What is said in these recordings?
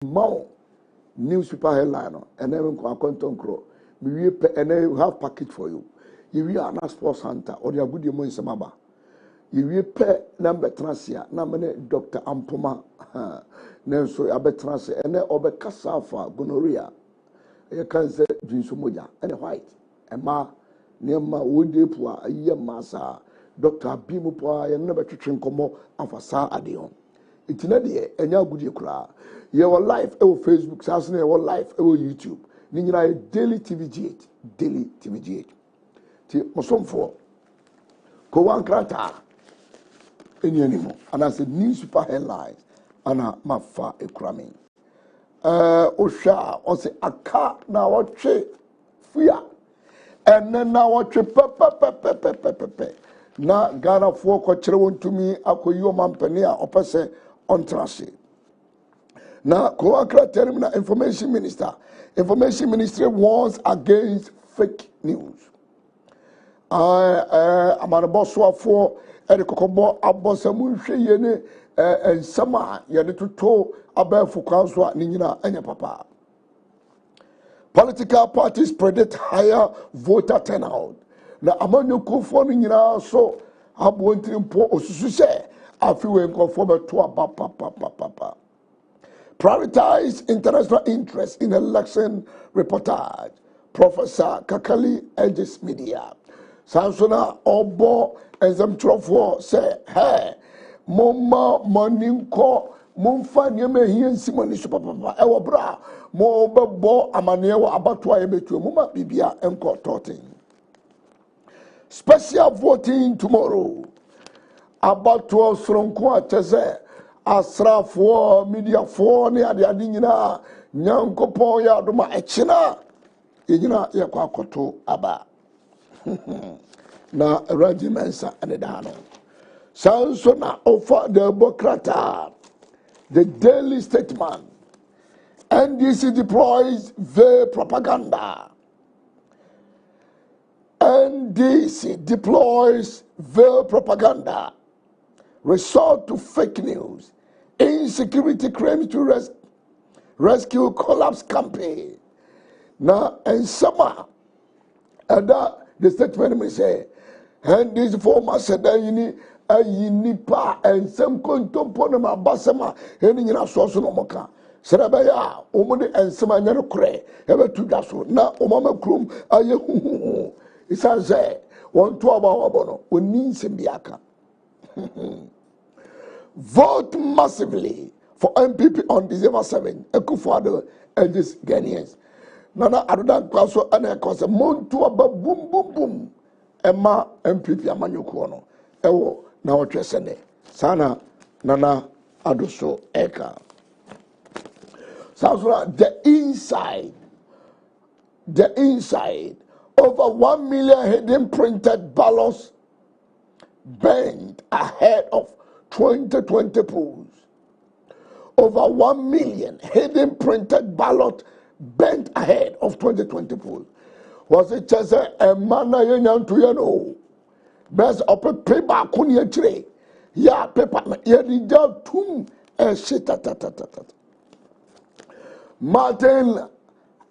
Mao newspaper headline and then content crow. We and then have package for you. You will an sports center or your good in Samaba. You will pay number transia, number Dr. Ampoma. Then so I bet transit and then over Casafa, gonorrhea. You can say Jinsumoja and white. And ma near ma wood a year massa. Dr. Bimupa and never to drink more of a sa adion. It's not the and your good cry. Your life over Facebook, Sassy, your life over YouTube. Nina daily TVG8. Daily TVG8. Mosom for Kowan Krata any anymore. And I said newspaper headlines and a mafa a cramming. Osha or say a car now what fear. And then now what pepe. Na Ghana for Cochero to me, Ako Yomampania or Pese on Trashe. Now, Koakra Terminal Information Minister. Information Ministry warns against fake news. I'm a boss for Erikobo Abosamun Shayene and Sama Yanito Abel for Council Nina and Papa. Political parties predict higher voter turnout. Now, among you conforming in our so I want to import Osususe. I feel conform to a papa. Prioritize international interest in election reportage. Professor Kakali Edges Media. Sansona Obo Ezemtrofo say, hey, Moma Moninko, Mumfa Yeme Hien Simoni Papa, Ewa Bra, Mo Bo Amanewa Abatwa Ebetu, Muma Bibia Enko Totin. Special voting tomorrow. About 12 Sronko Teze. Asra for media for ne ade nyina nyankopon ya doma echina yina yakwa koto aba na regimensa ane dano sanso na offer the Democrat the daily statement NDC deploys veiled propaganda. NDC deploys veiled propaganda, resort to fake news, insecurity claims to rescue collapse campaign. Now, and summer, and that the statement may say, and this former said that you need pa and some contemporary basama, and in a source no moka. Serabaya, Omoni and Samana Cray, ever to Dasso, now Omama Krum, Aye, it says, 1 2 hour bono, we need Simbiaka. Vote massively for MPP on December 7. Ekufuado and these Ghanaians. Nana Arudan Kwaso and a cause a montu about boom boom boom. Emma MPP Amanyukono. Ewo na otresene. Sana Nana Adoso Eka. South the inside. Over 1 million hidden printed ballots burned ahead of 2020 polls. Over 1 million hidden printed ballot bent ahead of 2020 polls. Was it just a man to you know? Best of a paper kunya tray. Ya paper ya did tum and shit. Martin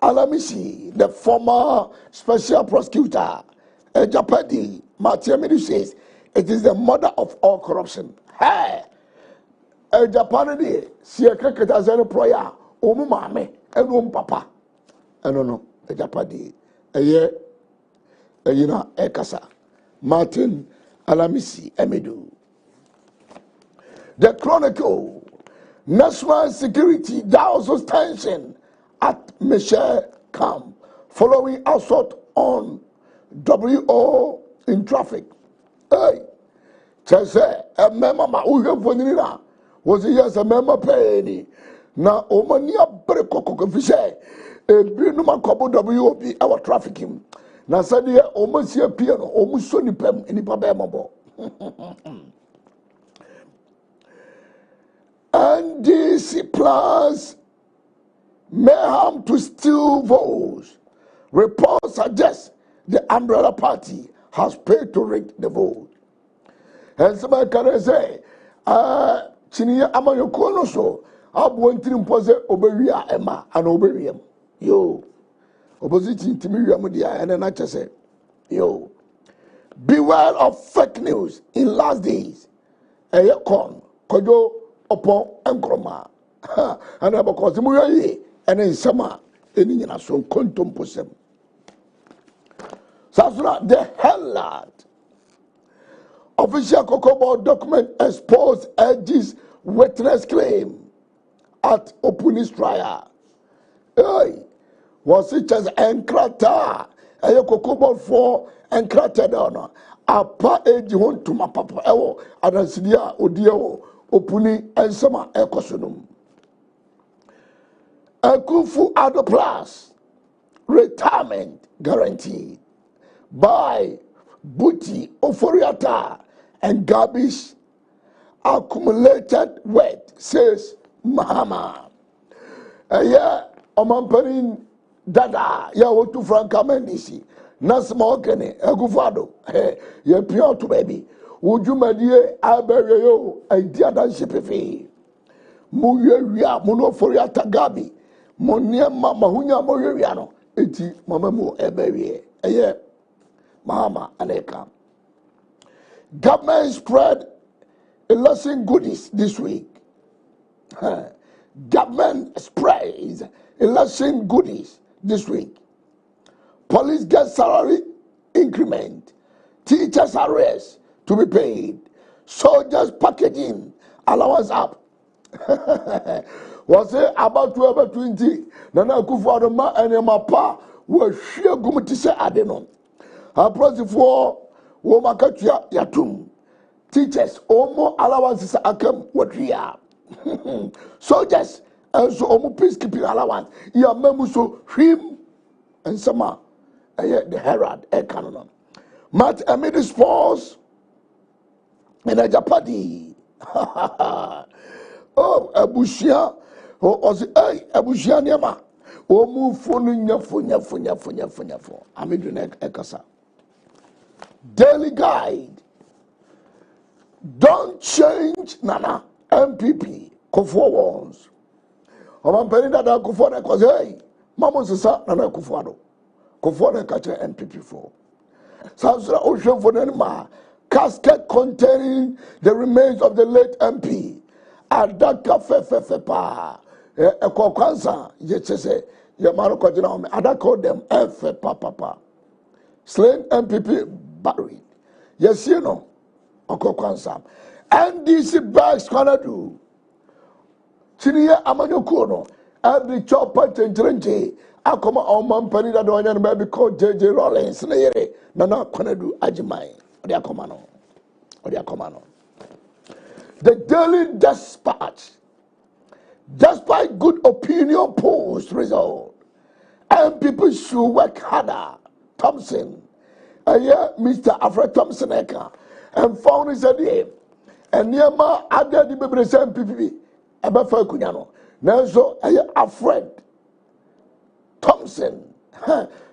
Alamisi, the former special prosecutor, Japadi, Maakye says it is the mother of all corruption. Hey, Japan de si ekeketa zero proya omu mame enu papa eno Japadi eye eyina ekasa Martin Alamisi Emedu. The Chronicle, national security douses tension at Michelle Camp following assault on WO in traffic. Hey. Say a member ma was yes a member pay na omania breko fishe e binu makobo WOP our trafficking na said ye omosia piano omuso nipam nipa be mabo and this plans mayhem to steal votes. Reports suggest the umbrella party has paid to rig the vote. And somebody can say, Chinia Amayokono so, abontin mpose obewi a ema ana obewiem yo opposition timi wiam dia ene na chese yo beware of fake news in last days kon kojo opon enkroma ana because mu yi ene nsema eni nyina so kontomposem sasura the hellad official Kokobo document exposed edges witness claim at Opunis trial. Hey, was it as enkrata? Ayo Kokobo for enkrata dono. Apa eji hon to my papa ewo adansidia odio Opuni ensama ekosunum. Akufu Ado Plus retirement guaranteed by Buti Oforiata and Gabish accumulated wealth, says Mahama. Yeah, Omampanin Dada, ya wotu Franka Mendisi, Nasma Okene, Egufado, ye pure to baby. Would you medie Aberio, yo, idea than shippy? Muya, Muno Foriata Gabi, Monia Mahunya Moyano, eti Mamamu Eberie, yeah. Mahama Aneka. Government spread election goodies this week. Government spreads election goodies this week. Police get salary increment. Teachers arrest to be paid. Soldiers packaging allowance up. Was it about 20? Nana Akufo-Addo ma enemapa wa hwie gumti se ade no. Aprosifo wo makatua yatum. Teachers omo allowances akam wadria. Soldiers also omo peacekeeping allowance. Ya memu so him and sama the Herald canon. Mat amid sports in a Japadi. Oh, Abushia, Abushia Niama. O move for nyafo. Amidune ekasa. Daily guide. Don't change Nana MPP. Kofo ones. Oman penida da kofo na cause hey. Mama sisa Nana Akufo-Addo. Kofo na kache MPP for. Sansura ocean for nenma. Casket containing the remains of the late MP. Adaka fe pa. Ekokwansa yechese yamaro kojina ome. Adaka them fe pa. Slain MPP buried. Yes, you know. Okokwansa. NDC bags gonna do. Chiniye amanyoku no. Every chopper chenche. Akoma oman penida doanya baby called JJ Rollins. Nana kwana do ajimai. Odia komano. The Daily Dispatch. Despite good opinion polls result, and people should work harder. Thompson, Mr. Alfred Thompson Eka, and found his idea. And Niama added the baby MPP. Ebefa Kunyano. Now Alfred Thompson,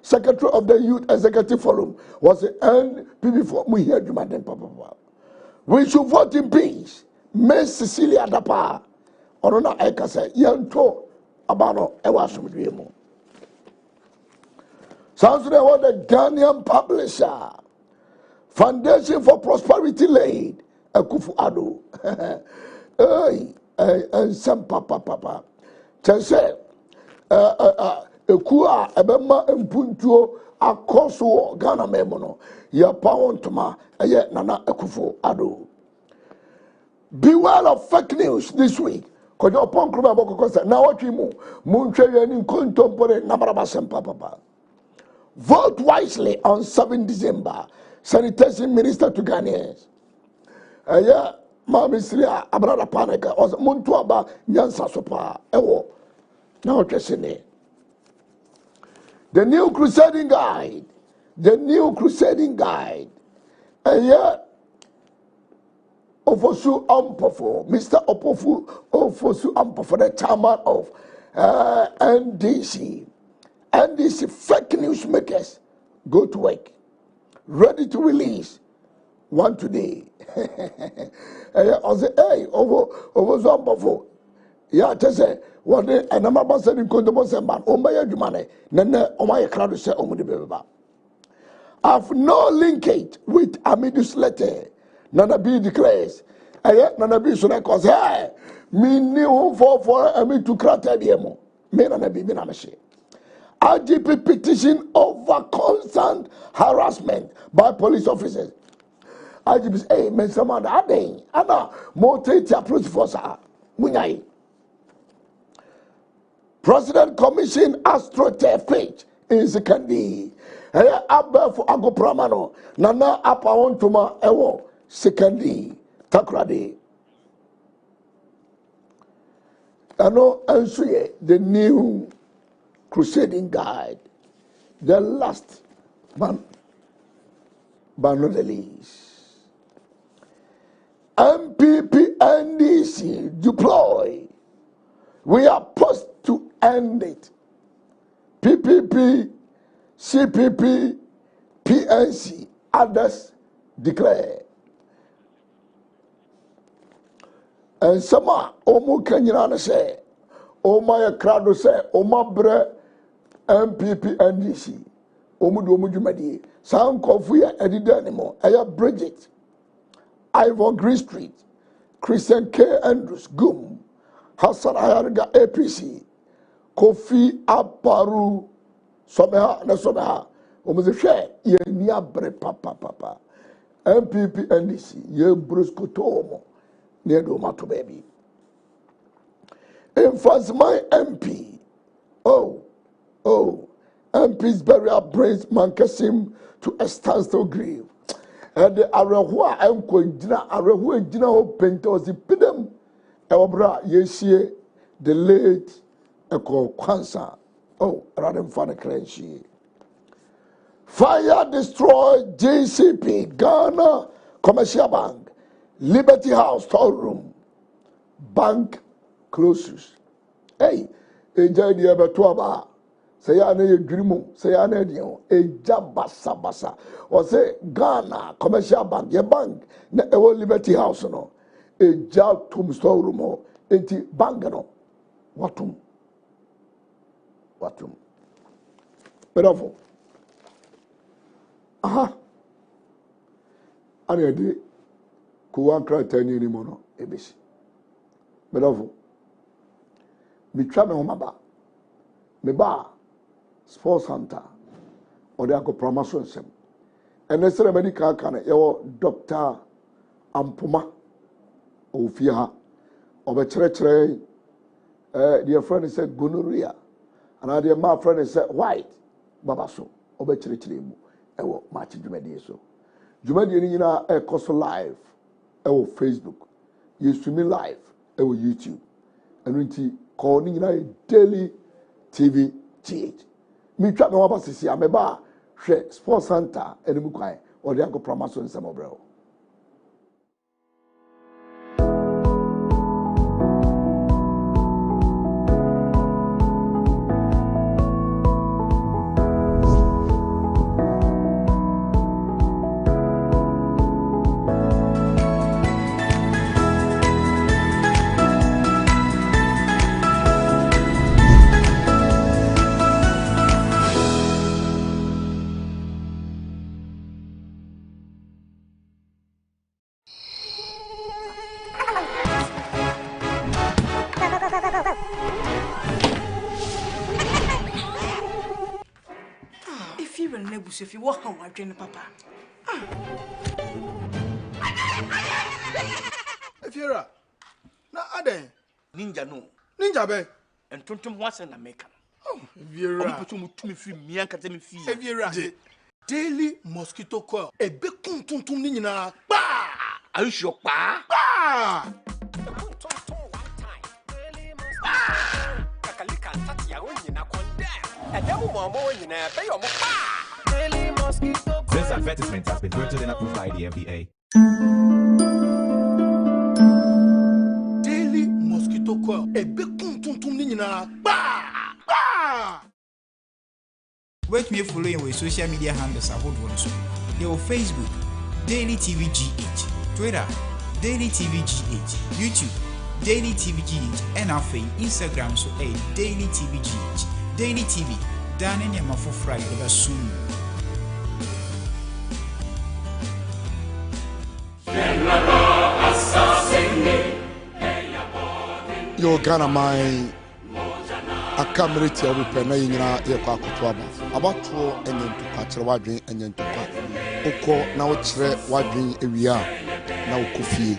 Secretary of the Youth Executive Forum, was the NPP for we hear demanding Papa. We should vote in peace. Miss Cecilia Dapa, Orona Ekase, Yanto, Abano, Ewasumudriemo. Sounds like what the Ghanaian publisher, Foundation for Prosperity laid, Akufo-Addo. And some papa. Tese, Ekua, Ebema, Mpuntuo, Akoso, Ghana Memono, Ya Pawantoma, Nana Akufo-Addo. Beware of fake news this week. Because your punk now what you move, Moontrey and contemporary Nabarabasam Papa. Vote wisely on 7 December. Sanitation Minister to Ghanaians. Mami Sria Abrada Panica was Muntuaba Nyansa Sopa. Ewo. Now Tresene. The new crusading guide. Ofosu Ampofo, Mr. Ofosu Ampofo, the chairman of NDC. NDC fake news makers go to work. Ready to release one today. Ofosu Ampofo, ya tese wode enama basa ni kondomo semba o maya dwumane nene o maye krado se o mu de beba. I've no linkage with Amidus letter. Nana B declares, Nana B so that cause hey, me new for me to krata biemo. Me Nana B me na meshe. IGP petition over constant harassment by police officers. IGP say, hey, men someone ade, ana mo take approach for sa. Munyai. President Commission AstroTurf page in secondary. Hey, abba for agopramano. Nana apa ontuma ewo secondary. Takrade. Ano ansuye the new crusading guide. The last but not the least. MPP NDC deploy. We are supposed to end it. PPP, CPP, PNC, others declare. And some are Omo Kenyana say, Oma Krado say, Oma Bre MPP NDC, Omu Domu Jumadi, Sound Kofuya Edidanimo, Aya Bridget, Ivor Green Street, Christian K. Andrews, Gum, Hassan Ayarga APC, Kofi Aparu, Someha, na Someha, Omuzishe, ye niabre papa, MPP NDC, ye Bruce Kotomo, near Domato baby. In France, my MP, MP's burial brings Mankasim to a standstill grave. And the Arahua Uncle Dina Arahua Dina Pentos the Pidem Elbra Yesie the late Echo Kwansa. Rather than Father Crenchie. Fire destroy JCP, Ghana Commercial Bank, Liberty House storeroom, bank closes. Hey, enjoy the Abatuaba. Say ya na yedwirimu, say ya na edion, eja basa. Or say Ghana Commercial Bank, your bank, na ewo Liberty House no, eja tum storeroom, enti bank no, watum. Bedofo. Aha. Ani edi kuwa kra tani ni mo no ebesi. Bedofo. Mitwa me homaba. Me ba sports center or they go promotion sem. And the medical can your Dr. Ampuma Ofia or a treachery. Dear friend said gonorrhea. And dear my friend said white babaso or a treachery. Ewo match Jumedi so. Jumedi in a course live. Ewo Facebook. You streaming live. Ewo YouTube. And when calling in a daily TV GH. Me try me waba sisi ameba hwe sports center enimu kwan or dey go promotion nsem obrel. If you walk on my train, Papa. If you're a Ninja no. Ninja be And Tontum was an American. If you're a if you're a daily mosquito coil. A big tum nina. Bah! Are you sure, Pa? Bah! This advertisement has been printed and approved by the FDA. Daily mosquito coil. A big tum nina. Bah! Bah! Wait me following with social media handles about one so. Your Facebook, Daily TV GH, Twitter, Daily TV GH, YouTube, Daily TVGH, and our Instagram so Daily TVGH. Daily TV, Dan and Yamafo Friday soon. Yo Ghana my akamriti obi pe na yina ye kwa koto abato enyen to kwa kire wadwen enyen to kwa ukọ na wo kire wadwen ewia na ukofie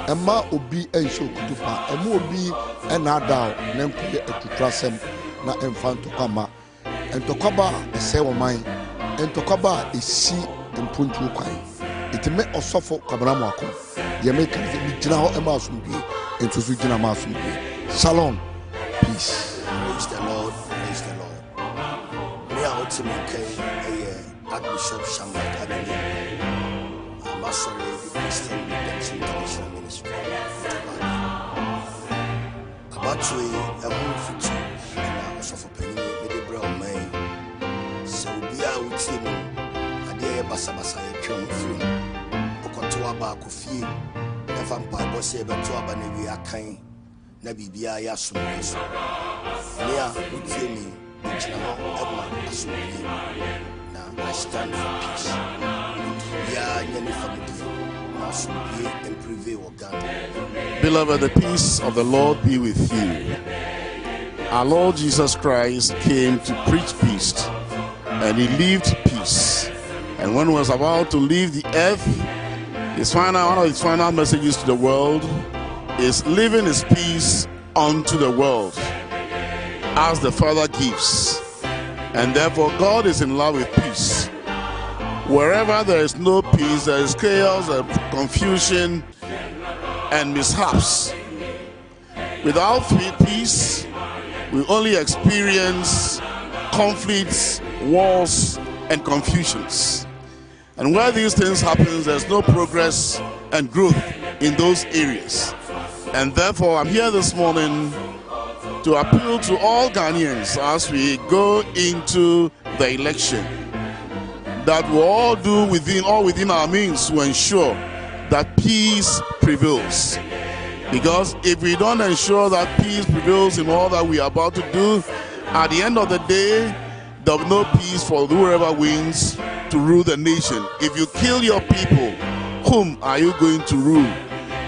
ema obi enso kutupa ema obi enada na nkuye etutrasem na emfanto kwama entokwaba ese wo man entokwaba esi empuntu kwan itime osofo kwabram akọ ye make bi gina ho ema asumdie entusu gina ma asumdie. Shalom, peace. Praise the Lord, praise the Lord. Me a ultimate Archbishop Shamak Adoni. I'm also the Christian Redemption International Ministry. About to a move for two, and I was for penny with the brown man. So be out with him. I dare Basabasa, a tune free. Okotoa Bakofi, the vampire was able to abandon a kind. Na bibia ya sumreso nia utiemi china ho ema asumie na I stand for peace ya nyane family na asumie and prevail organ. Beloved, the peace of the Lord be with you. Our Lord Jesus Christ came to preach peace, and he lived peace. And when he was about to leave the earth, one of his final messages to the world is living his peace unto the world as the Father gives. And therefore God is in love with peace. Wherever there is no peace, there is chaos and confusion and mishaps. Without peace, we only experience conflicts, wars, and confusions. And where these things happen, there's no progress and growth in those areas. And therefore, I'm here this morning to appeal to all Ghanaians as we go into the election that we all do within our means to ensure that peace prevails. Because if we don't ensure that peace prevails in all that we are about to do, at the end of the day, there will be no peace for whoever wins to rule the nation. If you kill your people, whom are you going to rule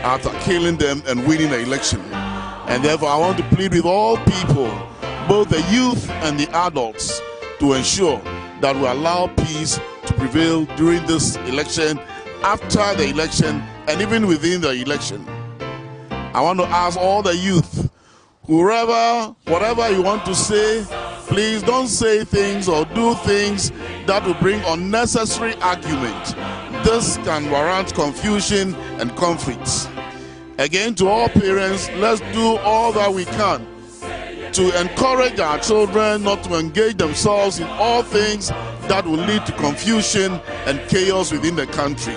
after killing them and winning the election? And therefore I want to plead with all people, both the youth and the adults, to ensure that we allow peace to prevail during this election, after the election, and even within the election. I want to ask all the youth, whatever you want to say, please don't say things or do things that will bring unnecessary argument. This can warrant confusion and conflicts. Again, to all parents, let's do all that we can to encourage our children not to engage themselves in all things that will lead to confusion and chaos within the country.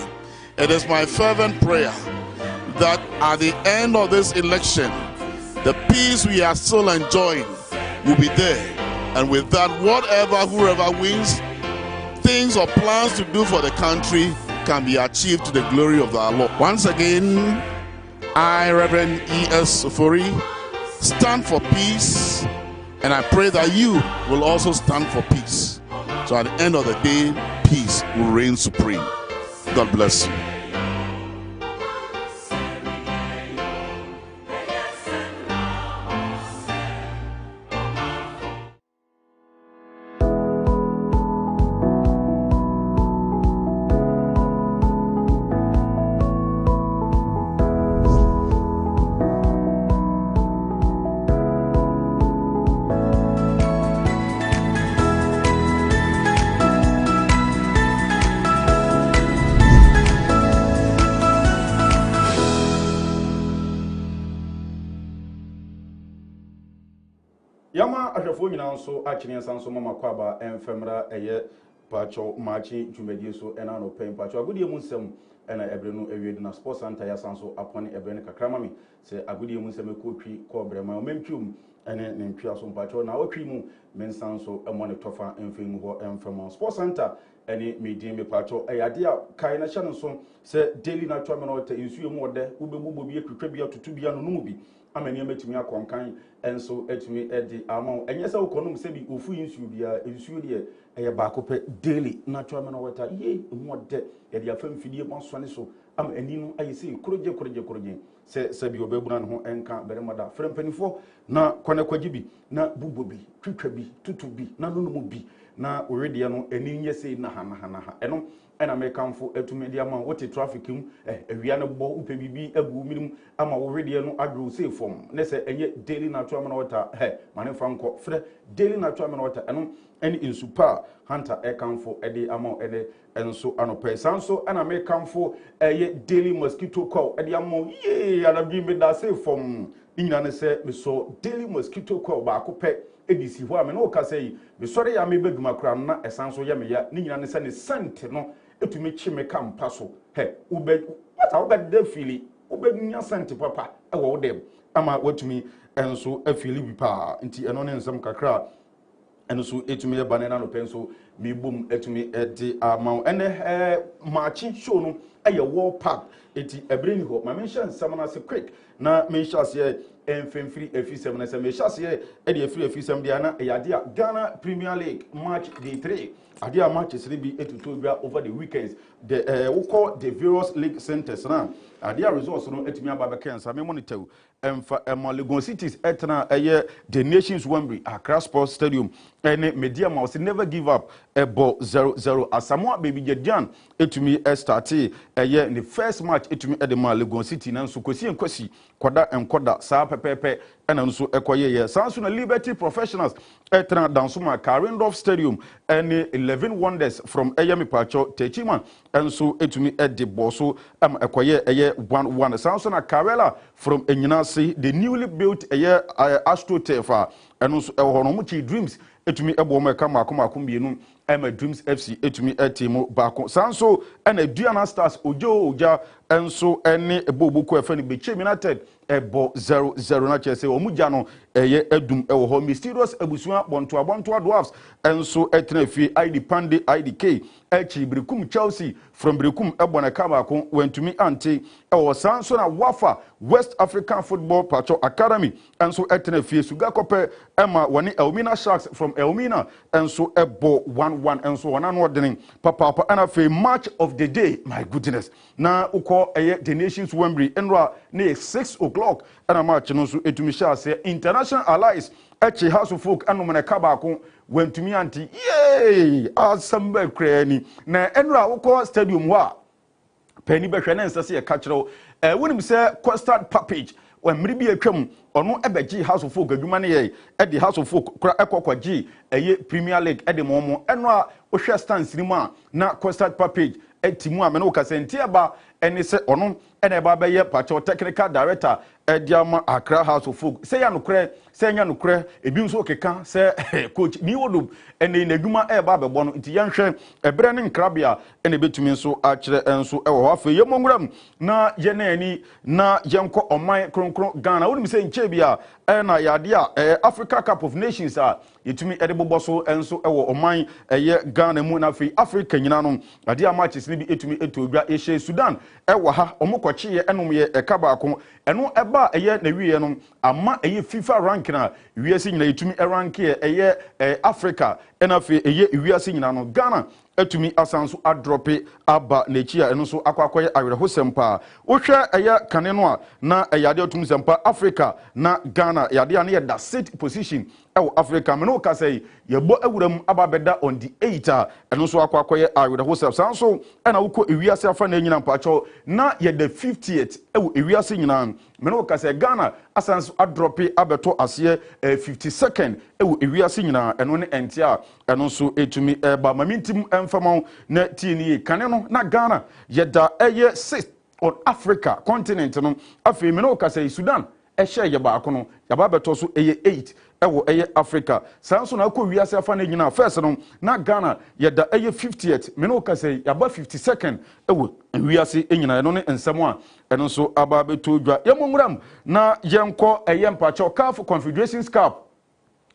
It is my fervent prayer that at the end of this election, the peace we are still enjoying will be there. And with that, whoever wins, things or plans to do for the country can be achieved to the glory of our Lord. Once again, I, Reverend E.S. Ofori, stand for peace, and I pray that you will also stand for peace. So at the end of the day, peace will reign supreme. God bless you. Yama ahwefo nyina nso akyene sanso mama kwaba emfemra eye pacho Maakye dwumadi so ena no pen pacho agudie mu nsem ena ebre no ewie na sports center ya sanso apone ebre ne kakra mami se agudie mu nsem ekotwi ko brema o mentwum ene ne ntwa so pacho na otwi mu mensanso emo ne tofa emfem ho emfem sports center ene medin me pacho eyade a kai na hye no so se daily na twa me no te nsuo mu ode ubebubo bi etwetwa bi atutu bi no no bi amani ametumi akonkan enso etumi edi amount enye se ukonum se bi ofu insu bia insu de eye baako pe daily natural mineral water ye mu de ye de afam fidie mo so ne so am ani no ayi se kroje se bi obebuna ne ho enka beremada frempanifo na kone kwaji bi na bubo bi twitwa bi tutu bi na nono bi na already no ani nye se na ha eno ena mekamfo etumi de ama wote traffic mu awia ne bo upe bibi agu minim ama already no adro se form ne se enye daily natural mineral water mane franco fre daily natural mineral water eno eni insupa hunter ekamfo ede ama ene enso anope sanso ena mekamfo eye daily mosquito coil ede ama ye anabbi me da se form nyina ne se me so daily mosquito coil ba ko pe edisi ho ame no ka sei me sori ya me baduma kura na esanso ye me ya ni nyina ne se ne sent no etumi chime kampa so ube de fili ube nya sent papa e wo dem ama watumi enso afili bi pa nti eno ne nsam kakra eno so etumi e banana no penso mi bom etumi edi ama ene Maakye show no eye wall park eti ebreni ho ma mention nsam na se quick na mention se enfemfiri efisem na se mention se e de efiri efisem dia na eyade a Ghana Premier League match day 3 ade a matches ni bi etutu bia over the weekends the we call the various league centers na ade a results no etimi aba kensa me monitor emfa Legon cities etna eye the nations Wembley Accra Sports Stadium ene media mouse never give up ebo 0-0 Asamoah Baby Jedian etumi start eye the first match etumi edema Legon City na nso kosi kwada enkoda saa pepepe ena nso ekoye ye sanso na Liberty Professionals etna dansuma Karindorf Stadium ene 11 wonders from Eyemi Pacho Techiman enso etumi edi boso ekoye eye 1-1 sanso na Karela from Enyinase the newly built AstroTurf enso ehono mu chi Dreams etumi ebo mo eka maako bienu ema Dreams FC etumi etimo baako sanso ena Duana Stars oja enso ene ebobuko efani Bechem United ebo 0-0 na chese omuja no eye edum ewo ho Mysterious Abusua Bontoa Dwarfs enso etna fi ID Pande IDK echi Brikum Chelsea from Brikum ebona kabako wentumi ante ewo sanso na Wafa West African Football Pacho Academy enso etna fi Suga Kope ema wani Elmina Sharks from Elmina enso ebo 1-1 enso wana no denin papa ana fe match of the day my goodness na uko eye the nations Wembley enra ne 6 o'clock ana match no so etumi sha se international allies echi house of folk anomene kabako wentumi anti yay asamba krani na enra uko stadium wa pani behwe na nsase ye kachiro wonim se custard package when mribi atwam ono ebeji house of folk adwuma ne ye e house of folk kura ekokwaji eye Premier League e de momo eno a ohwe stance ni mu a na custard package etimu a me no kasenti aba ene se ono ene eba be ye pacho technical director ediama Accra house of folk se ya nokre se nya nokre ebi nso keka se coach ni wodum ene n'adwuma eba bebo no nti yenhwe ebre ne nkrabia ene betumi nso akire enso ewo ho afa yemonwram na ye na ani na yenko oman kronkron Ghana woni se nche bia na yade a Africa Cup of Nations a yetumi ede boboso enso ewo oman eye Ghana mu na fi Africa nyina no ade a matches ni bi etumi etodwa ehye Sudan ewo ha omukwachi ye enom ye ekabako eno eba eye na wiye no ama eye FIFA ranking a wiase nyina yetumi rank ye eye Africa enafe eye wiase nyina no Ghana etumi asanso adrope aba nechi a eno so akwakoye awerho sempa wohwe eye kane no a na eyade otum sempa Africa na Ghana yade a na ye da 6th position ewo Africa me no ka say yebo awuram aba beda on the 8 a eno so akwakoye awerho sempa sanso ena wukọ ewiase afa na nyina mpacho na ye the 50th ewo ewiase nyina me no ka say Ghana asanso adrope abeto ase 52nd ewo ewiase nyina eno ne entia eno so etumi eba mamintim emfamon na tini kane no na Ghana yeda eye 6th on Africa continent no afi me no ka say Sudan ehye ye baako no yaba beto so eye 8 ewo eye Africa sanso na akọ wiase afa na nyina first no na Ghana yeda eye 50th me no ka say yaba 52nd ewo wiase enyina eno ne nsemo a eno so aba beto dwa yemonwram na yenko eye mpacho CAF Confederations Cup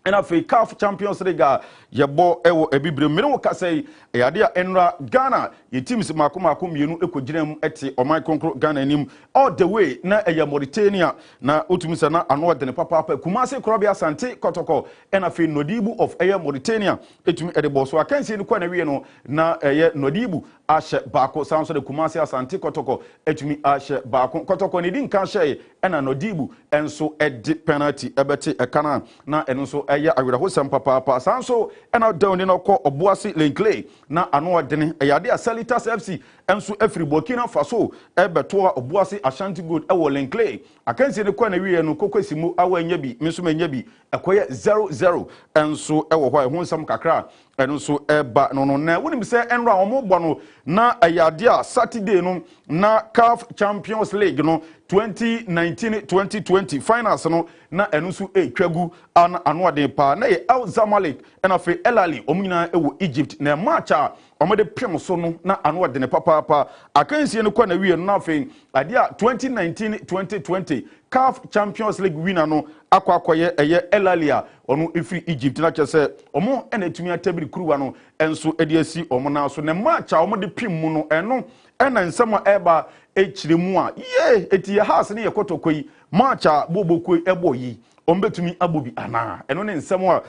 and afei CAF Champions League yebo ewo ebibre me no ka say yade a enra Ghana ye teams mako mienu ekogina mu ete oman konkro Ghana nim all the way na Mauritania na otumi se na ano de ne papa Kumasi Korobia Asante Kotoko and afei Nodibu of Mauritania etumi ede boso akansi ni kwa na wie no na Nodibu ahye bako sanso de Kumasi Asante Kotoko etumi ahye bako Kotoko ne din kan hye ena Nodibu enso edi penalty ebete ekana na enso eye awirahosam papa sanso ena down no ko Obuasi Lenkley na ano de yade a Salitas FC enso afri Burkina Faso ebeto Obuasi Ashanti Good ewo Lenkley akansi ne kwa na wie no kokwesimu awanya bi menso manya bi ekoye 0-0 enso ewo hɔ ehonsam kakra enso eba no na wonim se enra omobɔ no na yade a Saturday no na CAF Champions League no 2019-2020 finals no na enso etwagu ano ade pa na ye Al Zamalek na fe El Ahly omnyina ewo Egypt na match a omode pem so no na ano ade ne papa akansie no kwa na wie no na fe ade a 2019-2020 CAF Champions League winner no akwakoye eye El Ahly a ono efri Egypt na kyese omo ena etumi atabiri kuruwa no enso ede asi omo na so na match a omode pem mu no eno ena nsema eba echiremu a ye eti house ne yekotokoyi match a bobokoi ebo yi ombetumi abobi ana eno ne nsem a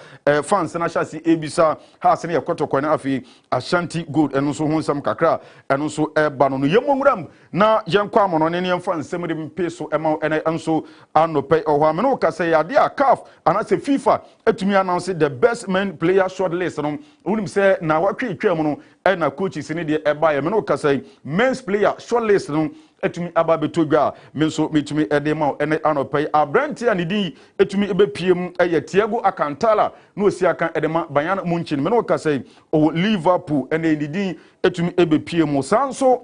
fans na hyase ebisa house ne yekotokoi na afi Ashanti Gold eno so ho nsem kakra eno so eba no yemonwuram na yenkwa amono ne ne fans nsem de mpe so ema ene enso anope oho ameno ka say ade a CAF ana se FIFA etumi announce the best men player short list no unim say na watwe twam no na coaches ne de eba ye meno ka say men's player short list no etumi aba betodwa menso metumi edema ene anopai abranti anidi etumi ebepiem eye Thiago Alcantara no osi aka edema Bayern Munchen me no ka say o Liverpool ene nidi etumi ebepiem sanso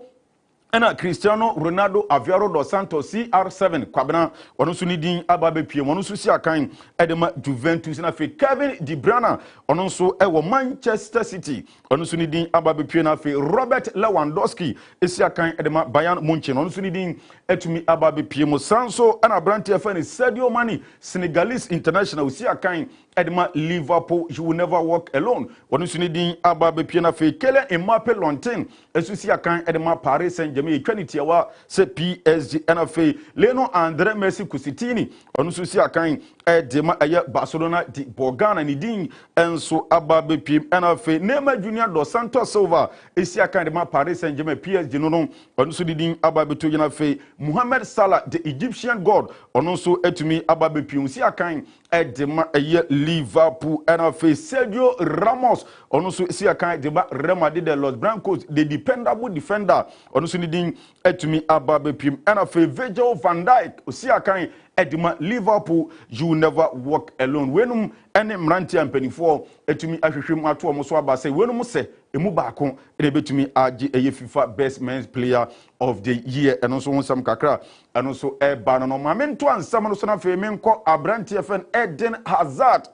ena Cristiano Ronaldo Aviaro dos Santos CR7 kwabena ono so nidin aba bepiem ono so si akan edema Juventus na fe Kevin De Bruyne ono so ewo Manchester City ono so nidin aba bepiem na fe Robert Lewandowski esi akan edema Bayern Munchen ono so nidin etumi aba bepiem sanso ena branti afa ni Sadio Mane Senegalese international si akan edema Liverpool. You will never walk alone ono so nidin aba bepiem na fe Kylian Mbappe Lontin esu si akan edema Paris Saint-Germain etwaniti yawa se PSG NFA Leno Andre Messi Kusitini ono so si akan edema Barcelona di Borgana ni din enso aba bepiem NFA Neymar Junior dos Santos Silva esi akan edema Paris Saint-Germain PSG no ono so din aba beto NFA Mohamed Salah the Egyptian god ono so etumi aba bepiem si akan edema Liverpool NFA Sergio Ramos ono so si akan edema Real Madrid de Los Blancos the dependable defender ono so din etumi aba bepiem NFA Virgil van Dijk osi akan edema Liverpool. You never walk alone wenum ene mranti ampanifo etumi ahwehwem ato omo so aba say wenum se emu baako ene betumi age eye FIFA best men's player of the year eno so nsam kakra eno so eba no mamento ansam no so na fe menko abranti FN Eden Hazard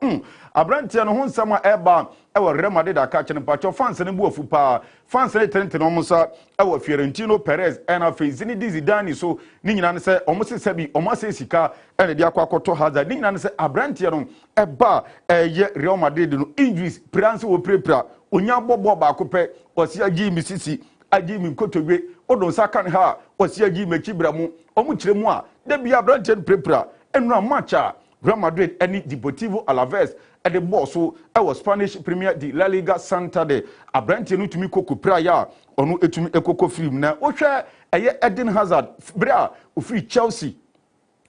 abranti no ho nsam eba ewo Real Madrid aka chene pacho fans ne bu afu pa fans ne trente no mo sa ewo Fiorentino Perez ena fe Zinedine Zidane so ni nyina ne se omo se sabi omo se sika ene dia kwakoto Hazard ni nyina ne se abranti no eba ye Real Madrid no injuries pranse wo prepra onya bobo ba akopɛ osi agi misisi agi mi kotogwe odon sakan ha osi agi mechi bramu omu kiremu a de bia branchen prepra enura matcha Real Madrid any Deportivo Alaves at the boss so our Spanish Premier de La Liga Santander abranche no tumi kokopra ya onu etumi ekoko film na ohwe eye Eden Hazard bra ofri Chelsea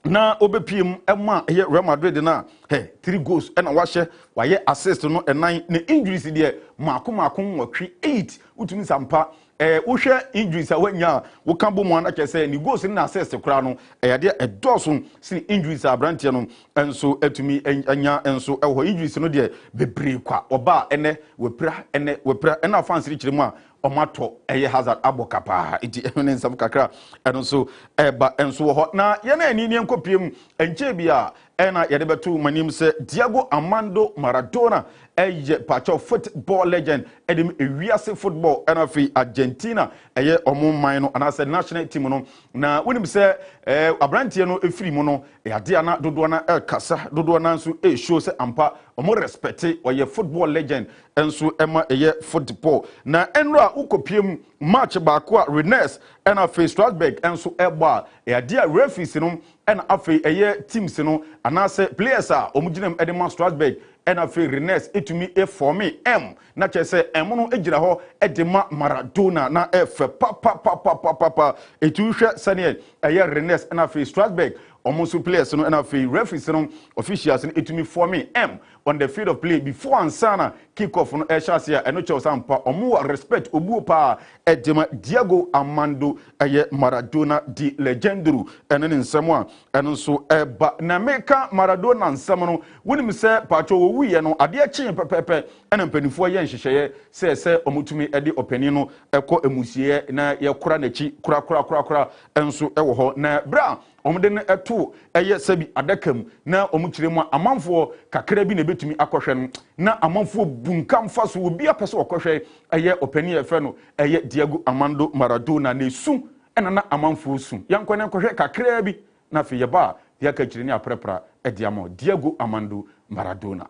na obepiem ema eye Real Madrid na 3 goals ena wahye waye assist no enan na injuries de mako watwe 8 utumi sampa wohwe injuries awanya wo kan bo mu ana kese ni goals ni na assist kura no de edoso sin injuries abrantie no enso etumi anya enso eho injuries no de bebre kwa oba ene wepra ena fans ri kiremu a omato eye Hazard abokapa iti ene nsam kakra enso eba enso ho na ye na ani nkopiem enche bia ena yede betu manim se Diego Armando Maradona eye pacho football legend edem ewiase football ena fi Argentina eye omonman no anase national team no na wonim se abrantie no efiri mu no yade ana dodo na kasa dodo na nso show se ampa omo respect or ye football legend enso ema eye football na enra ukopiem match baako a Rennes and afi Strasbourg enso eba e dia referees no and afi eye teams no anase players a omuginem edema Strasbourg and afi Rennes etumi e forme M na chese M no egira ho edema Maradona na F pa etu hwe sane eye Rennes and afi Strasbourg almost players no and afi referees no officials no etumi forme M on the field of play before ansana kick off no Shasia eno chawsampa omo respect obuo pa edema Diego Armando eye Maradona di legendary eno nsemo a eno so eba na meka Maradona nsemo no wonim se pacho wo wiye no ade achi pepepe ena mpanifo ye nhyehyeye se omutumi ede opani no ekọ emusie na ye kora nachi kura enso ewo ho na bra omde ne eto eye sabi adakam na omukire mu amanfo kakra bi na betumi akohwe no na amanfo bunkam faso obi apese okohwe eye opani efe no eye Diego Armando Maradona na esu ena na amanfo su yankwane nkohwe kakra bi na fe yeba ya kachire ni aprepra ediamo Diego Armando Maradona.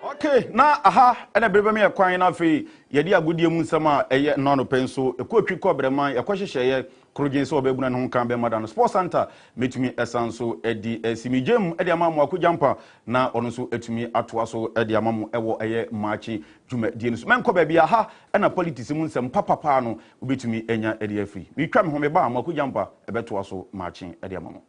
Okay, na aha ena brebe me kwan na fe yedi agodie mu nsama eye no penso ekotwi kobrema yakohyehyeye krogen so obeguna no kan be madano sports center metumi esanso edi simigem edi amamu akujampa na ono so etumi atoa so edi amamu ewo eye Maakye dwuma die no menko ba bia aha ena politics mu nsam papa no obetumi enya edi afri mi twa me ho me ba amamu akujampa ebetoa so Maakye edi amamu.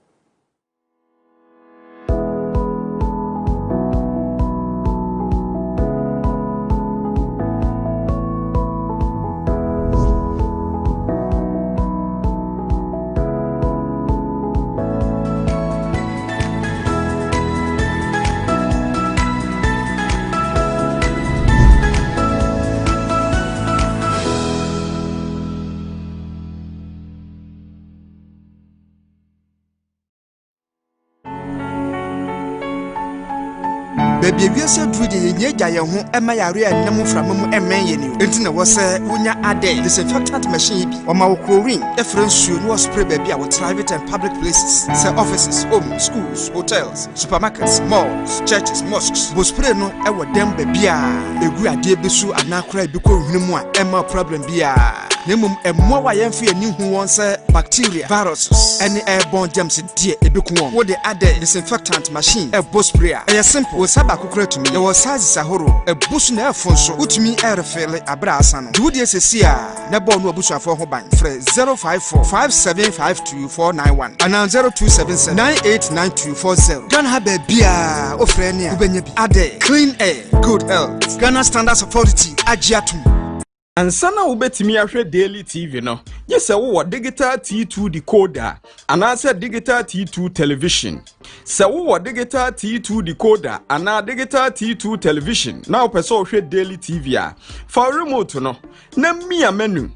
Baby, we say do the nyeja ye ho ema yare anam framamu emen ye ni enti na wo se wonya ade disinfectant machine bi o ma wo chlorine efren suo no spray baby a wo private and public places say offices, homes, schools, hotels, supermarkets, malls, churches, mosques bo spray no e wo dem baby a egu ade besu anakra bi ko hwene mu a ema problem bia nemum emmo wa yemfe ani hu won se bacteria, viruses, any airborne germs die ebeku won wo de ade disinfectant machine e bo sprayer e simple wo saba kokora tumi e wo size sahoro e busu na efonso utumi e refill abra asa no wo de sesi a na bo no abusuafo ho ban frɛ 0545752491 and 0277989240 Ghana ha ba bia o frɛ ne a ubenya bi ade clean air good health Ghana Standards Authority agiatum. Ansana ubetimi ahwe Daily TV no yese wo digital T2 decoder anase digital T2 television se wo digital T2 decoder ana digital T2 television na opeso hwe Daily TV a for remote no na mia menu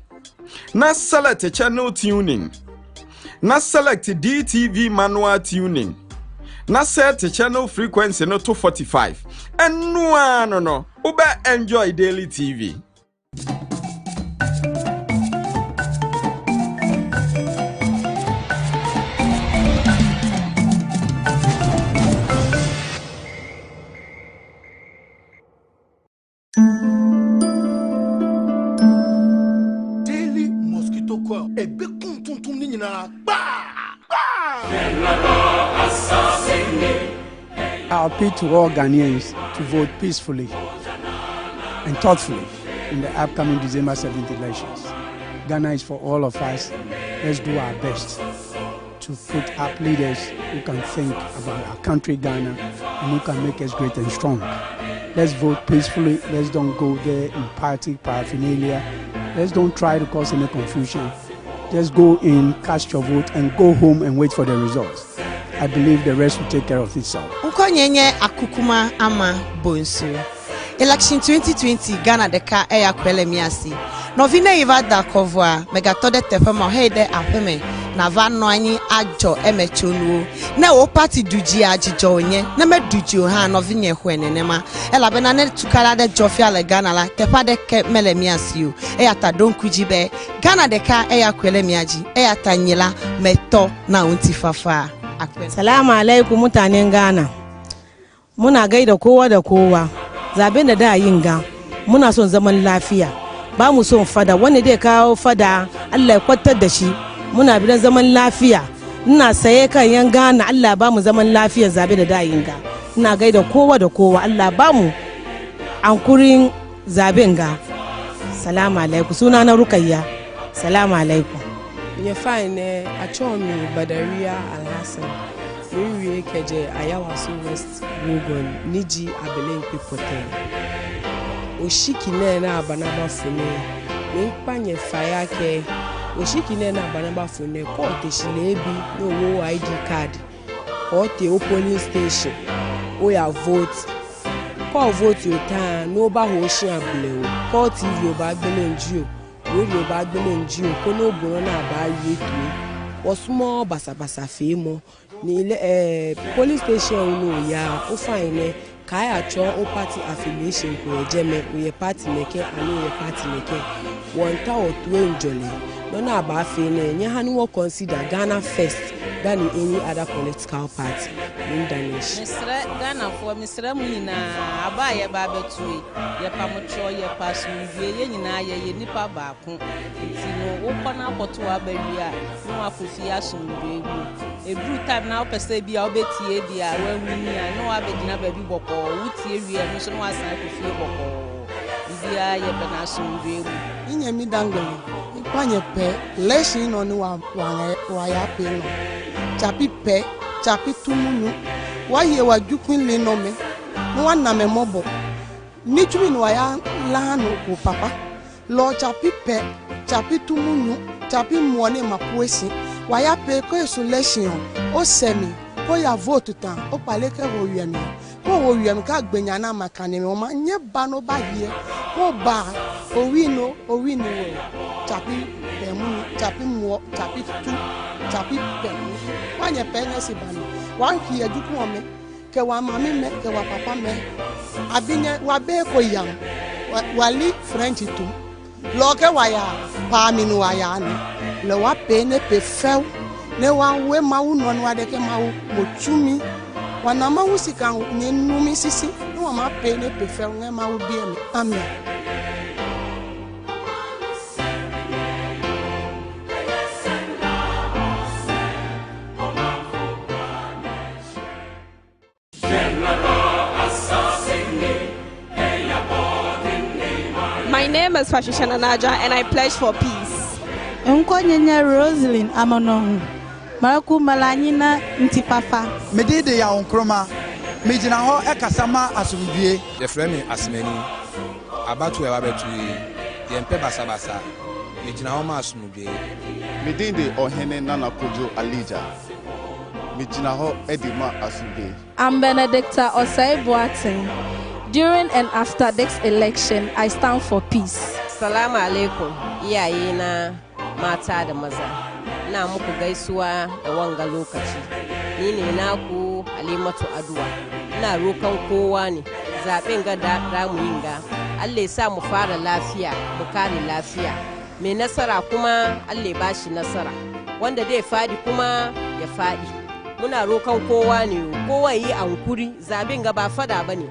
na select channel tuning na select DTV manual tuning na set channel frequency no 245 enu ano no ube enjoy Daily TV. Daily mosquito coil ebe kuntuntum ni nyina I appeal to all Ghanaians to vote peacefully and thoughtfully in the upcoming December 7th elections. Ghana is for all of us. Let's do our best to put up leaders who can think about our country, Ghana, and who can make us great and strong. Let's vote peacefully. Let's don't go there in party paraphernalia. Let's don't try to cause any confusion. Just go in, cast your vote, and go home and wait for the results. I believe the rest will take care of itself. Ukonyenye akukuma ama bonsu. Election 2020 Ghana deka eya kwele miasi. Novine iva da kovwa megatode tefema heide apeme na vano anyi ajo emechonu na o party duji ajijo onye na me duji ha novine hwene nema ela bena ne tukala de jofia le Ghana la tepa de ke mele miasi o eya ta don kujibe Ghana deka eya kwele miaji eya ta nyila meto na untifafa. Salamu alaikum mutanen Ghana. Muna gaida kowa da kowa. Zaben da da yin ga muna son zaman lafiya. Ba mu son fada wanda dai kawo fada Allah ya kwatar da shi. Muna bidan zaman lafiya. Ina saye kan yan Ghana Allah ba mu zaman lafiya zabe da da yin ga. Ina gaida kowa da kowa Allah ba mu ankurin zaben ga. Salamu alaikum. Suna na Rukayya. Salamu alaikum. Nye fine achomi Badaria Alhassan Miriye keje Ayawaso West Wogon Niji Abelen Pipote Oshiki na abanaba fune Nkpanye fire ke Oshiki na abanaba fune kote shilebi no wo ID card kote o polling station o ya vote ko vote yo tan no ba ho shi abule o ko TV o ba gbele nji o lórí ọba gbélé njí o kó ló gbọ́n náà bá rí ètò wọ́n súnmọ́ bàṣàbàṣà fèé mọ́ ní ilé police station ní òyà ó fàyín ní káyà tó ó party affiliation kò yẹ jẹ́mẹ́ òyẹ party mẹ́kẹ́ àní òyẹ party mẹ́kẹ́ wọ́n ta ọ̀tún ìjọlẹ̀ lọ́nà àbá fèé náà ẹ̀yẹ́ hàn ní wọ́n consider Ghana first than any other political party in Danish. Mr. Ghana for Mr. Muna, Abaya Babetui, Yapamocho, Yapasu, Yenina, Yenipa Baku, Tino, open up to Aberia, no Afufia soon, baby. A blue time now, per se, be our Betty, when we know Abedina baby boko, Wooty, mission was like a few boko. Idia Yabanasum, baby. In your midangle, in Panyape, lashing on Waya Chapi pe, chapi tumunu. Why wa jukwin le no me. No one na me mobo. Nichumi no ya lano ko papa. Lo chapi pe, chapi tumunu, chapi muone mapuesi. Waya pe ko isolation. O semi, ko ya vote tan. O pale ke wo yemi. Ko wo yemi ka gbenya na makane me o ma nye ba no ba ye. Ko ba o wino wo. Chapi pe mu, chapi muo, chapi tu. Chapi pe wanye penya si bani wanki eduku ome ke wa mami me ke wa papa me abinye wa be ko yam wali French tu lo ke wa ya pa mi no wa ya ni le wa pe ne pe few ne wa we ma wu no wa de ke ma wu mo tumi wa na ma wu sika ni nu mi sisi no wa ma pe ne pe few ne ma wu bi mi amen. My name is Fashishana Naja and I pledge for peace. Nkonyenye Roselyn Amonohu. Maraku Malanyina Ntipafa. Medide ya onkroma. Mejina ho ekasama asumdue. The frame asmeni. Abatu e wabetu. Yempe basabasa. Mejina ho ma asumdue. Medinde ohene Nana Kojo Alija. Mejina ho edima asumdue. I'm Benedicta Osei Boateng. During and after this election, I stand for peace. Salamu alaikum, iyaye na mata da maza. Na muku gaisuwa da wanga lokaci. Ni ne naku Halimatu Aduwa. Ina rokan kowa ne, zaben ga da mu yin ga. Allah ya sa mu fara lafiya, mu kare lafiya. Mai nasara kuma Allah ba shi nasara. Wanda dai fadi kuma ya fadi. Muna rokan kowa ne, kowa yi ankuri, zaben ga ba fada bane.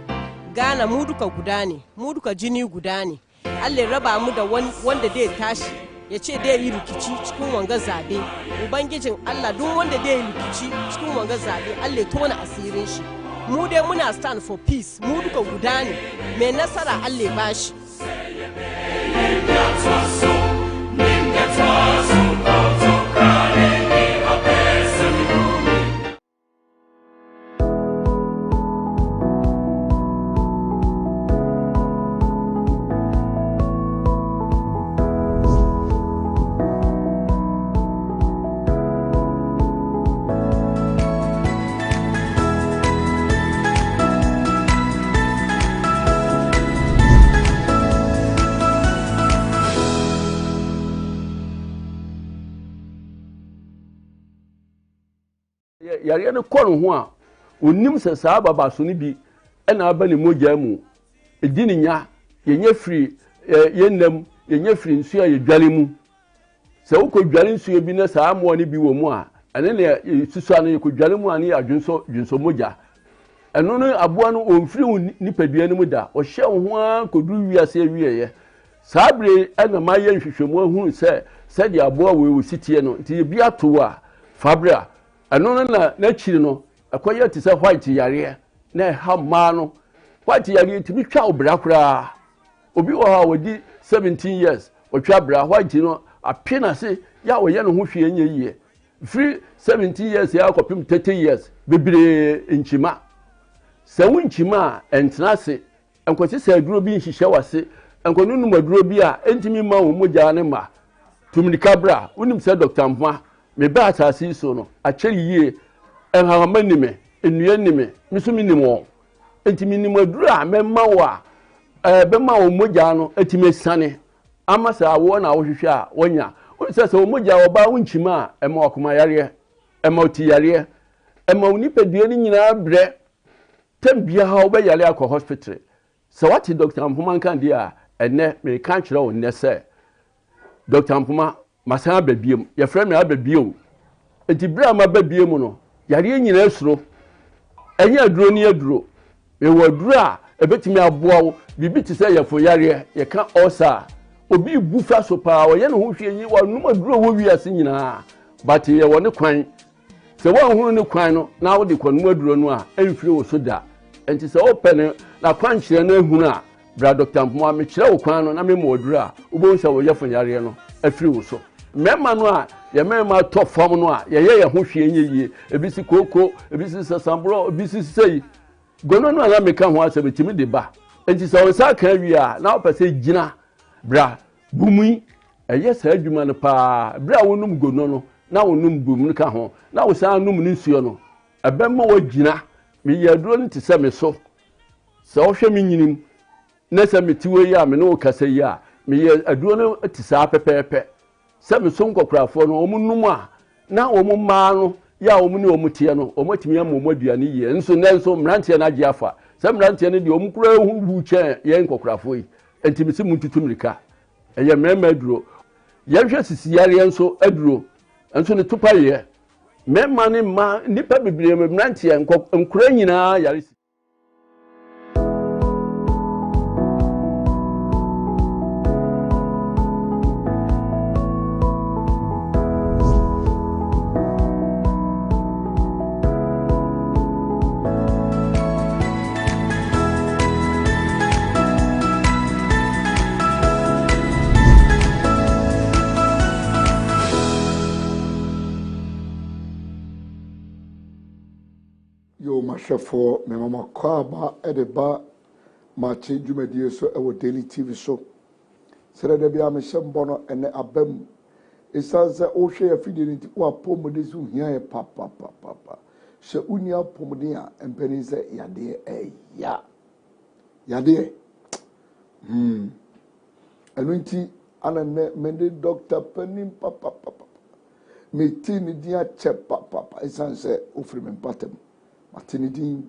Ghana mu duka guda ne, mu duka jini guda ne. Allah ya raba mu da wanda dai tashi ya ce dai yi rikici cikin wanga zabe. Ubangijin Allah duk wanda dai yi rikici cikin wanga zabe Allah ya tona asirin shi. Mu dai muna stand for peace, mu duka guda ne. Mai nasara Allah ya bashi. yare no kɔ no ho a onim sɛ saa baba so no bi ɛna aba ne mogya mu edi ne nya yenye free yennam yenye free nsuo a yedwale mu sɛ wokɔ dwale nsuo bi na saa mo ne bi wɔ mu a ɛne ne susua no yekɔ dwale mu a ne adwonso mogya ɛno no aboa no ɔmfiri nipadua no mu da ɔhyɛ wo ho a kɔduru wiase awieyɛ saa bere ɛna ma yɛ nhwehwɛmu ahunu sɛ de aboa wo sitie no nti bi ato a fabra ɛno no na n'akyiri no ɛkɔyɛ te sɛ white yareɛ na ɛha mmaa no white yareɛ tumi twa obra koraa obi wɔ ha wɔdi 17 years ɔtwa bra white no apɛ na se ya ɔyɛ no ho hwee nyɛ yie free 17 years ya akɔpem 30 years bebree nkyima sɛ wo nkyima a ɛntena se ɛnkɔsi sɛ aduro bi nhyehyɛ wase ɛnkɔno num aduro bi a ɛntimi ma wo mogya ne ma tumnika bra wonim sɛ Dr. Mpoma me ba asase so no akyɛ yie ɛnhahama nime ennua nime miso mi nim wɔn ɛntimi nim aduro a mɛma wo a bɛma wo mogya no ɛtimi sane ama sɛ awo na wohwehwɛ a wonya sɛ wo mogya wo ba wo nkyima a ɛma akoma yareɛ ɛma oti yareɛ ɛma wo nipadua no nyinaa brɛ tem bia ha wo bɛyare akɔ hospital sɛ wate Dr. Mpoma nkan di a ɛnɛ me kan kyerɛ wo nnɛ sɛ Dr. Mpoma masan ababiem yɛfrɛ me ababiem enti bra ma babiem no yareɛ nyinaa suro ɛnyɛ aduro ni aduro ɛwɔ aduro a ɛbɛtumi aboa wo bibi te sɛ yɛfo yareɛ yɛka ɔsa obi bu fa so pa ɔyɛ ne ho hwɛ nyi wa num aduro wo wiase nyinaa but yɛwɔ ne kwan sɛ wo ahunu ne kwan no na wo de kwanum aduro no a ɛmfiri wo so da enti sɛ wo pɛ ne na kwan kyerɛ no ahunu a bra Dr. Mpoma me kyerɛ wo kwan no na me mo aduro a wo sɛ wo yɛfo yareɛ no afiri wo so mɛma no a yɛmɛma tɔ fam no a yɛyɛ yɛ ho hwɛ nyɛ yie ebi si koko ebi si sasambro ebi si sei gono no na meka ho asɛ betimi de ba enti sɛ wo sa ka wi a na wo pɛ sɛ gyina bra bumui ɛyɛ saa adwuma no paa bra wonum gono no na wonum bum no ka ho na wo sa num ne nsuo no ɛbɛma wo gyina me yɛ aduro no te sɛ me so sɛ wo hwɛ me nyinim na sɛ me tiwo yi a me no kasa yi a me yɛ aduro no te saa pɛpɛɛpɛ sɛ me so nkɔkorafo no ɔmo num a na ɔmo maa no ya ɔmo ne ɔmo tie no ɔmo atumi ama ɔmo aduane yie nso mmeranteɛ no agye afa sɛ mmeranteɛ no deɛ ɔmo kura hu bu kyɛn yɛn nkɔkorafo yi enti me sɛ mu tutu mmirika ɛyɛ mmarima aduro yɛhwɛ sisi yareɛ nso aduro nso ne topa yɛ mmarima ne mma nnipa bebree mmeranteɛ nkora nyinaa yare mahwɛfoɔ me mama kwaba ɛde ba Maakye dwumadie so ɛwɔ Daily TV so sɛdeɛ da bia mehyɛ mbɔ no ɛnɛ aba mu ɛsiane sɛ wohwɛ afidie no nti woapɔmuden so hia yɛ papapapapa hyɛ wonni apɔmuden a mpanin sɛ yadeɛ ɛya yadeɛ ɛno nti ana nnɛ mede Dr. panin papapapa meti ne din akyɛ papapa ɛsiane sɛ wofiri me mpatam matinidin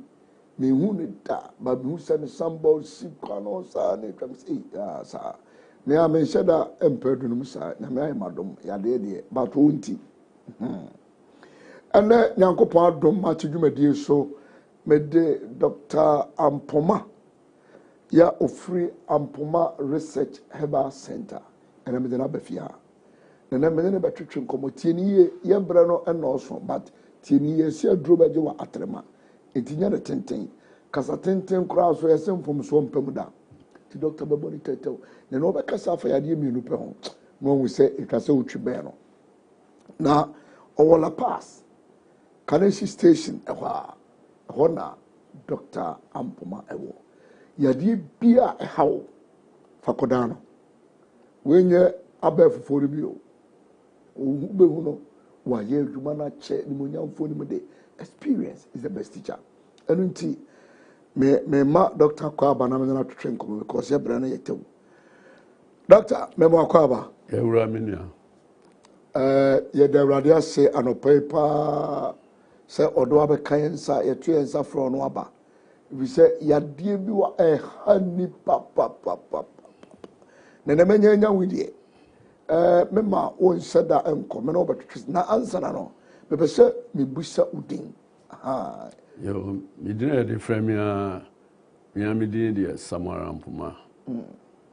me hu ne da ba me hu sɛ ne sambɔ si kwano saa ne twam sɛ saa me a me hyɛ da empɛ dunum saa na me ayɛ madom yadeɛ deɛ but wonti ɛnɛ nyankopɔn adom Maakye dwumadie so mede Dr. Mpoma ya ofiri Mpoma Research Herbal Center ɛna mede na bafia na mede ne betwetwe nkɔmɔ tie ne yie yɛbrɛ no ɛnɔɔso but tie ne yie si aduro bɛgye wa atrema etinya de tenten kasa tenten kora so yɛsɛ mfom so mpam da ti Dr. Baboni Tetew na no bɛkasa afa yadeɛ mienu pɛ ho no hu sɛ ekasa otwi bɛn no na ɔwɔla pass Kaneshi station ɛhɔ na Dr. Mpoma ɛwɔ yadeɛ bia ɛhaw fakoda no wenye aba fufuo bi o ohu behu no wa ye adwuma na kyɛ ni monyamfo ni mu de experience is the best teacher ɛno nti me ma Dr. Kwaba na me na twetwe nkomo because ye bra na yetew Dr. me ma Kwaba ewura me nua ye da awurade ase anopai pa sɛ ɔdo abɛka yɛn nsa yɛto yɛn nsa frɔ no aba ebi sɛ yadeɛ bi wɔ ɛha nipa papapapa na na menya nya widie mema wonhyɛ da nkɔ me na wɔbɛtwetwe na ansa na no mepɛ sɛ mebusa udin yo medina yɛde frɛ me a mea medin deɛ Samara Mpoma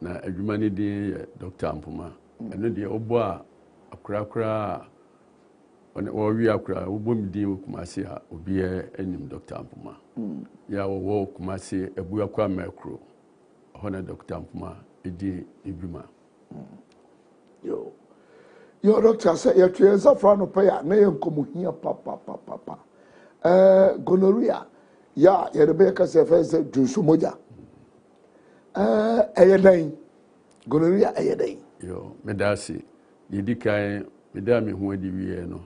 na adwuma ne din yɛ Dr. Mpoma ɛno deɛ wobɔ a akorakora a wɔwie akora wobɔ me din wɔ Kumase a obiara anim Dr. Mpoma ya wɔwɔ Kumase abuakɔ amakuro hɔ na Dr. Mpoma ɛdi adwuma yo doctor sɛ yɛto yɛn nsa frɔ no pɛ a na yɛnkɔmɔhia papapapapa gonorrhea ya yɛde bɛyɛ kasa fɛ sɛ dunso mogya ɛyɛ dan gonorrhea ɛyɛ dan yo medase yɛdi kan meda me ho adi wie no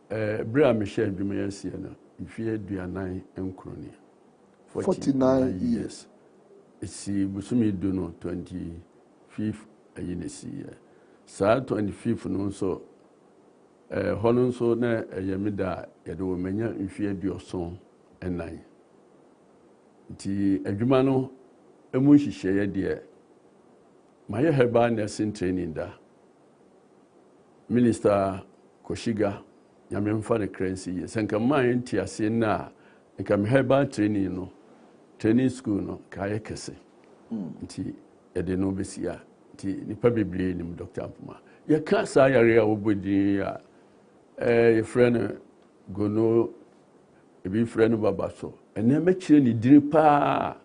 bere a mehyɛ adwuma yɛ aseɛ no mfeɛ 49 49 years ɛsi busumi du no 25 ayi na ɛsiiɛ saa 25 no nso hɔ no nso na ɛyɛ me da yɛde wɔ manya mfeɛ 74 nti adwuma no emu nhyehyɛeɛ deɛ mayɛ herbal nursing training da Minister Koshiga nyame mfa ne kransi yɛ sɛ nka maa yɛ nti ase na nka me herbal training no training school no ka yɛ kɛse nti yɛde no bɛsia nti nipa bebree nim Dr. Mpoma yɛka saa yare a wɔbɔ din a yɛfrɛ no gono ebi frɛ no baba so ɛnɛ mɛkyerɛ ne din paa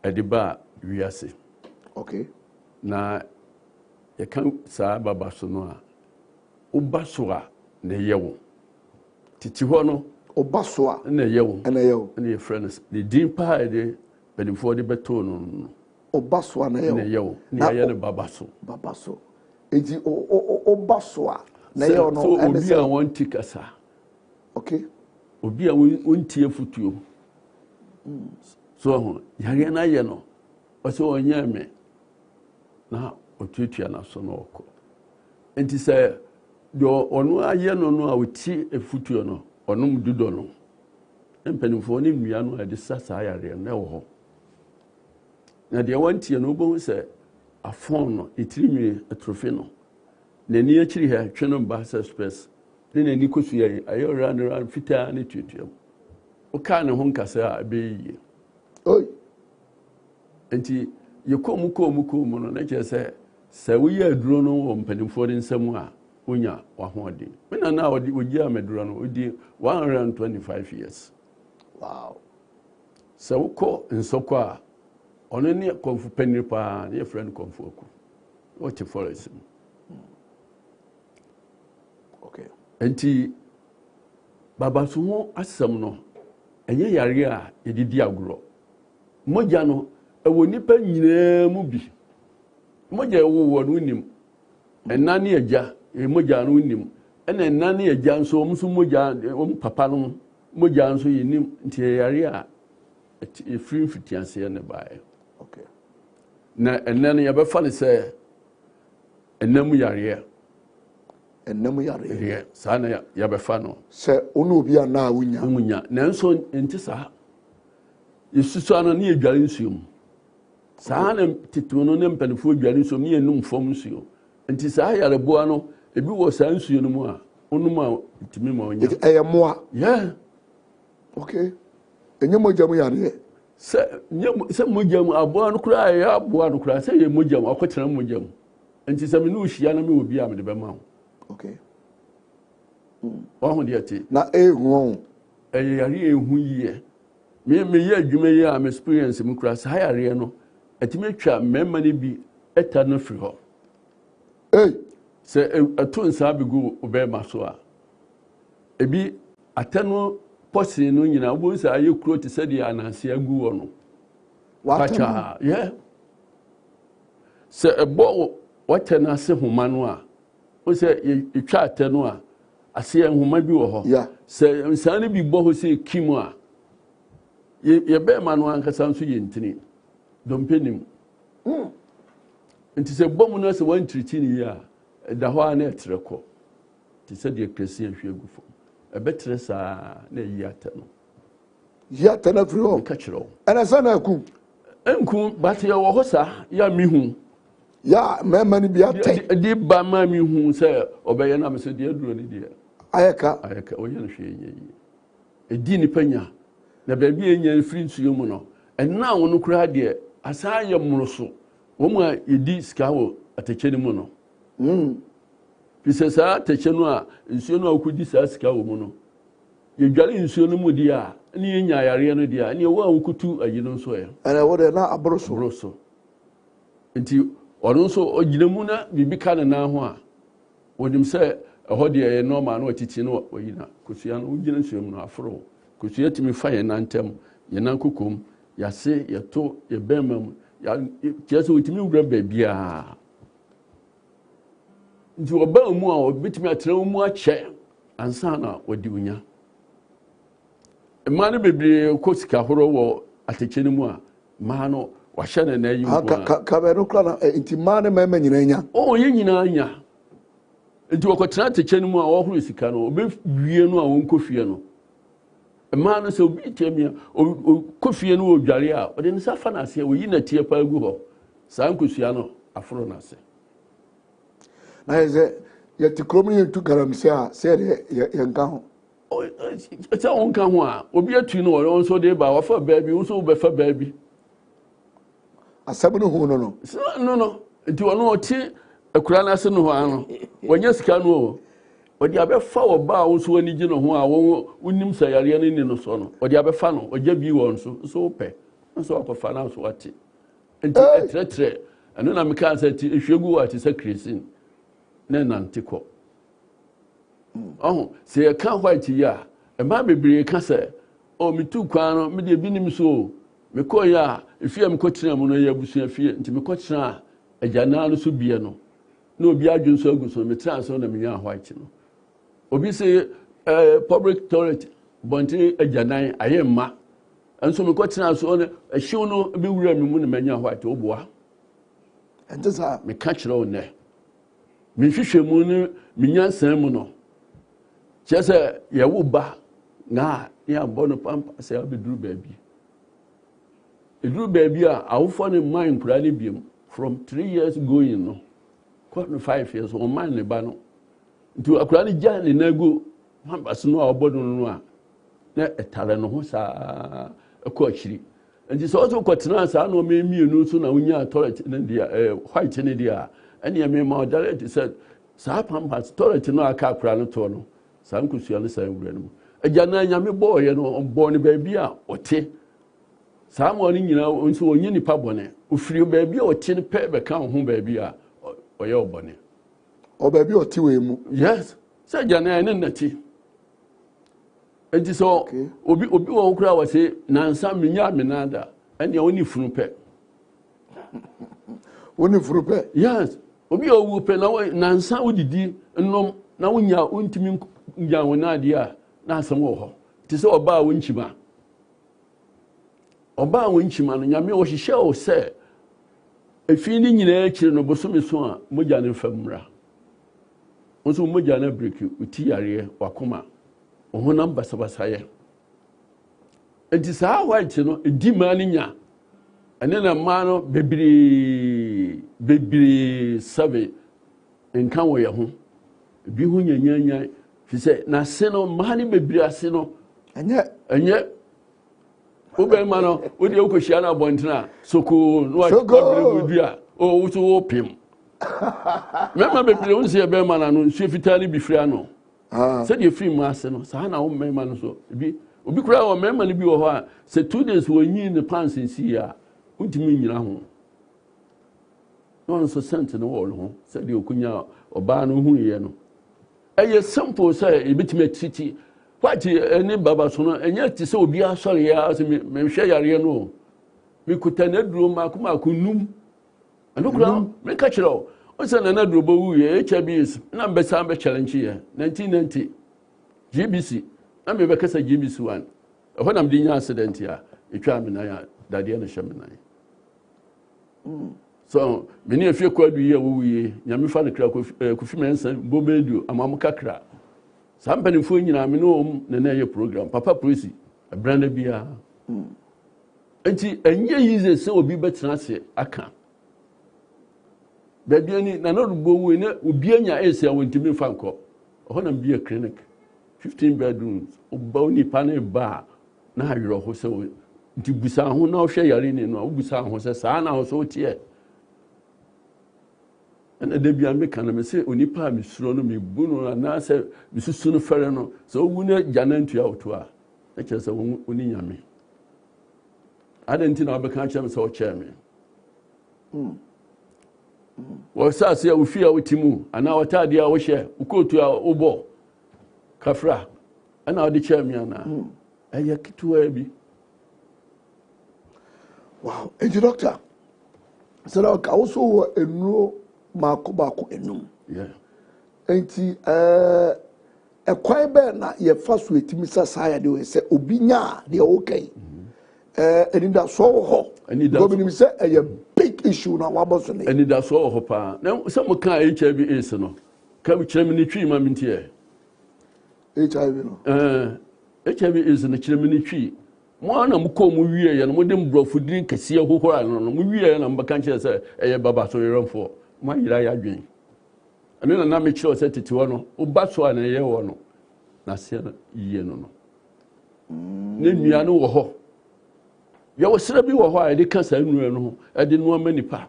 ɛde ba wiase okay na yɛka saa baba so no a woba so a na ɛyɛ wo titi hɔ no woba so a na ɛyɛ wo ɛna ɛyɛ wo ɛna yɛfrɛ no ne din paa ɛde mpanimfoɔ de bɛtoo no no woba so a na ɛyɛ wo na yɛyɛ no baba so enti woba so a na ɛyɛ wo no so obi a wɔnti kasa okay obi a wɔntie futuo so yare na yɛ no ɔsɛ ɔnyɛ me na ɔtuatua na so no ɔkɔ enti sɛ deɛ ɔno ayɛ no no a ɔti efutuo no ɔnom dudɔ no mpanimfoɔ ne nnua no a ɛde sa saa yare no ɛwɔ hɔ na deɛ wɔntie no wobɛhu sɛ afɔn no ɛtirinwi atrofi no n'ani akyiri ha twe no mba sɛ spɛs ne n'ani kɔsu yɛ ayɛ ɔra fitaa ne tuatua mu wokaa ne ho nkasa a ɛbɛyɛ yie nti yɛkɔɔ mu no na kyerɛ sɛ woyɛ aduro no wɔ mpanimfoɔ de nsɛm a wonya w'ahoɔden me nana a wɔgye amaduro no wodi 125 years wow sɛ wokɔ nsɔkɔ a ɔno ne kɔmfo panini paa ne yɛfrɛ no kɔmfo aku wɔte forest mu okay nti baba so ho asɛm no ɛnyɛ yare a yɛdidi agorɔ mogya no ɛwɔ nipa nyinaa mu bi mogya ɛwɔ no nim ɛna ne agya mogya no nim ɛna ɛna ne agya nso wɔn nso mogya wɔn papa no mogya nso yɛ nim nti yare a ɛfiri mfitiaseɛ ne baeɛ okay na ɛnɛ no yɛbɛfa ne sɛ ɛnam yareɛ saa na yɛbɛfa no sɛ ɔne obi a na wonya nanso nti saa yɛsusu ano ne yɛdware nsuo mu saa na tetew no ne mpanimfoɔ dware nsuo mu ne yɛnum fam nsuo nti saa yareboa no ebi wɔ saa nsuo no mu a onum a timi ma onya ɛyɛ mmoa okay ɛnyɛ mogya mu yareɛ sɛ mogya mu aboa no koraa ɛyɛ aboa no koraa sɛ yɛ mogya mu akɔtena mogya mu nti sɛ me ne wohyia no me wɔ bi a mede bɛma wo okay wahu deɛ te na ɛhu ɛyɛ yare ɛhu yie meyɛ adwuma yi a me experience mu koraa saa yareɛ no ɛtumi atwa mmarima no bi ɛta no firi hɔ sɛ ɛto nsaa bɛgu ɔbɛrima so a ebi atɛ no pɔsee no nyinaa wobɛhu sɛ ayɛ kuro te sɛ deɛ ananse agu wɔ no pakyaa sɛ ɛbɔ wɔtɛ no ase homa no a wo sɛ yɛtwa atɛ no a aseɛ nhoma bi wɔ hɔ sɛ nsaa no bi bɔ hɔ sɛ kim a yɛbɛrima no ankasa nso yɛ ntini dɔmpɛ nim nti sɛ bɔ mu no sɛ wantirikyi ne yi a ɛda hɔ a na ɛtrɛ kɔ nti sɛ deɛ krɛsi ahwie agu fam betre sa na yi ate no ya tana free ho ka kire o ana sana ku enku but ya wo hosa ya mihu ya mema ni bia te di ba ma mihu se obeye na me se de aduro ni de ayeka oye no hwe yi edi ni panya na ba bi enya free nsuo mu no enna wo no kura de asa ya muroso wo mu a edi sika wo ateke ni mu no pisesa ateke no a nsuo no akudi sa sika wo mu no ye dware nsuo no mu di a ni enya yare no di a ni wo a wokutu ayi no so ye ana wo de na abroso nti ɔno nso ɔgyina mu na bibi ka ne nan ho a wonim sɛ ɛhɔ deɛ yɛ normal na ɔtiti no ɔyina kosua no wogyina nsuo mu no aforo kosua tumi fa yɛ nantam yɛ nankokom yɛase yɛto yɛ bɛrima mu kyerɛ sɛ wɔtumi wura baabiaa nti ɔbaa mu a ɔbɛtumi atena mu akyɛ ansa na ɔdi wonya mmaa no bebree kɔ sika horo wɔ atɛkyɛ no mu a mmaa no wahyɛ ne na yi ka be no kra na nti ma ne mema nyina nya ye nyina nya nti wakɔtena atɛkyɛ no mu a wɔhoro sika no obewie no a wɔnkɔ fie no mmaa no sɛ obi tiamia kɔ fie no wɔ dware a ɔde ne sa fa na ase oyi na tie pa gu hɔ saa nkosua no aforo na ase na yɛ yɛ tikrom ne tu garamse a sɛ yɛ nka ho sɛ wɔnka ho a obi atu no ɔno nso de ba wafa baabi nso wobɛfa baabi asɛm no hu no no nti ɔno ɔte akura no ase no hɔ ano wɔnyɛ sika no o ɔde abɛfa wɔ ba a wo so ani gye no ho a wonim sɛ yareɛ no ni no so no ɔde abɛfa no ɔgya bi wɔ nso nso wopɛ nso wakɔfa no nso wate nti ɛtrɛtrɛ ɛno na meka sɛ ti ehwie gu wɔ ate sɛ kresin na nante kɔ ɔho sɛ yɛka white yi a ɛmaa bebree ka sɛ metu kwan no mede bi nim so mekɔ yɛ a efie mekɔtena mu no yɛ abusua fie nti mekɔtena agyanaa no so bie no na obi adwo nso agu so metena so na menya white no obi sɛ public toilet bɔnte agyanan ayɛ mma nso mekɔtena so no ahyew no bɛwura me mu na menya white woboa ɛnte saa meka kyerɛ wo nnɛ menhwehwɛ mu no menyansan mu no kyerɛ sɛ yɛwo ba na yɛabɔ no pampa sɛ abɛduru baabi eduru baabi a awofo ne man nkura ne biem from 3 years going no kɔ no 5 years on man ne ba no nti akura ne gya ne nago mabas no a ɔbɔ no a na ɛtare no ho saa ɛkɔ akyiri nti sɛ ɔso kɔtena saa na ɔmemienu so na wonya toilet ne dia white ne dia ɛne me ma direct said saa pampas toilet no aka akura no to no saa nkosua no saa wura no agya na nyame bɔɔyɛ no ɔbɔ ne baabi a ɔte saa mo ni nyina nso onye nipa bɔne ofiri baabi a ɔte ne pɛ bɛka ho baabi a ɔyɛ ɔbɔne baabi ɔte wɔ mu yes sɛ gyana ne nnati enti so obi wɔ kura wɔ se nansa menya menada ɛne oni funu pɛ yes obi owu pɛ na nansa odidi nnom na wonya ontimi nya wonade a na asɛm wɔ hɔ ti sɛ ɔba a wonkyima ɔbaa wɔn nkyima no nyame ɔhyehyɛ wo sɛ efi ne nyinaa akyire no bosome so a mogya ne fam mmra nso mogya no breki uti yareɛ wakoma ɔhonam basabasayɛ enti saa white no edi maa no nya ɛne na mmaa no bebree sabe nka wɔ yɛ ho ebi ho nyanyanya fi sɛ n'ase no mmaa no bebree ase no ɛnyɛ Ubema no odi okohia na bontena soko no wa o wo so pim mema bebre unse e bema na no nsu fitani bi fira no se de firi ma ase no saa na wo mema no so bi obi kura wo mema no bi wo ho a se 2 days wo nyi ne pants nsi a untimi nyina ho no so sent no wo ho se de okunya oba no hu ye no eye simple say e bitime titi Wati any baba sono enya ti se obi asori ya se me hwe yare no me kuta na duro makuma kunum anokura me ka kire o se na duro bo wu ye HBS na mbesa be challenge ye 1990 GBC na me be kasa GBC 1 ho na mdi nya accident ya etwa me na ya dade na hye me na so me ne afie kwadu ye wo wu ye nyame fa ne kra kofi mensa bobedu amamu kakra Somebody for you, I mean, no, program. Papa Prissy, a brand of beer. And ye so be better answer, I can't. Baby, I not go in it, would be in your ace, I went to me Fanco. I want to be a clinic. 15 bedrooms, bony panel bar. Now you're also to Busan who now share your in or Busan who says, I now so tear. And the baby I make and say, Unipa, Miss Ronomy, Bruno, and I said, Mrs. Suno Ferrano, so we need Janan to out to her. That's just a Uniyami. I didn't know I can't chance or chairman. Well, sir, say we fear with Timu, and our Tadia we share, we go to our Obo, Kafra, and now the chairman. And you get to be. Wow, and the doctor. So, I also know Maakye enum. Yeah. And a quite bad na ye first with Mr. Saya, they say, Obinya, they are okay. And in that so ho, and it does say a big issue now. And it does so hopa. Now, some kind HIV is no. Can we chairman tree, mammy here? HIV no. HIV is in the chairman tree. One of Mukomu, and wouldn't bro for drink a sea who are no Muya and Bacancha say, a baba so you run for. My Uriah drink. And then an amateur said to one, oh, Batswa and a year or no. Nasia, ye no. Name me, I know ho. You was still be why they can't say no, I didn't want many pa.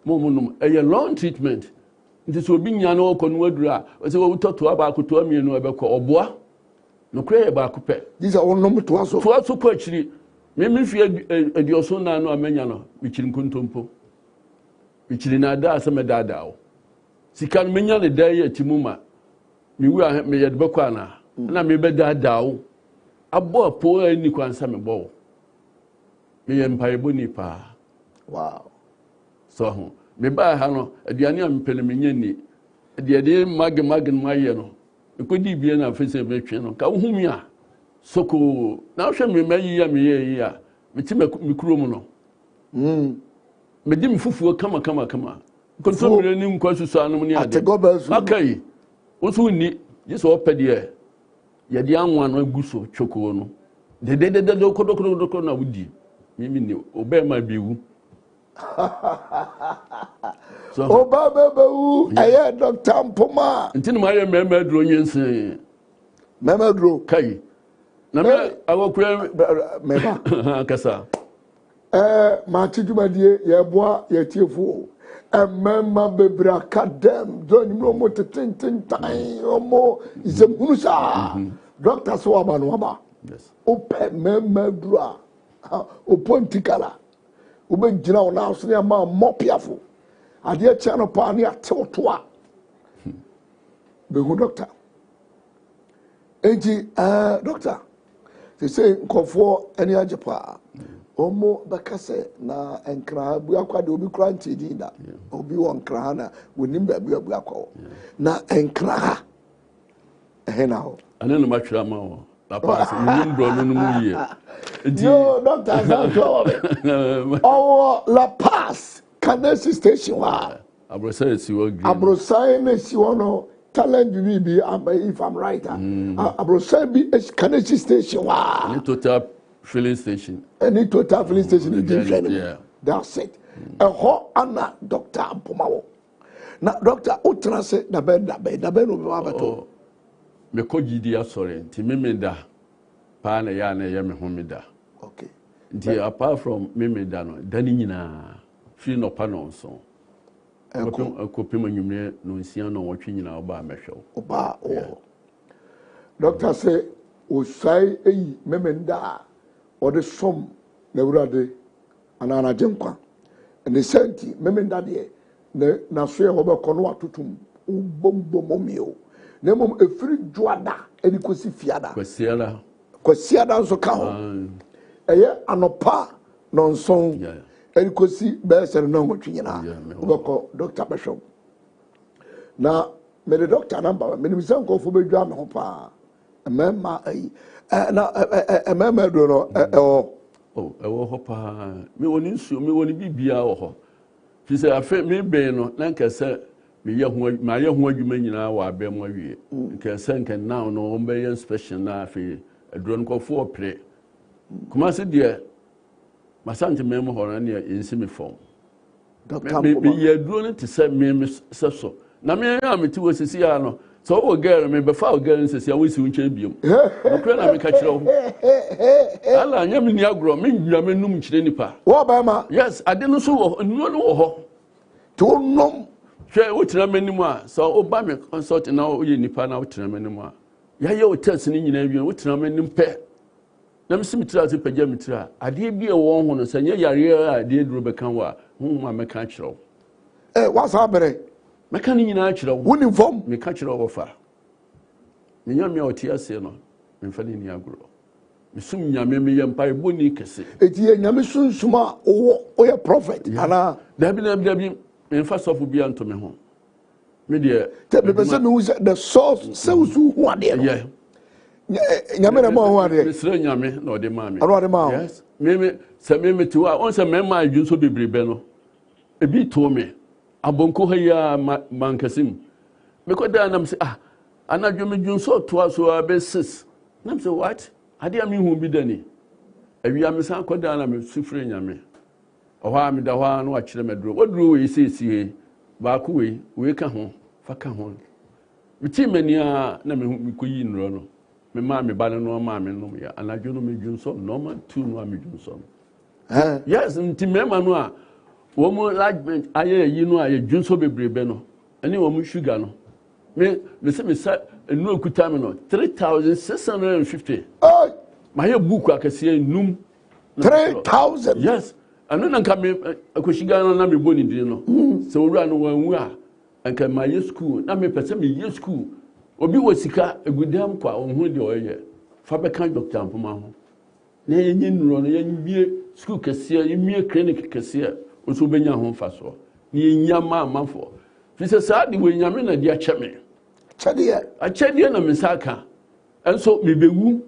Momum, a long treatment. This will be Yano Conwedra, as we talk to about Kutomi and Nobeco or Bois. No cray about Coupe. These are all number to us. For us, so actually, maybe fear a diosona no amenano, which in Kuntumpo, which in Ada some dadao. Si can menya the day at Timuma. Me will have me at Bocana, and I may be dadao. A boy poor any quan some bow. Me empire bonipa. Wow. So, me buy Hano, a Dianian Pelemini, a Diadian Magan Mayeno. You could be an officer veteran. Kahumia. So cool. Now, shall me may me ya. Mitima Mikrumono. Medim Fufu, come. Control the name Consus Anonia. Okay. What's we need? Just open the air. Yet the young one will gusso, chocono. The day that the Docona would do. Mimi, obey my view. So, oh, Baba, I had Dr. Poma. Until my member drew you say, Member drew Kay. Never, I will cry, Cassa. Martin, my dear, ye bois, ye tearful. And Mamma Bebra, cut them, join no more to 10 time or more is a Musa. Dr. Swabanwaba. Yes. Open Member Dra, Oponticala. Ube jina now, so they are more piaful. I dear channel party at Toa. The good doctor. Doctor, they say, call for any ajapa. Omo Bakase na enkra buakwa de obi kra ntidi da. Obi won kra na wonim ba buakwa. Na enkra na ho. Ane no matwa ma ho. La pass, wonim bro no mu ye. No, doctor, that's oh, La Paz, Canesi Station. Abrosai si wo green. Abrosai na si wono talent bi if I'm right. Abrosai bi Canesi Station. Any total filling station. Any total filling station in different. Yeah. That's it. A ho ana Doctor Ampomawo. Na doctor o transe na be no be abato. Me ko gidi asore nti memeda pa na ya na ye me homeda. Okay. Nti apart from memeda no dani nyina fi no pa no so. Ekopim anwumre no nsia no wotwe nyina oba mehwe. Oba o. Doctor say o sai eyi memenda o de som na wurade anana jenkwa. And the senti memenda de na so ye ho be kono atotum bombomomio. Nemom efiri juada eni kosi fiada. Kwasiada nso ka ho. Eye anopa nonson. Eni kosi be sere no nwotwe nyina. Obeko Dr. Bishop. Na me the doctor number me nimisa nkofo bedwa me ho pa. Emema ayi. Na emema do no ewo ho pa. Me woni nsuo, me woni bibia wo ho. Fi se afa me ben no na nkase me ye ho adwuma nyina wa abɛ mo awie nke senke now no on be inspection na afi aduro no kɔfo opre kuma se de masante memo hɔ na ensi me fom me ye aduro no te sɛ me se so na me ya me ti wo sisi ya no so o girl me be fa o girl sisi ya wo si unche biom no kra na me ka kyerɛ wo ala nya me ni agro me nwura me num kyerɛ nipa wo ba ma yes ade no so wo nuo no wo hɔ to nom hwɛ wo tena m'anim a so o ba me consult na o ye nipa na wo tena m'anim a ya ye o test ni nyina wie wo tena m'anim pɛ na me simi tira so pagya me tira ade bi e wo ho no sɛ nya yare ade duro be kan wa hu ma me ka kyerɛ wo wa sa bere meka ni nyina kyerɛ wo woni fom me ka kyerɛ wo fa me nya me o tia se no me fa ni agro me sum nyame me ye mpa boni kese eti ye nyame sunsuma o ye prophet ana dabi me fa sofo bi anto me ho me de te me pese me the source se usu hu ade no nyame na mo hu ade me sere nyame na ode ma me ano ade ma yes me se me ti wa on se me ma adwun so bebrebe no ebi to me abonko ha ya mankasim me ko da nam se anadwo me dwun so to aso abe 6 nam se what ade am hu bi dani awia me san ko da na me sufre nyame oha me da ho no akire me duro woduro we siesie ba ko we ka ho fa ka ho me ti mani a na me ko yi nro no me ma me ba no ma me no ya anadwo no me dwun so no ma tu no me dwun so yes nti me ma no a wo mo large aye yi no aye dwun so bebrebe no ani wo mo sugar no me se me sa enu okuta me no 3650 ma ye book akase num 3000 yes anu na nka me akoshiga na me boni din no se owura no wanwu a nka ma ye school na me pese me ye school obi wo sika egudam kwa ohun de oyɛ fa be kan doctor ampoma ho na ye nuro no ye bie school kase ye mie clinic kase oso benya ho fa so na ye nyama amafo fi se sa de we nyame na de akyeme akyɛdeɛ na me saka enso me bewu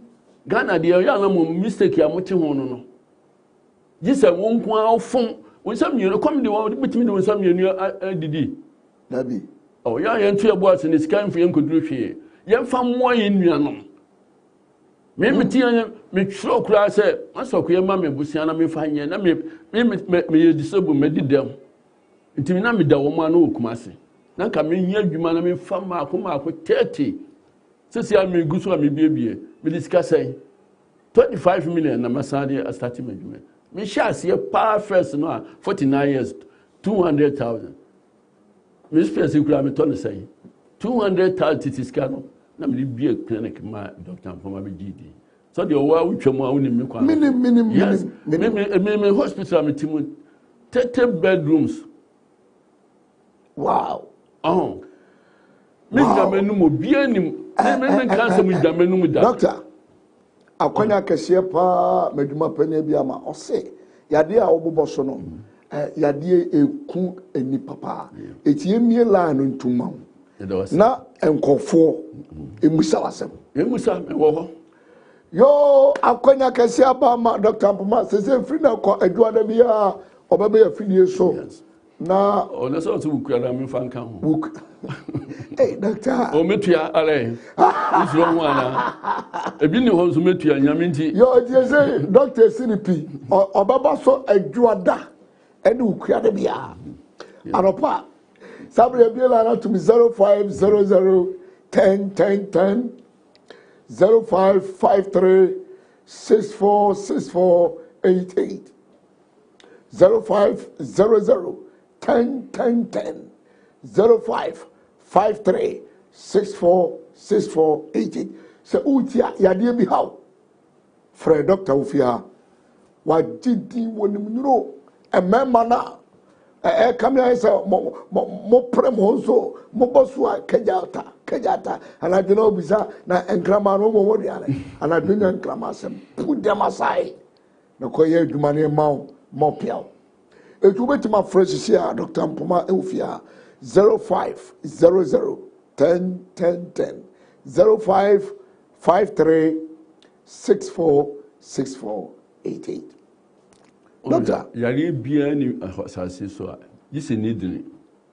Ghana de ya na mo mistake ya mo te ho no Jisa wonko afon wonsam nyero kom de wo bitimi de wonsam nyenu adidi nabi ya ntu ebo ase ne sika mfie nkoduru hwe ye mfa mo ye nuanom me meti me twro kura se asoko ye ma me busia na me fa nye na me ye disable me didam ntimi na me da wo ma na okuma ase na nka me nya adwuma na me fa ma akoma 30 sisi a me gusu a me biebie me discuss 25 million na masade a start me adwuma me shares ye pa first no 49 years 200,000 me space kura me ton say 200,000 titiska no na me bie clinic ma doctor Mpoma be GD so the owa wutwam a woni me kwa me hospital me timu 30 bedrooms wow me jamenu mo bia nim me cancer mo jamenu da doctor akwanya kese pa meduma panya bi ama ose yade a obobo so no yade eku eni papa etie mie la no ntuma na enkofo emusa wasem emusa wo ho yo akwanya kese pa ma Dr. Mpoma sese free na ko aduada bi a obebe ya fidie so na ona so to buku ada me fan kan ho book hey doctor o metua ale isro ho ana ebi ni ho so metua nyame nti yo je say doctor CNP obaba so aduada ene ukuada bia anopa sabre bia na to 0500 10 10 10 0553 646488 0500 10 10 10 0553 646488 se utia yade bi haw frɛ doctor ofia wa didi wonimnuro emema na kamia se mo prem honso mo bosu kejata ana dina obisa na enkrama no mo wodi ale ana dina enkrama sem put them aside na koye adwuma ne mawo mo piao etu betima fresh here Dr. Mpoma ofia 0500 10 10 10 0553 646488 Doctor yari bia ni asase so a yise nidini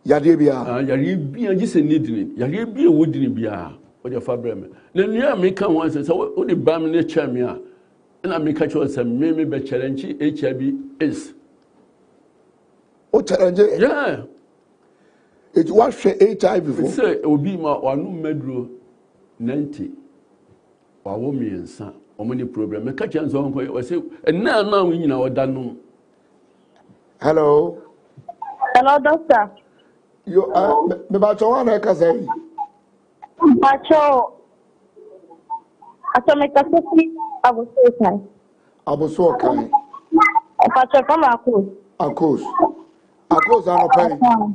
Yadeɛ bia. Yadeɛ bia gye sɛ need ni. Yadeɛ bia wodi ni bia. Ode fa brɛ me. Na nua me ka ho sɛ wode ba me ne kyɛ me a. Na me ka kyɛ sɛ me be challenge HIV AIDS. O challenge? Yeah. It was HIV for. Say obi ma wanu medro 90. Wawo mi ensa. Omo ni problem. Me ka kyɛ nso onko we say na we nyina oda no. Hello. Hello, doctor. You me ba cho na ka say. Macho. Atomeka sisi abusokai. Abusokai. Pacho kama akos. Akos. Akos anopai.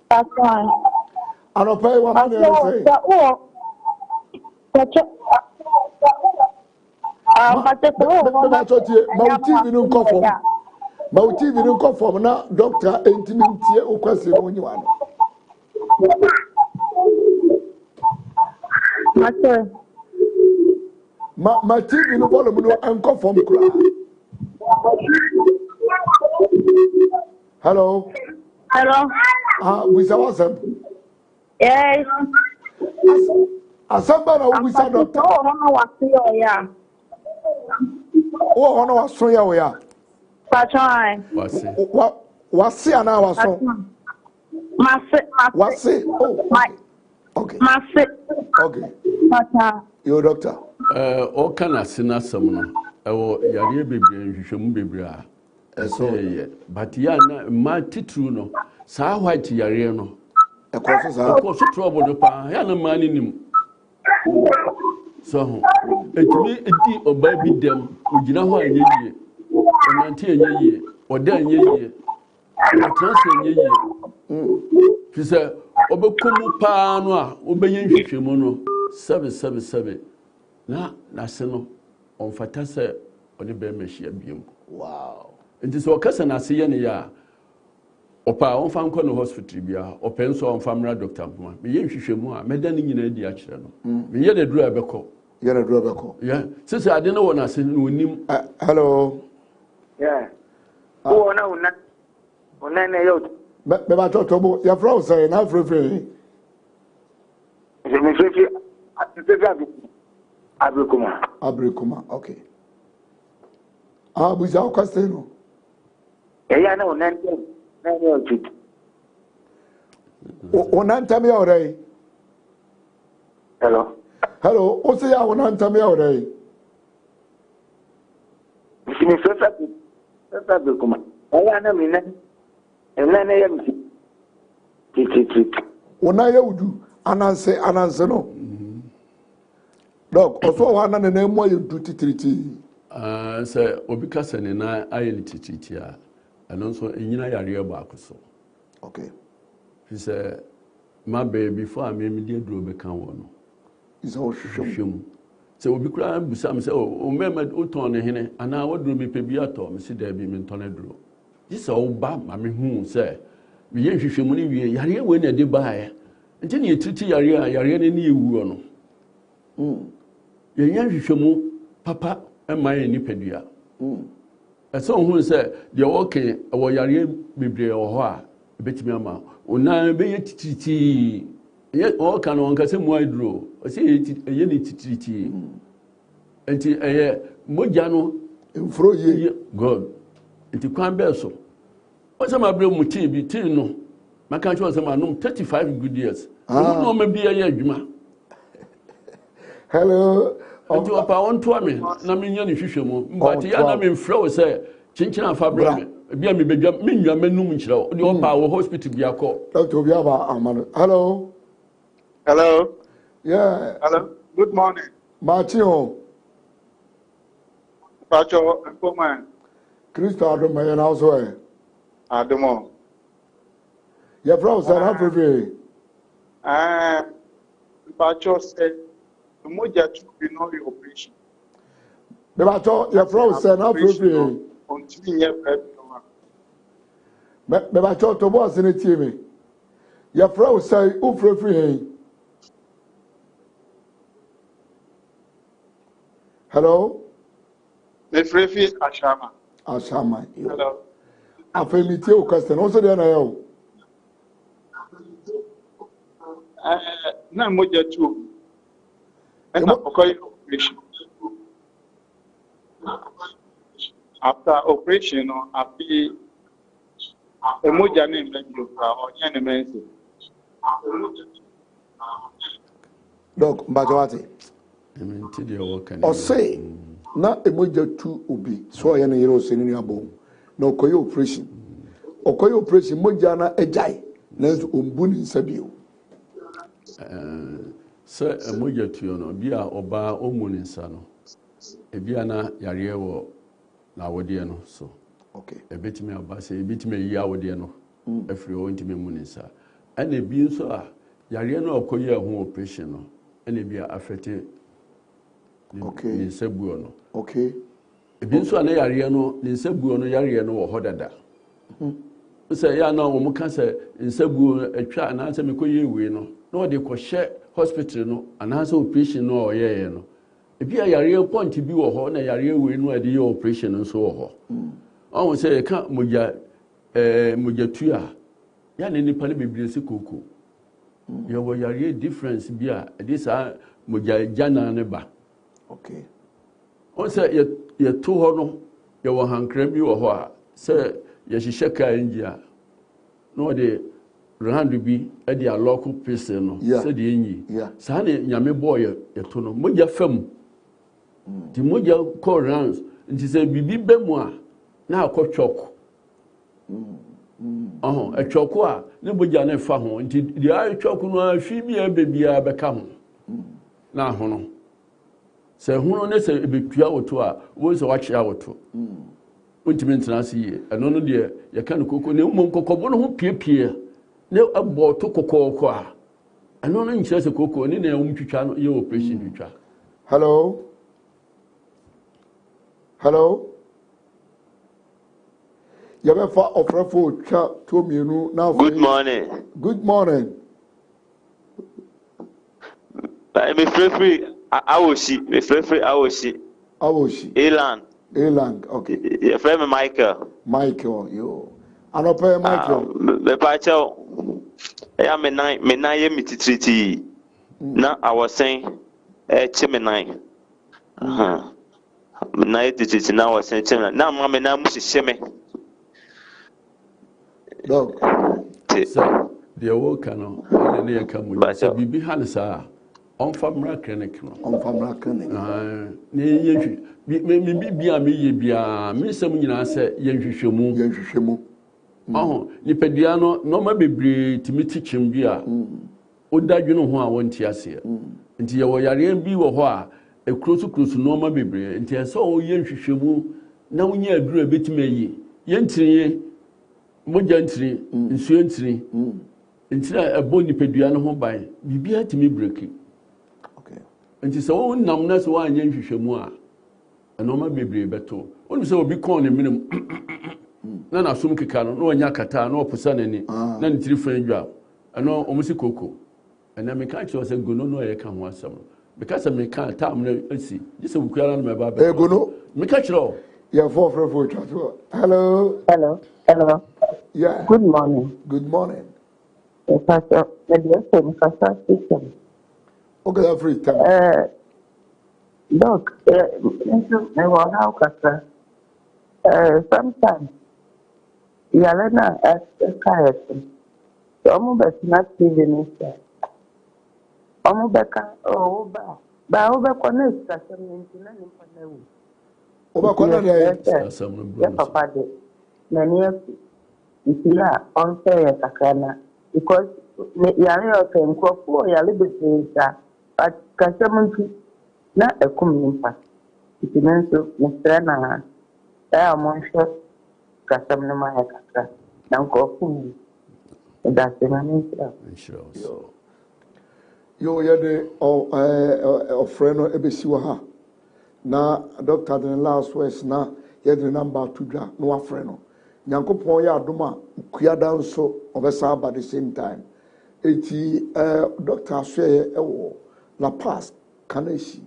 That's fine. Anopai wa mani say. Pacho. Pacho tie mauti vinu nkofo. Mauti vinu nkofo na doctor entimi ntie okwase no nyiwa no. Macho. Ma TV no volume no enko form kura. Hello. Hello. We say what's up? Yes. Asamba na we say doctor. Oh, no wasi o ya. Oh, no waso ya o ya. Pachai. Wasi ana waso. Wasi. Oh. Okay. Masi. Okay. Pacha. Yo doctor. O kana sinasam no. Ewo yare bebre nhwehwemu bebre a. Ye. But ya na ma titru no. Saa white yare no. Ekoso trouble do pa. Ya na ma nim. So, etumi edi oba bi dem, ogina ho anyeye. Onante anyeye, oda anyeye. Atranse anyeye. Fi se obekomu pa no a, obeyen hwehwemu no, 777. Na se no, onfata se ode be mehia biem. Wow. Nti se okasa na se ye ne ya. Opa onfa nko no hospital bia, openso onfa mra doctor mpoma. Me ye hwehwemu a, meda ni nyina di a kire no. Me ye de duru abekọ. Yana duru abekọ. Yeah. Sisi ade no wona se no onim. Hello. Yeah. Oh na una. Ona na yo. Me ba totobo, ya fra say na frefre. Me frefre Abrekuma. Okay. Bu za okase no. Ya na una na yo chit. Onanta me already. Hello. Hello, o say ya onanta me already. Me frefre kuma. Ya na me na. Na ya mi. Chit. Ona ya udu ananse no. Dog, also one na na mo you do titriti. Say obi kasa ne na aye ni titriti a. Ano so enyina yare ba akoso. Okay. He said my baby before me dey duro be kan wo no. Is all shwem. So obi kura busa me say o mema o ton ne hene ana wo duro me pe bi ato me si da bi me ton duro. This all ba ma me hu say me ye hwehwemu ni wie yare we na de ba ya. Nti ne titriti yare a yare ne ne ewu no. Ye hwehwemu papa ema ye nipadua. Ese ohun se de okay wo yare bebre wo ho a betimi ama ona be ye titriti ye o kan won ka se mu aduro o se ye ni titriti enti eye moja no mfro ye god enti kwan be so o se ma bre mu ti bi ti no maka cho se ma no 35 good years no ma bi ye adwuma. Hello. Enti opa won to me na me nya ni hwehwemu but ya na me mfro se chinchina fa bre me bia me bedwa me nwa manum nkyira o de opa wo hospital bia ko Dr. Obiaba Amano. Hello. Hello. Yeah. Hello. Good morning. Maakye. Pacho Nkoma. Kristo adoma ye na so e. Adomo. Ya from South Africa. Pacho said moja tu no operation. Me ba to ya from South Africa. Until you Me ba to boss ne tie me. Ya from say u free hen. Hello. Me free Ashama. Ashama. Hello. Afemiti o question. O so dey na yo. na moja tu and operation after operation afi emoja ne mbendo ka onye ne mense Doc Mbajawati say na emoja tu obi so ye ne yero oseni abo na okoye operation moja na ejai na ombu ni nsabio sɛ emoja tuo no bi a ɔbaa ɔmu ne nsa no ebi ana yareɛ wɔ na awodeɛ no so ebetumi aba sɛ ebetumi ayi awodeɛ no afiri hɔ ntumi mu ne nsa ɛna ebi nso a yareɛ no ɔkɔyɛ ho operation no ɛna ebi a afɛte ne nsa buo no ebi nso a ne yareɛ no ne nsa buo no yareɛ no wɔ hɔ dada sɛ ya na wɔn ka sɛ nsa buo atwa anaasɛ mekɔyɛ ewie no na ɔde kɔhyɛ hospital no anaasɛ operation no a ɔyɛɛ no ebi a yareɛ point bi wɔ hɔ na yareɛ wei no a ɛde yɛ operation nso wɔ hɔ ɔho sɛ yɛka mogya tu a ya ne nipa no bebree sɛ kooko yɛwɔ yareɛ difference bi a ɛde saa mogya gyana ne ba ɔho sɛ yɛto hɔ no yɛwɔ hankra bi wɔ hɔ a sɛ yɛhyehyɛ kaa ngi a na ɔde rehand bi ɛde alɔko pese no sɛdeɛ enyi saa ne nyame bɔɔ yɛto no mogya fam nti mogya kɔ rounds nti sɛ bibi bɛ mu a na akɔ twɔko ɛtwɔko a ne mogya ne fa ho nti deɛ ayɛ twɔko no afi bi a bɛbiara bɛka ho na ahono sɛ hono ne sɛ ɛbɛtua woto a wɔn sɛ wakyea woto wontumi ntena ase yie ɛno no deɛ yɛka no koko ne mmom kɔkɔbɔ no ho piepie ne abɔ to kɔkɔɔkɔ a ɛno no nkyerɛ sɛ koko ne na ɛwom twitwa no yɛ operation twitwa. Hello yɛbɛfa ɔfrɛfo twa to mienu na good morning me free awoshi Eland, okay. Your friend Michael, yo. Anope Michael. Me pacho. I am me nine mititi. Na I was saying Chemenai. Me nine titi na was saying Chemenai. Na mama na musi sheme. Dog. So the work no ne yakamu. Bibi hansa. On famra clinic no. On famra clinic. Ne yehwi me bibia me ye bia me sem nyina se yehwehwemu nipadua no no ma bebre timiti kyem bi a odadwene ho a wonti ase nti ye wo yare bi wo ho a ekrosu no ma bebre nti ese o yehwehwemu na wonya aduru betime yi yentiriye mogya ntiri nsuo ntiri ntira ebo nipadua no ho ban bibia timi breki nti sɛ wɔn nam na sɛ wɔn anya nhwehwɛmu a ɛnɔɔma bebree bɛto wɔn sɛ obi kɔn ne menem na n'asom keka no na wɔnya kata na ɔposa n'ani na ne tiri fɛn dwa ɛno wɔn si koko ɛna meka kyerɛ sɛ gono no a yɛka ho asɛm no meka sɛ meka taam no asi gye sɛ wukura no mɛba bɛ gono meka kyerɛ o yɛfɔ frɛfo twa to hello yeah good morning pastor mediation pastor system. Okay, that's free time. Look, sometimes Yalena as a kayaking. The Omubek not even it. Omubeka, Baoba connects as a maintenance in Panawu. Papa, many of you on say a sakana because Yale can crop for Yalibit. But Casamonti na a community. It means to Mr. Nana. I am one shot Casamama Catra. Now go for that's the man. Yo, yede or friend or Ebesiwaha. Na doctor the last words na yede number to dra no friend. Nyankopon ya adoma kuada so obesa at the same time. Eti doctor share ewo La Paz, Kaneshi,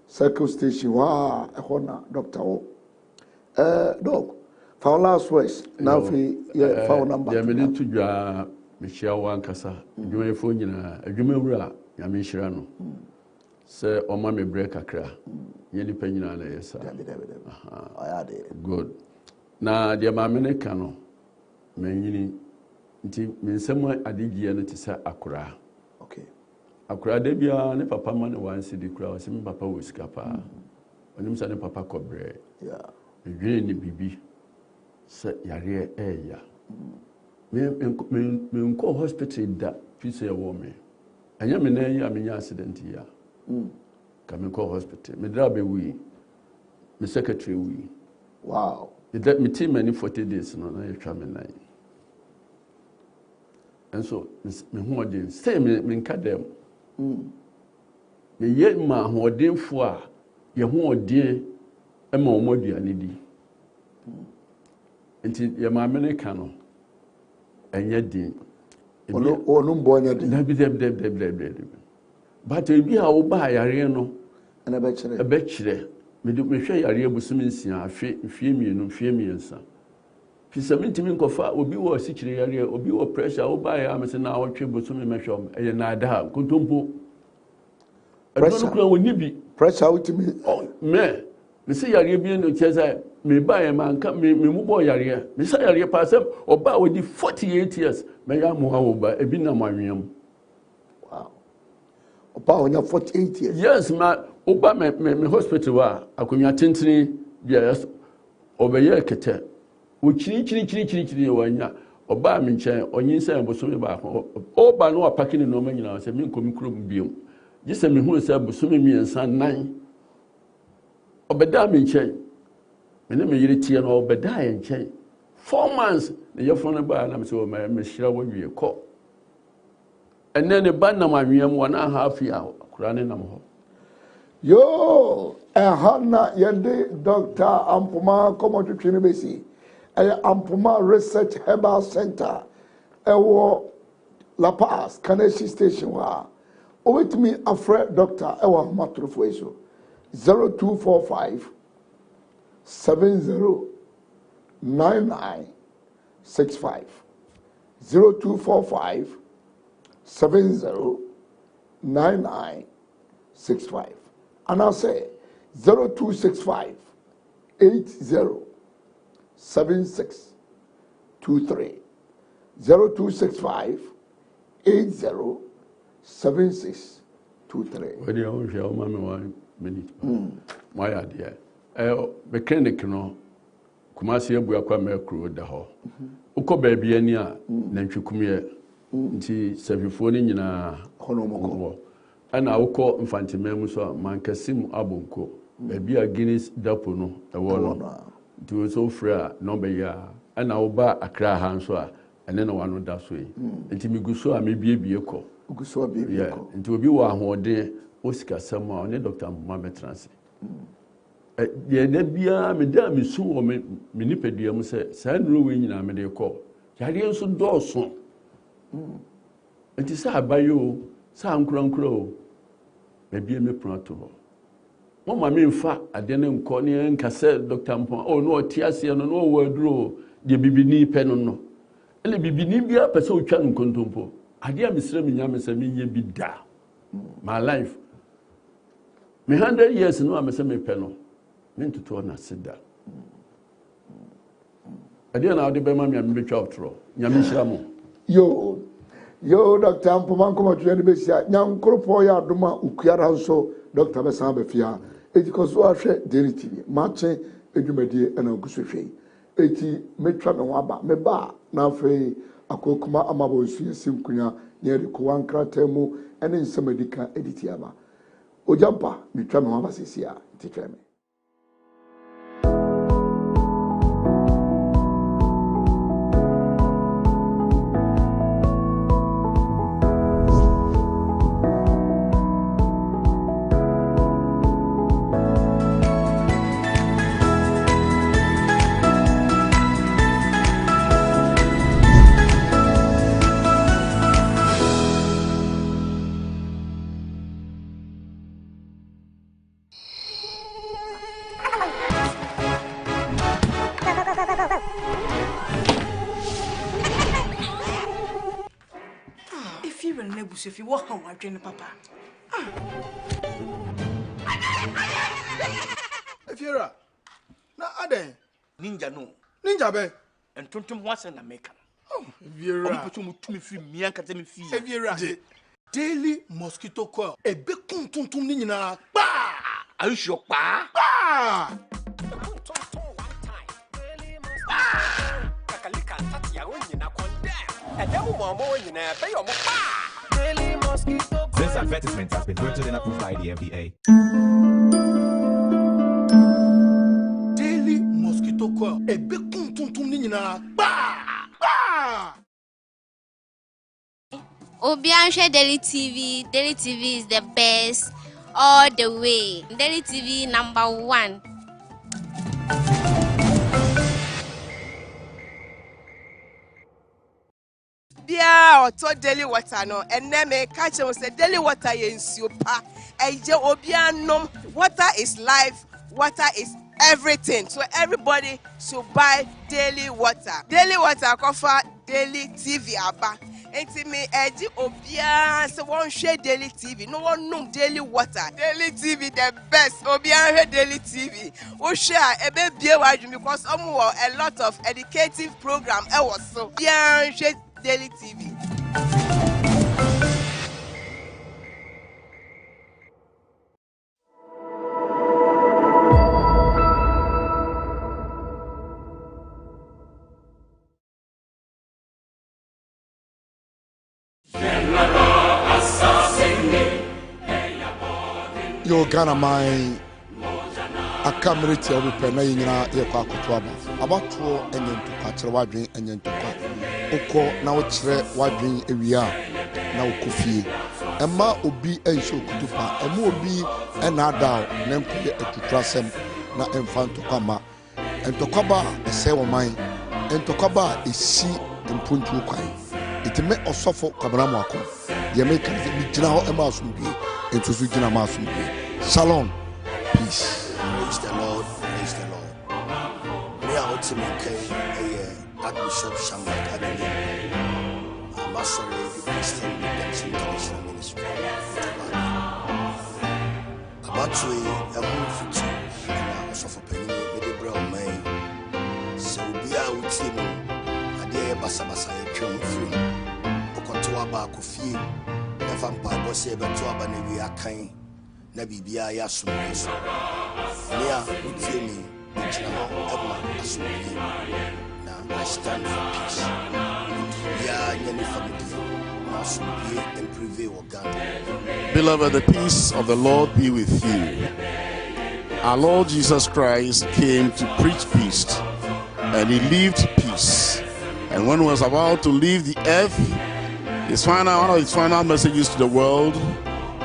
Circle Station, wow, a honor, Doctor. Dog, for last words, now for number. Yeah, we need to mehyia wo ankasa adwumayɛfoɔ nyinaa adwumawura nyame nhyira no sɛ ɔma me brɛ kakra nyɛ nipa nyinaa na ɛyɛ saa good na deɛ maame ne ka no manyini nti me nsɛm adegyeɛ no te sɛ akoraa akoraa da biara ne papa ma ne wansi di koraa ɔsɛ me papa wɔ sika paa ɔnim sɛ ne papa kɔbrɛ medwene ne biribi sɛ yareɛ ɛɛya menkɔ hospital da fi sɛ ɛwɔ me ɛnyɛ me nan yi a menya accident yi a ka menkɔ hospital medra bɛwui me secretary wui me team many 40 days no na yɛtwa me nan ɛnso me hoɔden sɛ menka dɛm meyɛ ma ahoɔdenfoɔ a yɛ hoɔden ma ɔmɔ aduane di nti yɛ maame ne ka no ɛnyɛ din ɔno mbɔ nyɛ din but ebi a woba yareɛ no ɛbɛkyerɛ mehwɛ yareɛ busum nsia mfie mmienu mfie mmiɛnsa fi sɛ mentimi nkɔfa obi wɔ asikyire yareɛ obi wɔ pressure wobaeɛ a mese na wɔtwe busum mɛhwɛ ɔm ɛyɛ naadaa nkontompo ɛdɔ no kora wɔni bi pressure wotumi mɛ mese yareɛ bi no kyerɛ sɛ mebaeɛ manka memu bɔɔ yareɛ mesa yareɛ paa sɛ ɔba a wɔdi 48 years mɛyɛ amoa wo ba ebi nam anwea mu ɔba ɔnya 48 years yes ma oba me hospital a akonnwa tentene bia ɔbɛyɛ kɛtɛ okyiri wanya ɔba me nkyɛn ɔnyin sɛ bosome baako ɔba no apake ne nɔɔma nyinaa sɛ me nkɔmi kurom biom gye sɛ me hu sɛ bosome mmiɛnsa nan ɔbɛda me nkyɛn me ne me yere tie no ɔbɛda yɛ nkyɛn 4 months ne yɛfo no baa na me sɛ ɔma mehyira wɔwie kɔ ɛnɛ ne ba nam anwea mu ɔna ha afi a akora ne nam hɔ yo ɛha yɛde Dr. Ampoma kɔmɔtwetwe no bɛsi ɛyɛ Ampoma Research Herbal Center ɛwɔ La Paz Kaneshie Station hɔ a ɔbɛtumi afrɛ doctor ɛwɔ ahomatorofo yi so 0245 70 9965 0245 70 9965 and I'll say 0265 80 7623 0265 80 7623. Where do you want your mommy 1 minute? My idea. Mechanic no Kumasi Abuakwa Merkro da ho. Uko baby ani a nantwikumye nti sɛhwefo ni nyinaa honomo ana wokɔ mfantemam so mankasim abonko baabi a Guinness dapo no ɛwɔ no nti wo so frɛ number ya ana wo ba Accra ha nso a ɛne na wano da so yi nti miguso a mebiebie kɔ guso a biebie kɔ nti obi wɔ ahoɔden osika sɛm a ɔne Dr. Mama Transi deɛ da biara meda mesu wɔ me nipadua mu sɛ saa nnuro wei nyinaa mede kɔ yareɛ nso dɔɔso nti sɛ abayɛ o sɛ ankorankora o baabi me pono ato hɔ mama memfa adeɛ ne nkɔ ne nka sɛ Dr. Mpon o no ɔte aseɛ no no ɔwɔ aduro deɛ bibini pɛ no no ɛle bibini biara pɛ sɛ ɔtwa no nkontompo adeɛ a mesrɛ me nyame sɛ menyɛ bi da my life me 100 years no a mesɛ mepɛ no mentoto na seda adeɛ na wode bɛma me a mebɛtwa wotoro nyame hyira mo yo Dr. Ampoma kɔmɔtwɛ no bɛsia nyankoropɔ yɛ adoma ukuara nso Dr. bɛsan bɛfia eti kɔ so ahwɛ daily tv makye adwumadie ɛna oguso hwɛ eti metwa me ho aba meba na afei akokuma amabo nsu yɛsi nkunya na yɛde kɔ wankrata mu ɛne nsɛm adika editi aba ojampa metwa me ho aba sesia titwa me abusuafi wo ha wadwe ne papa efiera na aden ninja no ninja be entontom ho ase na meka efiera omo mutumi fi mia nkata me fi efiera daily mosquito coil ebe kuntuntum ni nyina pa ayushio pa kakalika tati ya nyina konde edemu mo nyina be yo mo pa daily mosquito. This advertisement has been printed and approved by the FDA. Daily mosquito coil. Ebe kuntuntum ni nyina. Obianshe Daily TV. Daily TV is the best all the way. Daily TV #1. Bia oto daily water no enne me catch them say daily water ye nsuo pa eje obia nom. Water is life, water is everything, so everybody should buy daily water. Daily water cover daily TV aba enti me eje obia se won share daily TV no one nom daily water. Daily TV the best. Obia share daily TV o share ebe bie wadwum because omo a lot of educative program e was so bia share Daily TV. Yo Ghana my akamriti obi pe na yinyina ye kwa akoto aba abato enyentu kwa kire wadwen enyentu kwa ukọ na wo kire wadwen ewia na ukofie ema obi enso kutupa ema obi ena ada na nkuye etutrasem na emfanto kwama entokwaba ese wo man entokwaba esi empuntu kwan itime osofo kwabramu akọ ye make me gina ho ema asumdue entusu gina ma asumdue. Shalom, peace. Praise the Lord, praise the Lord. Me a ultimate Archbishop Shamba Academy. I'm also the Christian Redemption International Ministry. About to a whole future, and I also for penny with the brown man. So be out with him. I dare Basabasa, a trim free. Okotoaba Kofi, the vampire boss, but to Abani, are kind. Nabibia Yasum. Mea Utiemi, China, Emma, Asumi. Now I stand for peace. Ya Yenny family, Masumi and Privé Organ. Beloved, the peace of the Lord be with you. Our Lord Jesus Christ came to preach peace, and he lived peace. And when he was about to leave the earth, one of his final messages to the world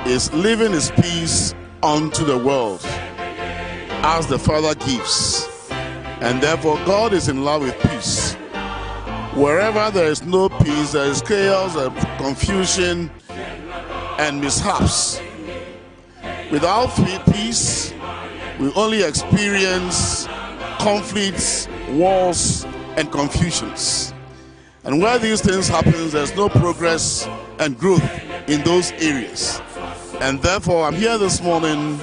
is living his peace unto the world as the Father gives. And therefore God is in love with peace. Wherever there is no peace, there is chaos and confusion and mishaps. Without peace, we only experience conflicts, wars, and confusions. And where these things happen, there's no progress and growth in those areas. And therefore, I'm here this morning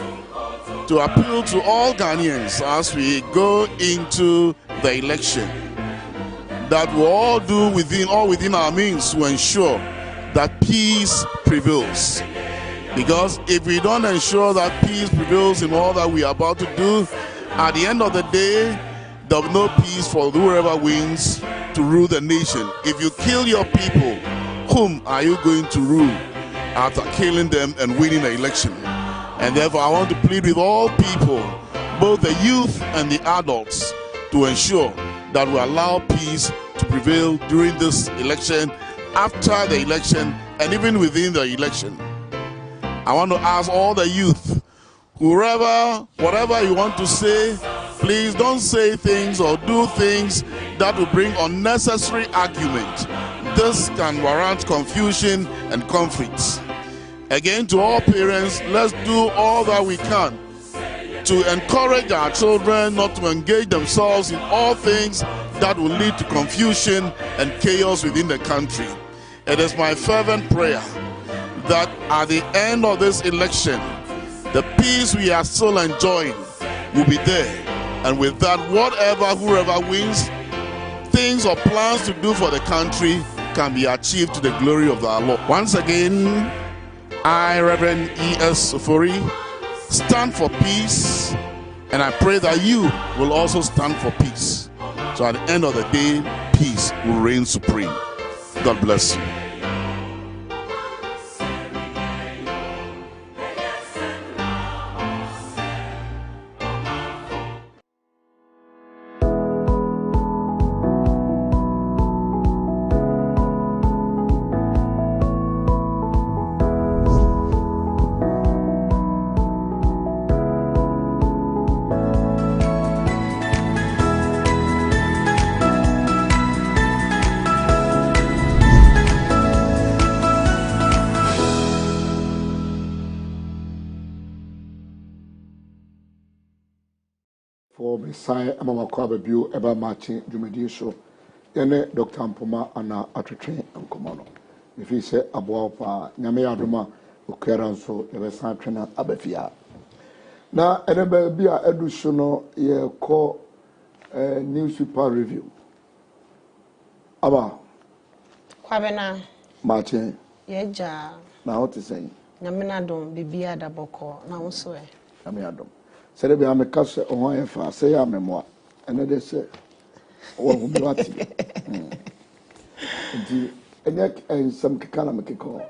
to appeal to all Ghanaians as we go into the election that we all do within our means to ensure that peace prevails. Because if we don't ensure that peace prevails in all that we are about to do, at the end of the day, there will be no peace for whoever wins to rule the nation. If you kill your people, whom are you going to rule after killing them and winning the election? And therefore I want to plead with all people, both the youth and the adults, to ensure that we allow peace to prevail during this election, after the election, and even within the election. I want to ask all the youth, whatever you want to say, please don't say things or do things that will bring unnecessary argument. This can warrant confusion and conflicts. Again, to all parents, let's do all that we can to encourage our children not to engage themselves in all things that will lead to confusion and chaos within the country. It is my fervent prayer that at the end of this election, the peace we are still enjoying will be there. And with that, whoever wins, things or plans to do for the country can be achieved to the glory of our Lord. Once again, I, Reverend E.S. Sofori, stand for peace, and I pray that you will also stand for peace. So at the end of the day, peace will reign supreme. God bless you. Sai amama kwa babio eba Maakye dwumadi so ene Dr. Mpoma ana atwetwe nkomono ifi se aboa pa nyame yadoma okera nso ebesa twena abafia na ene ba bia edu so no ye ko newspaper review aba kwabena Maakye yeja na what is saying nyame na dom bibia da boko na wo so nyame adom sere bia me kase ohon ye fa se ya memoa ene de se wo hu mi wati ndi ene some kikana me kiko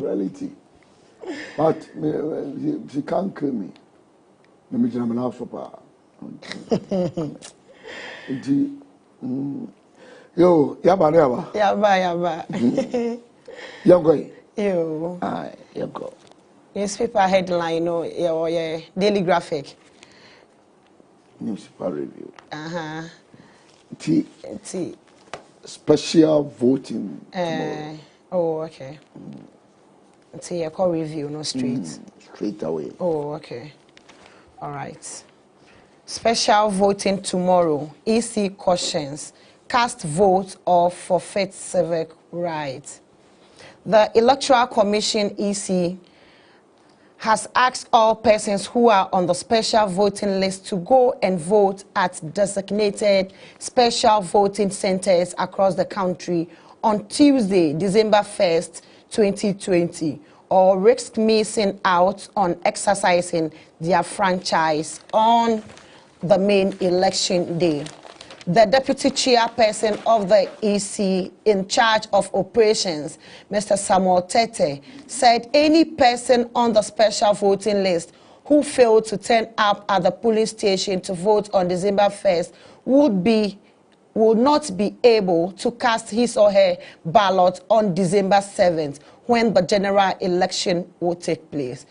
reality but she can't kill me me jina me na so pa ndi yo yaba ne yaba yango yo yango newspaper headline, your daily graphic. Newspaper review. T. Special voting. Oh, okay. T. A call review, no straight. Straight away. Oh, okay. All right. Special voting tomorrow. EC cautions. Cast vote or forfeit civic rights. The Electoral Commission (EC) has asked all persons who are on the special voting list to go and vote at designated special voting centers across the country on Tuesday, December 1st, 2020, or risk missing out on exercising their franchise on the main election day. The deputy chairperson of the EC in charge of operations, Mr. Samuel Tete, said any person on the special voting list who failed to turn up at the polling station to vote on December 1st would not be able to cast his or her ballot on December 7th, when the general election will take place.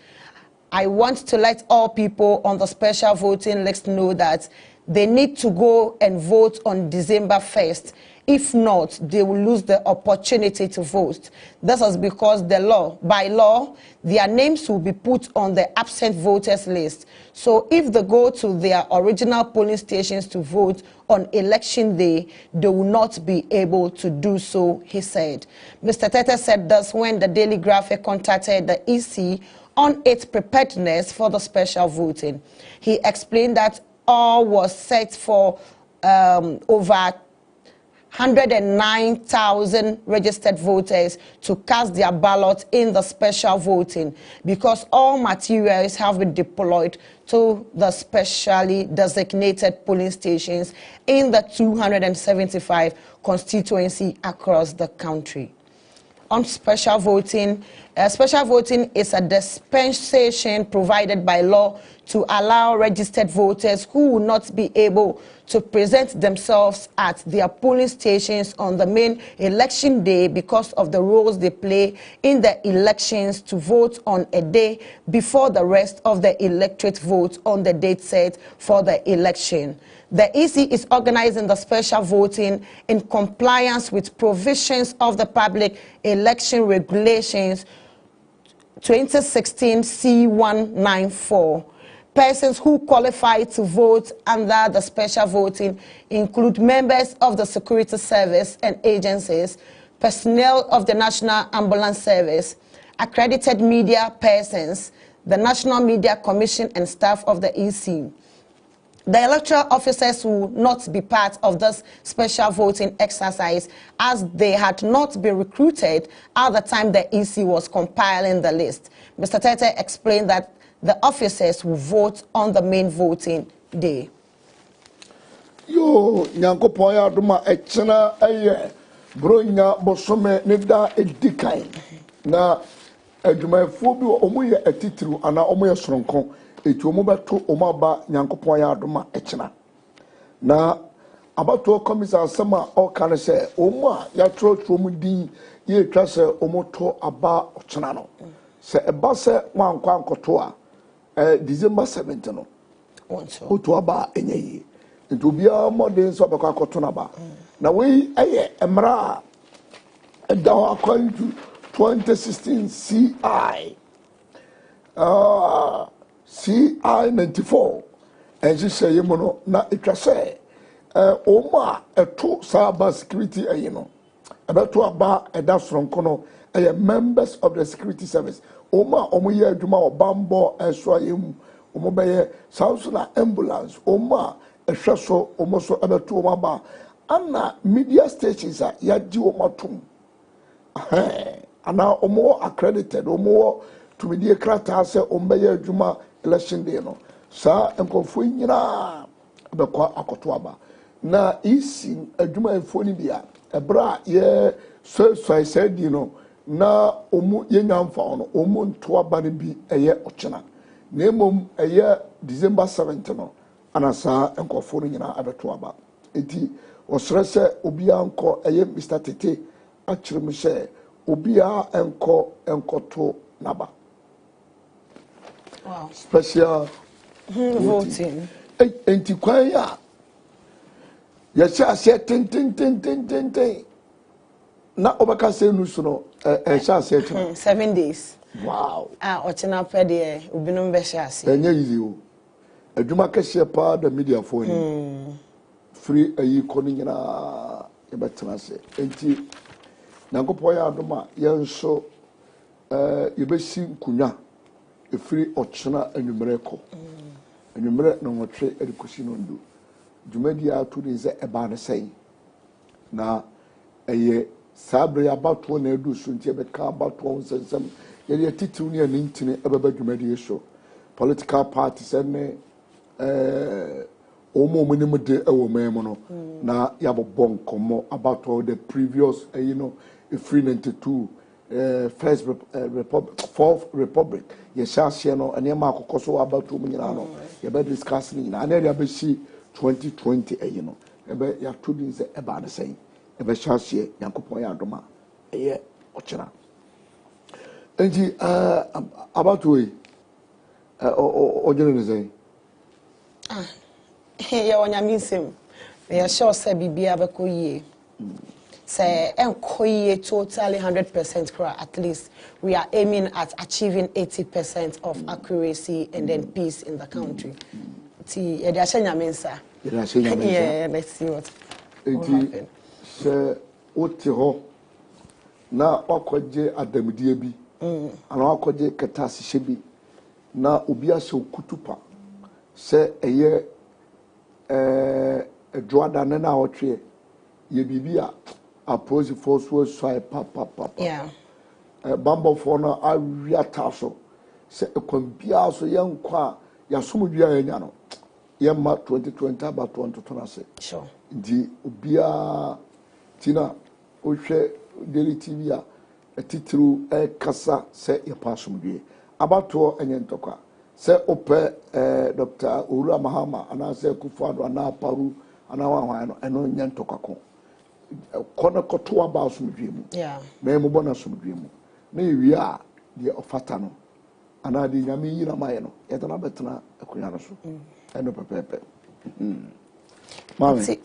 I want to let all people on the special voting list know that they need to go and vote on December 1st. If not, they will lose the opportunity to vote. This is because by law, their names will be put on the absent voters list. So if they go to their original polling stations to vote on election day, they will not be able to do so, he said. Mr. Tete said this when the Daily Graphic contacted the EC on its preparedness for the special voting. He explained that all was set for over 109,000 registered voters to cast their ballot in the special voting because all materials have been deployed to the specially designated polling stations in the 275 constituencies across the country. On special voting is a dispensation provided by law to allow registered voters who will not be able to present themselves at their polling stations on the main election day because of the roles they play in the elections to vote on a day before the rest of the electorate votes on the date set for the election. The EC is organizing the special voting in compliance with provisions of the Public Election Regulations 2016 C194. Persons who qualify to vote under the special voting include members of the security service and agencies, personnel of the National Ambulance Service, accredited media persons, the National Media Commission, and staff of the EC. The electoral officers will not be part of this special voting exercise as they had not been recruited at the time the EC was compiling the list. Mr. Tete explained that the officers will vote on the main voting day. Yo, nyanko poya duma echena aye bronya bosome nida edikai na adwumayefo bi omo ye atitiru ana omo ye soronko etu omo beto omo aba nyanko poya duma echena na abato komisa asema o kan se omo a ya trotro mu din ye twa se omo to aba ochena no se eba se wankwa ankoto a December 17 no oto aba enye into bia modern so be kwakoto na ba na we eye emra down according to 2016 CI 94 and she say you no na etwa say oma eto cyber security no abeto aba eda soronko no members of the security service oma omo ye adwuma obambo eso yemu omo be South na ambulance oma ehweso omo so abeto omo aba ana media stations a yaji omo tum ana omo accredited omo to media krata se omo ye adwuma election day no sa enkonfo nyina abekwa akoto aba na isi adwuma enfo ni bia ebra ye so said you know na omu yenyamfa ono omu nto aba ne bi eye ochena na emom eye December 7th no anasa enkofo no nyina abeto aba enti osrese obia nko eye Mr. Tete akirem se obia enkoto naba. Wow. Special voting. Enti kwan ya sha se tin na obaka se nusu no sha se 7 days. Wow. Ochena pede obinum be sha se. Enye easy o. Adwuma kese pa da media phone. Free ayi kono nyina e betena se. Enti Nyankopɔ ya adoma yenso yebesi nkunya efiri ochena anwumere ko. Anwumere na wotwe edikosi no ndo. Dwumadi atu de ze eba ne sei. Na eye sabre abato na edu so ntie beka abato nsensem ye titiru ne nintini ebeba dwumadi so. Political parties ne omo munim de ewo memo no na yabobon komo about all the previous you know free 92 first republic fourth republic ye share no ene ma akokoso about mu nyina no ye be discuss ni na ene ya be si 2020 you know e be ya to din se e ba de sei e be share yankopon ya adoma ye ochira enji about we o jeno say ya onyamisem ya sure say bibia be koyie say enkoyie totally 100% correct. At least we are aiming at achieving 80% of accuracy and then peace in the country. Ti ya dia nyamensa yeah, let's see what happen. Se oti ho na okoje adamdie bi ana okoje ketasi shebi na obi ase kutupa se eye Joada na otwe ye bibia approach for so papa yeah bambo for na awiata so se ekwambia so yenkwa ya somdua anya no yemma 2020 about 2020 sure di obia tina ohwe daily tv a titru kasa se ye pasomdue abato enye ntokwa se ope Dr. Uru Mahama ana se Kufuado ana paru ana wanwan no eno nyentokako kono koto aba asomdwemu yeah na embo na asomdwemu na ewia de ofata no ana de nyame yina maye no yetana betena akunya no so eno pepepe mami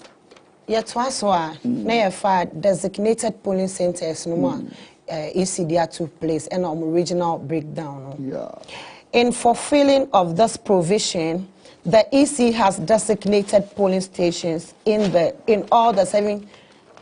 yet was wa na ye fa designated polling centers no ma ECDR took place and original breakdown no yeah. In fulfilling of this provision, the EC has designated polling stations in all the 7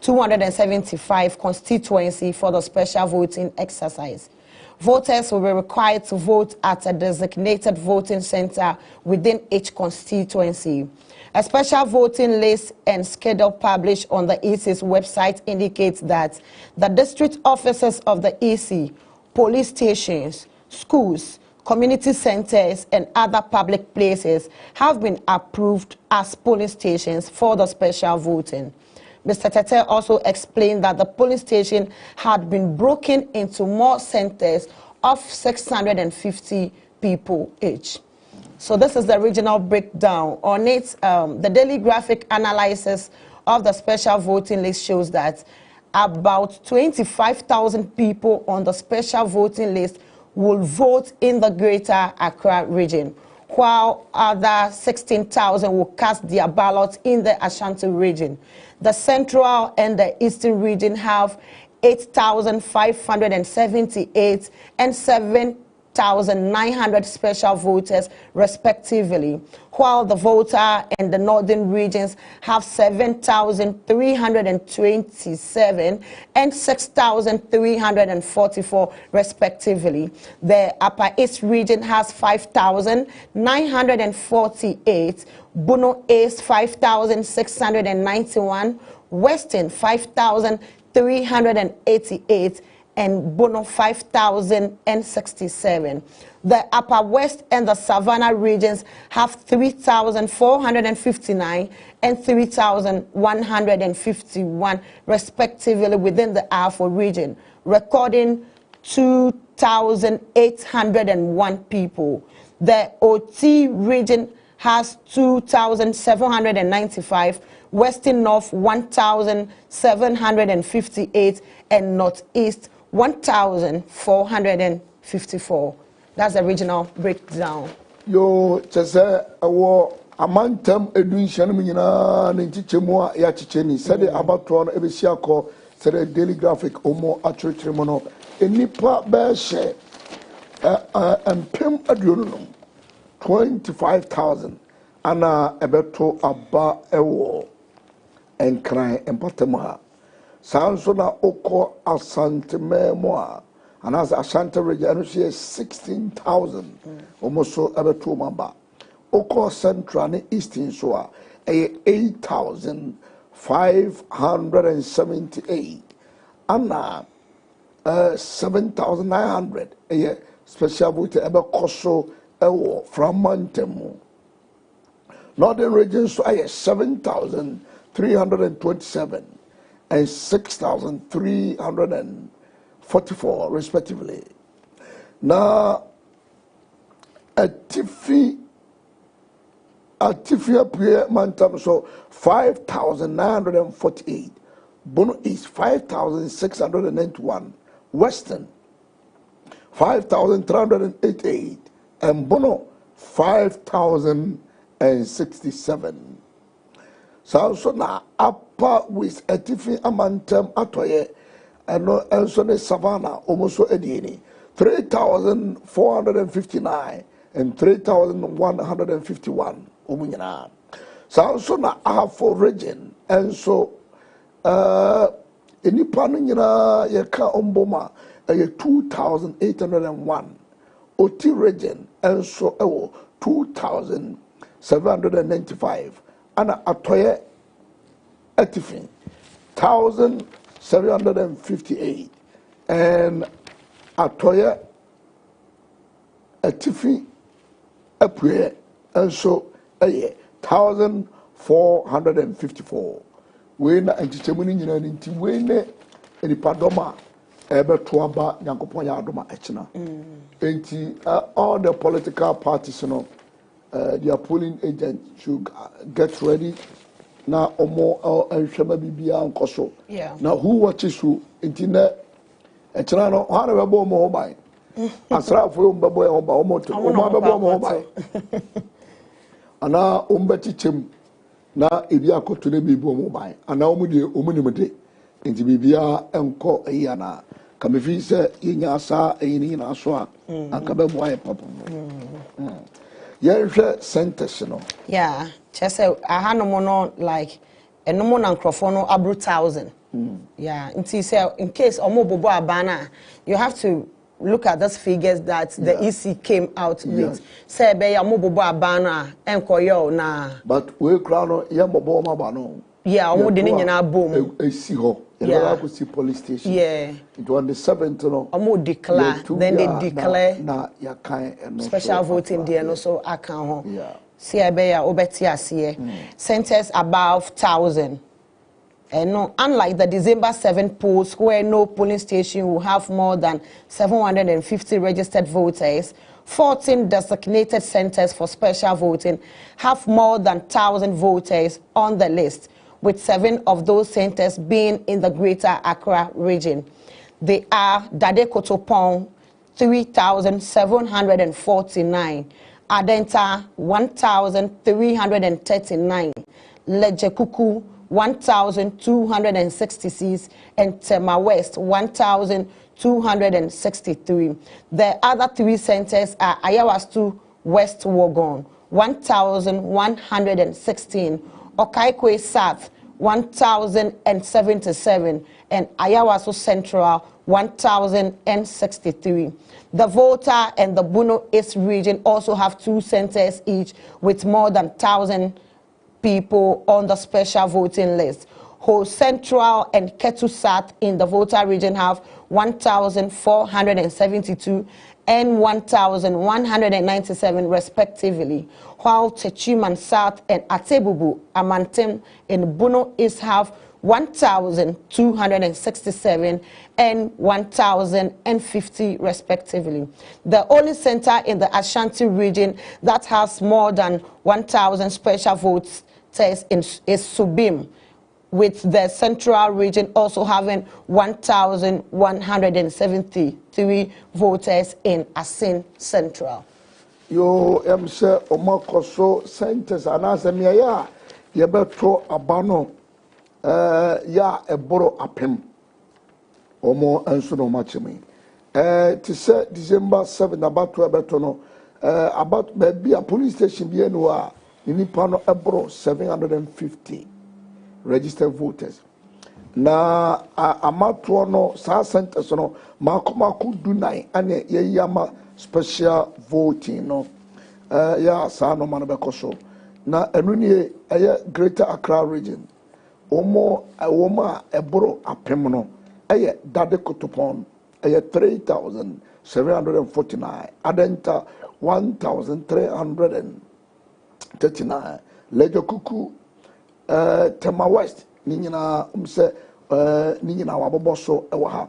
275 constituency for the special voting exercise. Voters will be required to vote at a designated voting center within each constituency. A special voting list and schedule published on the EC's website indicates that the district offices of the EC, police stations, schools, community centers, and other public places have been approved as polling stations for the special voting. Mr. Tete also explained that the polling station had been broken into more centers of 650 people each. So this is the regional breakdown. On it, the daily graphic analysis of the special voting list shows that about 25,000 people on the special voting list will vote in the Greater Accra region, while other 16,000 will cast their ballots in the Ashanti region. The Central and the Eastern region have 8,578 and 7,900 special voters respectively, while the voter in the northern regions have 7,327 and 6,344 respectively. The Upper East region has 5,948, Bono East 5,691, Western 5,388, and Bono 5,067. The Upper West and the Savannah regions have 3,459 and 3,151 respectively within the Afro region, recording 2,801 people. The OT region has 2,795, Western North 1,758, and Northeast 1,454. That's the regional breakdown. Yo, chese awo amantam edunhyanu nyina ne ntichemu ya chicheni sede abatro no ebesia ko sede daily graphic omo atretremo no enipa be she empem aduonu no 25,000 ana ebeto aba ewo enkran empatem ha sanso na oko asante memo a anas Ashanti region no she 16,000 almost so ebeto mamba oko central ne eastern so a 8,578 ana 7,900 special vote ebe koso ewo from Mantemu. Northern regions so 7,327 and 6,344 respectively. Now Atifi appear Mantam so 5,948, Bono East 5,691, Western 5,388, and Bono 5,067. So na upper with Atifi Amantam Atoye and also the Savannah almost so Edieni 3,459 and 3,151 umunyana. So na Ahafo region and so enipa no nyina yeka omboma 2,801 Oti region and so 2,795 ana atoye Atifi 1,758 and atoye Atifi apue and so 1,454 we na antichemuni nyina nti we ne enipadoma ebeto aba Nyankopon ya adoma echina enti all the political parties their polling agents should get ready na omo enhwema bibia nkoso na who watches who enti na echina no ha na bebo mo hobai asrafo yo mbebo ya hoba omo to omo bebo mo hobai ana ombachichem na ebi akoto na bibi omo bai ana omo de omunimde enti bibia enko eyana kamefi se yenya asa eyini na so a akabe boy papa yehwe sentence no yeah chese ahanomo no like enomo na nkrofo no abru 1,000 Yeah, in case Omo Bobo Abana, you have to look at those figures that the EC came out with. Say be Omo Bobo Abana enkoyo na. But we crown ya Bobo Mabano. Yeah, Omo de nyina bom. See ho. Yeah, go see police station. Yeah. It was the 7th no. Omo declare, then they declare na ya kan special voting there no so aka ho. Yeah. See be ya obeti ase. Centers above 1,000. And no, unlike the December 7 polls, where no polling station will have more than 750 registered voters, 14 designated centers for special voting have more than 1,000 voters on the list, with 7 of those centers being in the Greater Accra region. They are Dade Kotopong, 3,749, Adenta, 1,339, Lejekuku, 1,266, and Tema West, 1,263. The other 3 centers are Ayawastu West Wogon, 1,116, Okaikwe South, 1,077, and Ayawasu Central, 1,063. The Volta and the Bono East region also have 2 centers each, with more than 1,000 people on the special voting list. Ho Central and Ketu South in the Volta region have 1,472 and 1,197 respectively, while Techiman South and Atebubu, Amantem in Bono East have 1,267 and 1,050 respectively. The only center in the Ashanti region that has more than 1,000 special votes is Subim, with the central region also having 1,173 voters in Asin Central. Yo, say Omakoso centers anasemi ya yebeto abano ya eboro apem omo enso no machimi to say December 7 about to ebeto no about be a police station bi enu a nipa no eboro 750 registered voters na amato no sa centers no makomako dunai ane yeyama special voting no ya sa no man bekoso na enu nie Greater Accra region omo eboro apem no Dade Kotopon 3,749, Adenta 1,339, Lejokuku Tema West ninyina umse ninyina waboboso ewa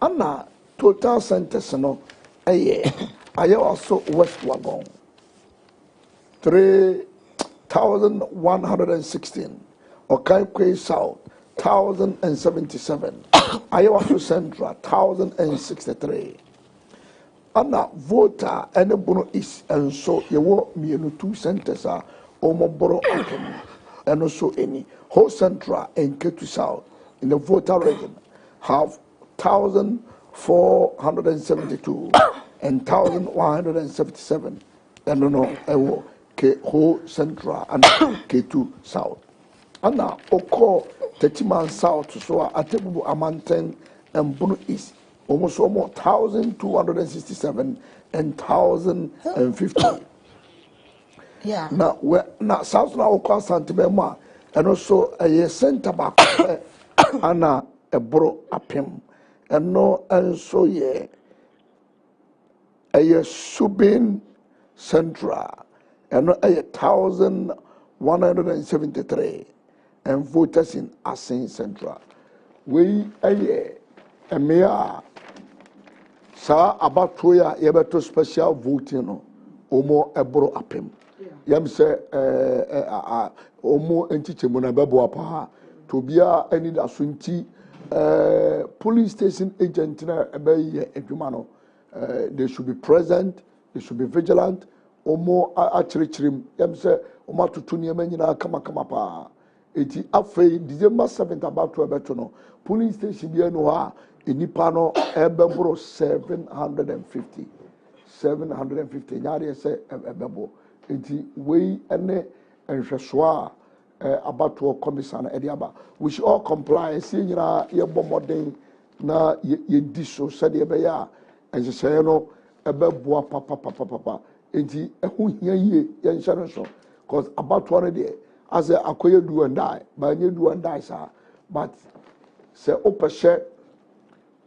ana total centers no also West Wagon 3,116, Okaikwe South 1,077, Ayawasu Central 1,063. Ana voter and Bono East and so you walk me in 2 centers are Omoboro Akem and also any whole Central and Ketu South in the voter region have 1,472 and 1,177 and no whole Central and Ketu South. Ana Oko Techiman South so Atebubu Amanten and Bono East almost 1,267 and 1,050. Yeah. Now South na Oko Santibema and also a center back ana ebro apem and no and so a Subin Central and 1,173 and voters in Asin Central. We a mayor sa about 2 years yebeto special voting no omo ebro apem. Yam say omo entichemu na bebo apa to bia any da sunti police station agent na ebe edwuma no they should be present, they should be vigilant. Omo achirichirim yam say omo tutu niema nyina kama pa. Eti afei December 7th about to ebeto no police station bi eno ha enipa no ebebro 750 nyaade say ebebo eti wei ene enhweso a abatoɔ commission ediaba we should all comply see nyina ye bomodin na ye di so said ye be ya nhyehyɛ no ɛbɛboa papa enti ɛho hia yie ye nhyɛ so cause abatoɔ no de as akoye do and die but nye do and die sir but say opɛhyɛ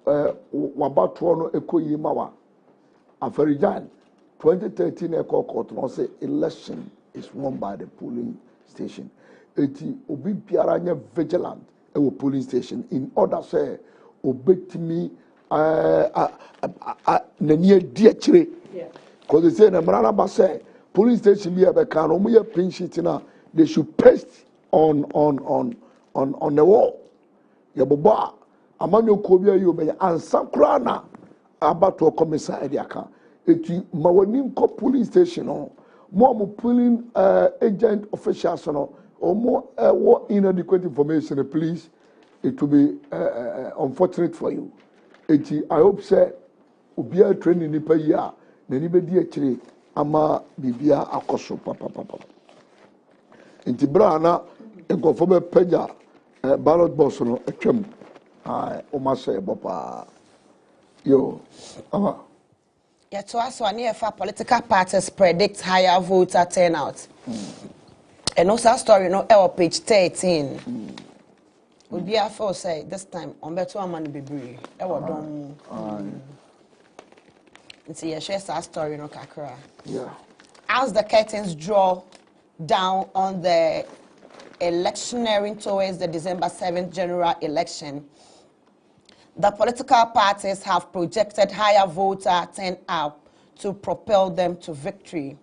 wabatoɔ no ekoyi mawa afarijan 2013 ɛkɔ court no say election is won by the polling station. Eti obi biara nye vigilant ewo polling station in order say obetimi nani di akire because they say na mrana ba say polling station bi abeka no mo ye pin sheet na they should paste on the wall ye boba amanyo ko bi ayi obeya ansakra na abato commissioner edi aka eti mawani ko polling station no mo polling agent officials no or more inadequate information, please. It will be unfortunate for you. I hope say ubia training ni pa ya na ni be di akire ama bibia akoso papa. Enti bra na enkofo be pagya ballot box no atwam. O ma say bopa. Yo. Yeah, to us one year for political parties predict higher voter turnout. And also story no page 13. We be after say this time on better man be brave. Don. It's a share story no kakra. Yeah. As the curtains draw down on the electioneering towards the December 7th general election, the political parties have projected higher voter turnout to propel them to victory.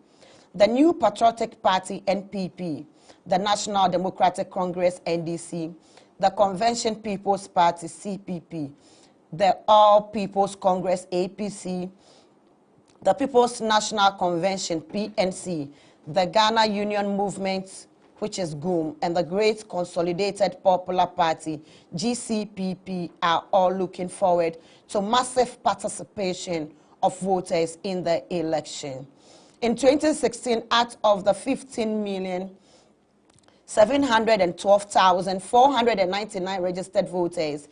The New Patriotic Party, NPP, the National Democratic Congress, NDC, the Convention People's Party, CPP, the All People's Congress, APC, the People's National Convention, PNC, the Ghana Union Movement, which is GUM, and the Great Consolidated Popular Party, GCPP, are all looking forward to massive participation of voters in the election. In 2016, out of the 15,712,499 registered voters,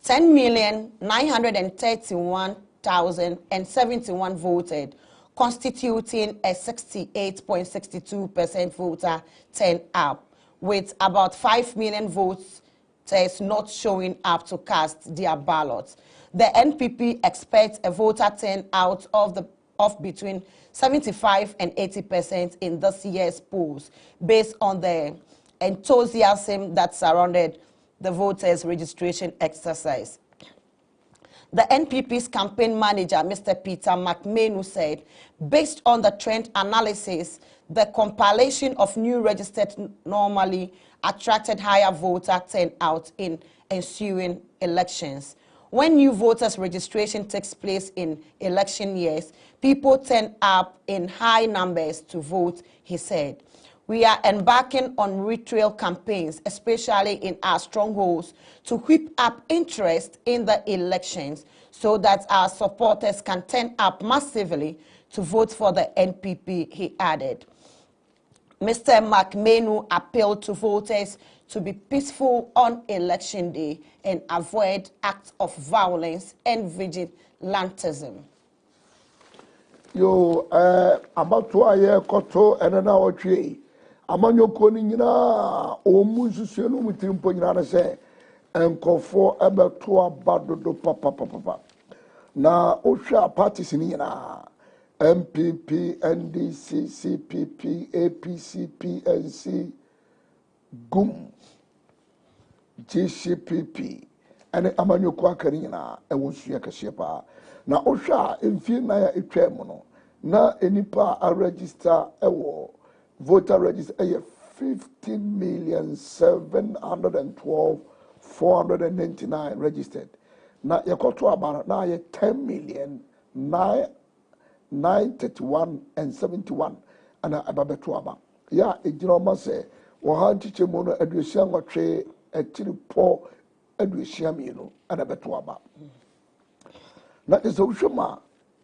10,931,071 voted, constituting a 68.62% voter turnout, with about 5 million votes not showing up to cast their ballots. The NPP expects a voter turnout of between 75 and 80% in this year's polls, based on the enthusiasm that surrounded the voters' registration exercise. The NPP's campaign manager, Mr. Peter Maakye, said, based on the trend analysis, the compilation of new registered normally attracted higher voter turnout in ensuing elections. When new voters' registration takes place in election years, people turn up in high numbers to vote, he said. We are embarking on ritual campaigns, especially in our strongholds, to whip up interest in the elections so that our supporters can turn up massively to vote for the NPP, he added. Mr. Maakye appealed to voters to be peaceful on election day and avoid acts of violence and vigilantism. Yo, about 2 years, koto, and an hour tree. Amanyo koni nyina omu nsusuo no mutimpo nyina na se enkofo ebeto abadodo papa na ohwa parties ni nyina MPP, NDC, CPP, APC, PNC, GUM, GCPP ene amanyo kwa akani nyina ewo nsuo kase pa na ohwa emfie na ya etwam no na enipa a register ewo voter register 15,712,499 registered. Na yakoto abana na 10,931,071 ana ababeto aba. Ya ejinoma se wo ha ntiche mu no aduosia ngotwe atiripo aduosia mienu ana beto aba. Na ezohwema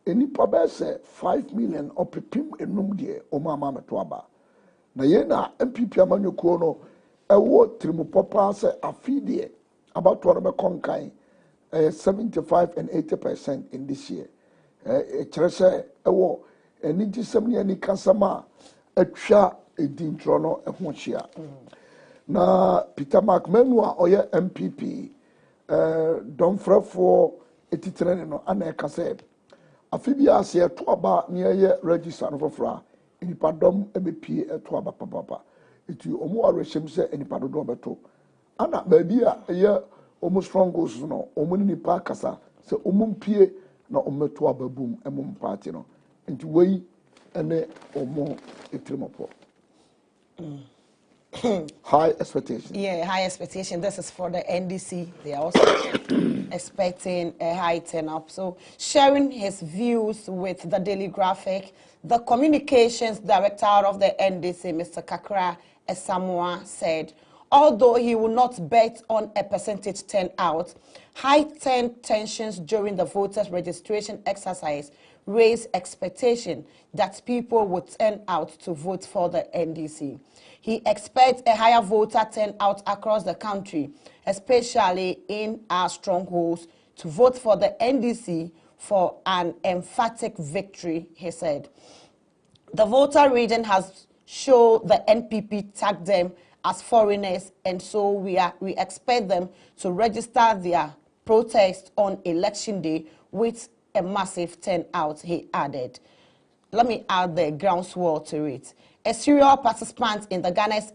enipa be se 5 million opepim enum de o mama meto aba. Na ye na MPP amanyoko no ɛwɔ Trimopapa say afidie about to be conkai 75 and 80% in this year. Kyerɛ sɛ ɛwɔ ɛni gisɛm ne ani kasama atwa edintro no ɛho hyia. Na Peter Maakye a ɔyɛ MPP dɔmfrɛfoɔ etitrene no ana ɛka sɛ afibia ase ɛto aba ne ɛyɛ register no foforɔ a nipa dɔm ɛbɛpie ɛto aba papapa eti ɔmo arɛhyɛm sɛ nipa dodo ɔbɛto ana baabi a ɛyɛ ɔmo strongholds no ɔmo ne nipa akasa sɛ ɔmo mpie na ɔmo to aba boom ɛmo party no nti wei ɛne ɔmo etirimɔpɔ. High expectation. Yeah, high expectation. This is for the NDC. They are also expecting a high turn-up. So, sharing his views with the Daily Graphic, the communications director of the NDC, Mr. Kakra Esamoa, said, although he will not bet on a percentage turnout, heightened tensions during the voters' registration exercise raised expectation that people would turn out to vote for the NDC. He expects a higher voter turnout across the country, especially in our strongholds, to vote for the NDC for an emphatic victory, he said. The voter region has shown the NPP tagged them as foreigners, and so we expect them to register their protest on election day with a massive turnout, he added. Let me add the groundswell to it. A serial participant in the Ghana's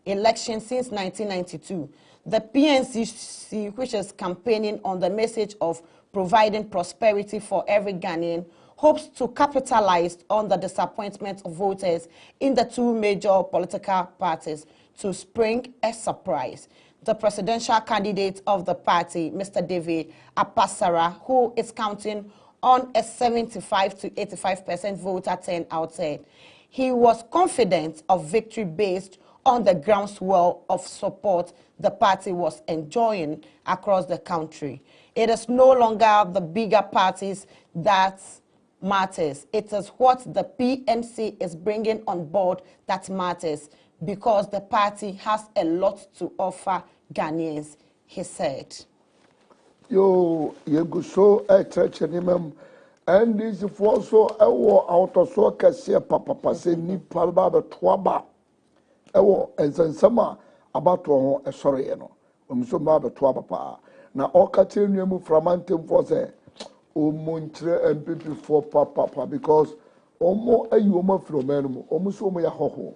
election since 1992, the PNCC, which is campaigning on the message of providing prosperity for every Ghanaian, hopes to capitalize on the disappointment of voters in the two major political parties to spring a surprise. The presidential candidate of the party, Mr. David Apasara, who is counting on a 75 to 85% voter turnout, said he was confident of victory based on the groundswell of support the party was enjoying across the country. It is no longer the bigger parties that matters. It is what the PNC is bringing on board that matters, because the party has a lot to offer Ghanaians, he said. Yo, you go so a church anymum. And this for so a war out of so cassia papa say ni palba twaba. Ewo and summer about to a sorry, so baba twaba. Now, all catching from Antim for say, O Montre and people for papa, because almost a yuma from Menum, almost so may a ho.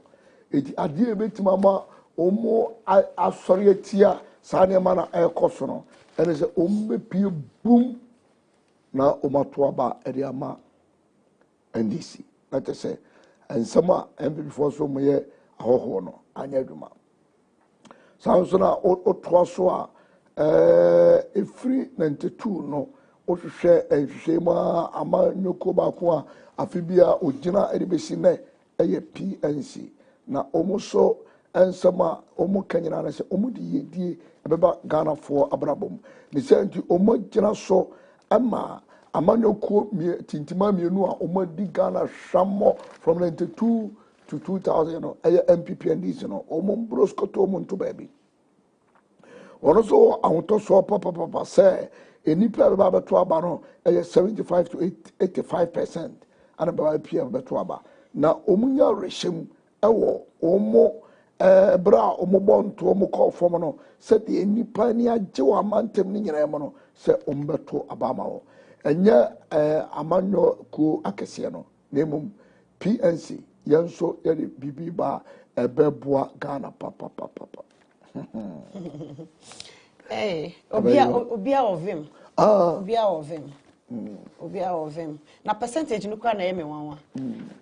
It adhere bit mama, almost a sorry tia, Sanya mana air cosono, and it's a pure boom. Na omatuaba eriama NDC. That is say, and summer and before so may a hohono anyaduma. Sounds na otwaswa a free 92 no o share a shema ama nyoko bakwa afibia ojina edibesi ne eye PNC na omoso ensama omo kanyana na se omo die ebeba Ghana for abrabom ne se nti omo gina so ama amanyoko tintima mienu a omadi Ghana shamo from 92 to 2000 no MPP and this no broskoto omonto baby onoso awonto so papa say enipa baba to aba no 75 to 85% ana baba PM beto aba na omunya reshem ewo omo bra omobonto omukọ fom no se de enipa ni agye wa mantem ni nyina mo no se ombeto abama wo enye amanyo ku akese no nemum PNC yenso yede bibi ba ebeboa Ghana papa hey obia of him obia of him na percentage no kra na yeme wanwa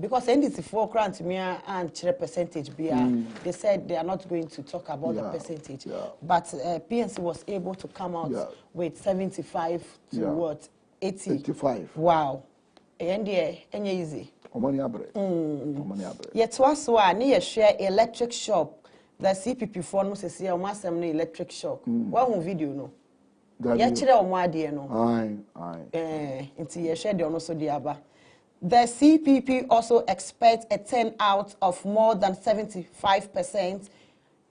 because NDC for grant me and chere percentage bia they said they are not going to talk about the percentage but PNC was able to come out with 75 to what 85 wow enye easy omani abre yet was one near share electric shop the CPP for no say o masem no electric shock one video no ya kire o mo ade no nti ye share de ono so de aba. The CPP also expects a turnout of more than 75%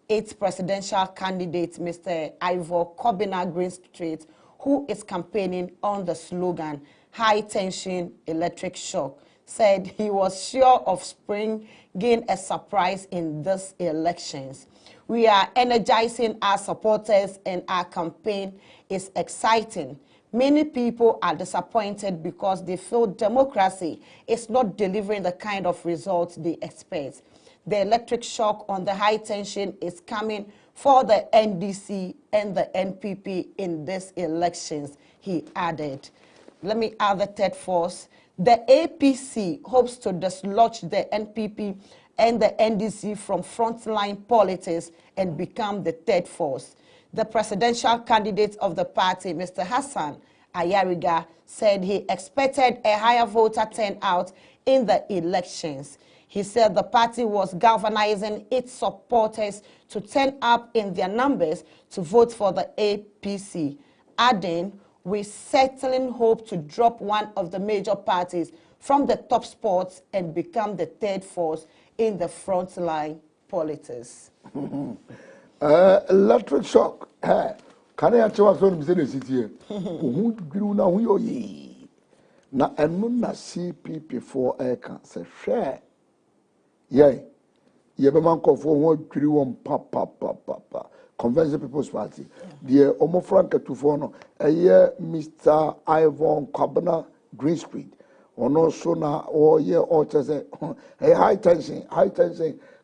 its presidential candidate, Mr. Ivor Kobina Greenstreet, who is campaigning on the slogan, high tension electric shock, said he was sure of bringing a surprise in these elections. We are energizing our supporters and our campaign is exciting. Many people are disappointed because they feel democracy is not delivering the kind of results they expect. The electric shock on the high tension is coming for the NDC and the NPP in these elections, he added. Let me add the third force. The APC hopes to dislodge the NPP and the NDC from frontline politics and become the third force. The presidential candidate of the party, Mr. Hassan Ayariga, said he expected a higher voter turnout in the elections. He said the party was galvanizing its supporters to turn up in their numbers to vote for the APC, adding, we certainly hope to drop one of the major parties from the top spots and become the third force in the frontline politics. Electric shock. Can I tell you what I'm saying? Who grew now? Who ye? Na enuna CPP for eka se share. Yay. Ye be man for one grew on pa. Convention People's Party. The Omo Franca to Fono, a year Mr. Ivor Kobina Greenstreet. Or no sooner or year or say, hey, high tension.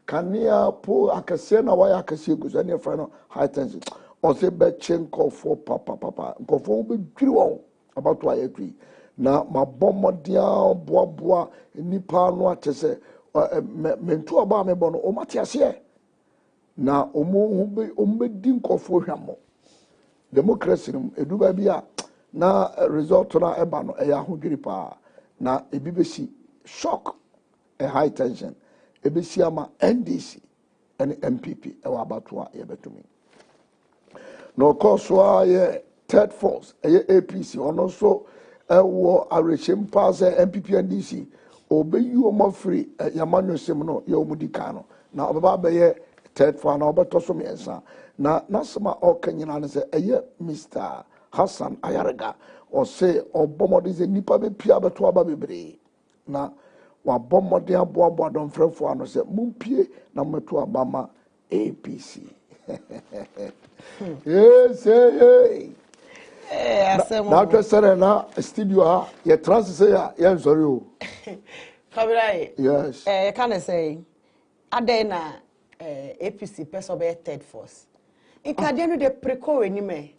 Can you pull a casino why I can see because any friend high tension? Or say betchen call for papa. Go for be grew about what I agree. Now, my bomber down, bois, nipa no to say, mentu about me bono, o Matias here. Na ombe din kofo hwamo democracy no eduba bia na result na eba no e ya hodwiri pa na ebibesi shock a high tension ebesi ama NDC and MPP e wa abatwa ye betumi no koswa ye third force ye APC ono so e wo arechem pass MPP NDC obeyu omo free yamanyo sem no ye omudika no na obaba be ye third for now, but also me na nasema okanyina ne se eye Mr. Hassan Ayariga or say or bomodi ze nipa be pia beto aba bebre na wa bomodi aboabo don frefo ano se mumpie na meto abama APC. Yes, hey. Na twesere na studio ha ye transit ya ye sorry o. Kabrai. Yes. Can I say adena APC person be third force. Inka dey no dey preco enime.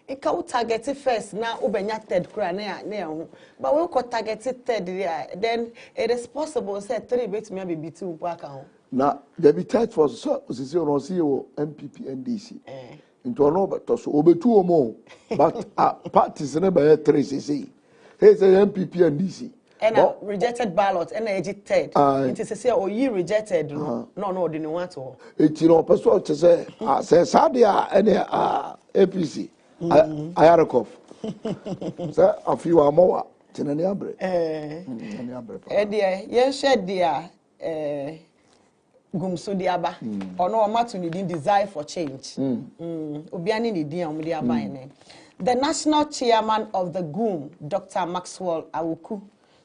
Inka wo target first na ubenya third kura na ho. But we ko target third there, then it is possible say 3 bit me be 2 aka ho. Na there be third force so osisi ono see wo MPP NDC. Into no but so obetu omo but parties na be 3 cc. Hey say MPP NDC. And a rejected ballot and a third. It is a say or you rejected no didn't want to. It's no person to say Sadia and APC. Ayarakov. Sir, a few are more. Tinaniabre. Dear, yes, shed dear Gumsudiaba or no matter needing desire for change. Ubiani ni dear Mudiaba. The national chairman of the GUM, Dr. Maxwell Awuku,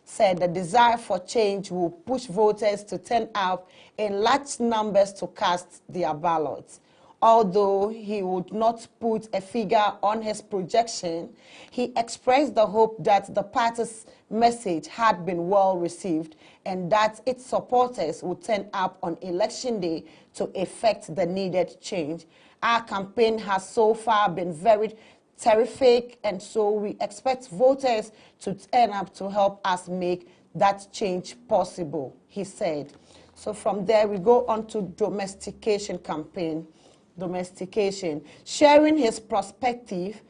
said the desire for change will push voters to turn out in large numbers to cast their ballots. Although he would not put a figure on his projection, he expressed the hope that the party's message had been well received and that its supporters would turn up on election day to effect the needed change. Our campaign has so far been very terrific, and so we expect voters to turn up to help us make that change possible, he said. So from there we go on to domestication campaign. Domestication. Sharing his perspective,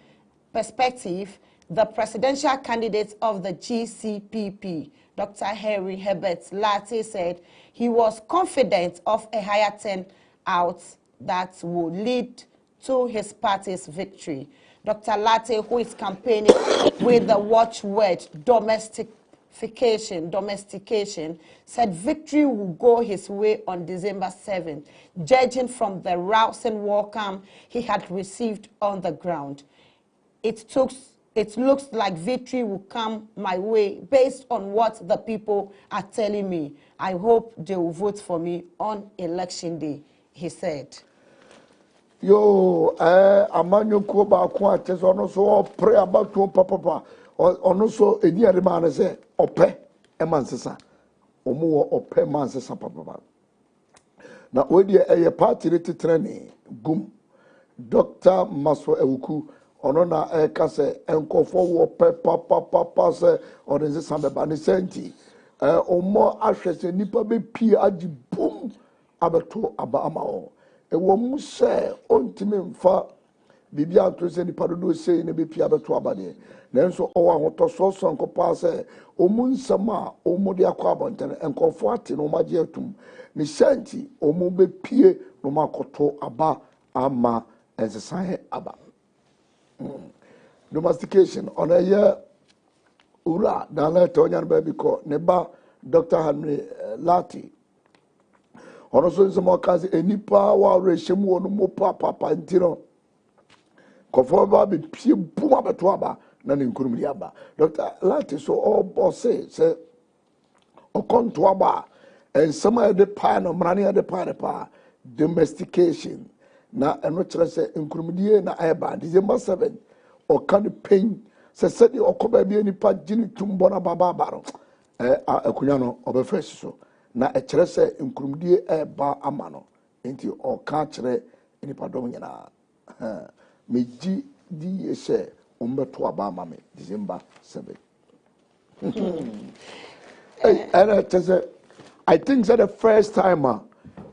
the presidential candidate of the GCPP, Dr. Harry Herbert Latte, said he was confident of a higher turnout that would lead to his party's victory. Dr. Latte, who is campaigning with the watchword domestic domestication, said victory will go his way on December 7th, judging from the rousing welcome he had received on the ground. It looks like victory will come my way based on what the people are telling me. I hope they will vote for me on election day, he said. Yo, amanyo ko ba ko ate so no so pray about to papa ono so eni are ma na se ope e man sesa omo wo ope man sesa papa na odi e party re ni gum Dr. Maso Ewuku ono na e ka se enkofo wo pe papa se ono se sambeba ni senti omo ahwese nipa be pie agi boom abeto aba ama o ewo mu se ontime mfa bibia to se nipa do se ne be pie abeto aba de nanso o wa hoto so nko pa se omu nsama omu de akwa abonten enkofo ate no magye atum ni senti omu be pie no makoto aba ama ensesan aba. Domestication on a year ura dala tonyan baby ko neba Dr. Henry Lati ono so nso kazi enipa wa rehemu ono mo papa ntino kofo ba be pie buma beto aba na ne nkurum ri aba Dr. Lati so all boss say okonto aba ensema de pa no mrane de pa domestication na eno kire se nkurumdie na eba December 7 o kan pain se sedi okoba bi enipa gini tumbo na baba baro akunya no obefresh so na kire se nkurumdie eba amano enti o ka kire enipa dom nyina meji di ese ombeto aba amame December 7 and I think that the first time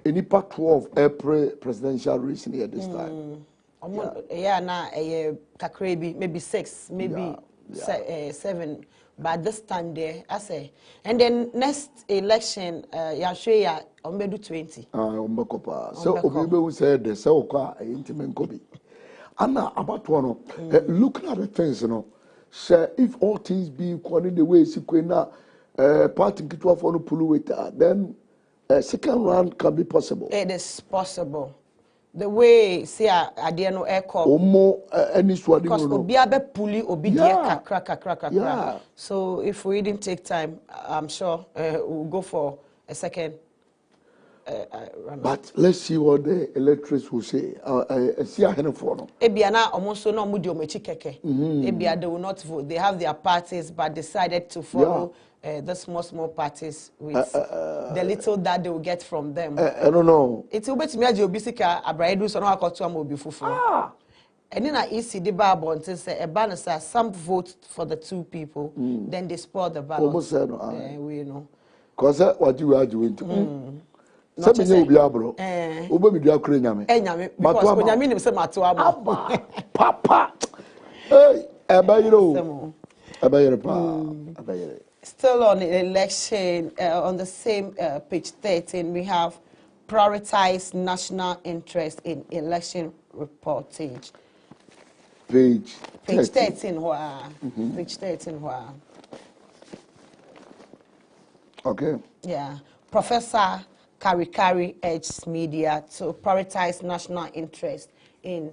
enipa 12 April presidential race here this time. Yeah, kakrebi maybe 6, maybe 7, but this time there I say. And then next election, Yashreya ombedu 20. Ombekopa. So obibe who said the so kwa intimate kobi. Anna about one. Looking at the things, you know, say if all things be according the way Sikwena party kitwa for no pulu then second round can be possible. It is possible. The way see adie no echo omo any swadi no because obi abe puli obi die kakra. So if we didn't take time, I'm sure we'll go for a second but let's see what the electors will say. See a hen for no ebiana omonso no mudi omechi keke ebia they will not vote. They have their parties but decided to follow the small parties with the little that they will get from them. I don't know. It will be to me as obisika abraidu so no akoto am obi fufu. And then I see the Bible and say a banner says some vote for the two people, then they spoil the ballot. Almost we know. Cause what you are doing to Some you be abro. Obo mi dia kure nyame. Because when nyame nim say matoa papa. Hey, abayiro. Abayiro pa. Abayiro. Still on the election, on the same page 13, we have prioritize national interest in election reportage. Page 13. Page 13. Okay. Yeah. Professor Karikari urges media to prioritize national interest in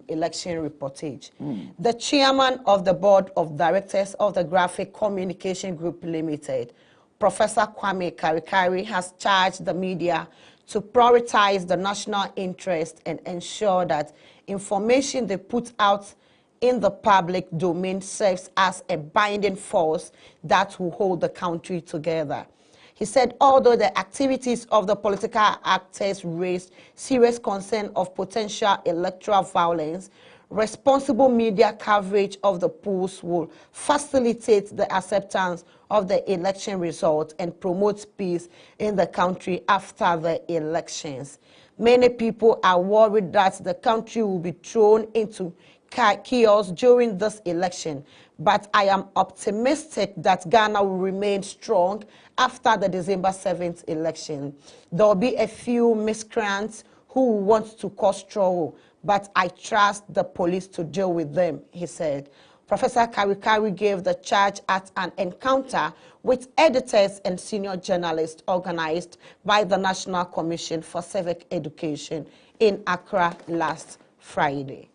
election reportage. The chairman of the board of directors of the Graphic Communication Group Limited, Professor Kwame Karikari, has charged the media to prioritize the national interest and ensure that information they put out in the public domain serves as a binding force that will hold the country together. He said, although the activities of the political actors raised serious concern of potential electoral violence, responsible media coverage of the polls will facilitate the acceptance of the election result and promote peace in the country after the elections. Many people are worried that the country will be thrown into chaos during this election, but I am optimistic that Ghana will remain strong after the December 7th election. There will be a few miscreants who want to cause trouble, but I trust the police to deal with them, he said. Professor Karikari gave the charge at an encounter with editors and senior journalists organized by the National Commission for Civic Education in Accra last Friday.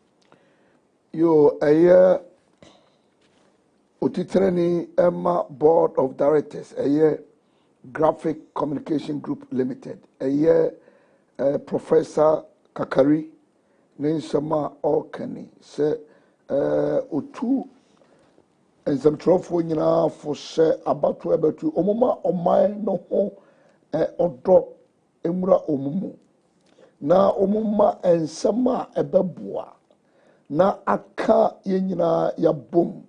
Yo, Otitreni Emma Board of Directors, Graphic Communication Group Limited, Professor Kakari, Ninsama Okani, se Otu and some trophy for share about to Omoma Omai no ho Odo Emra Omumu. Na Omuma and Sama Ebebua. Na aka yenyina ya bom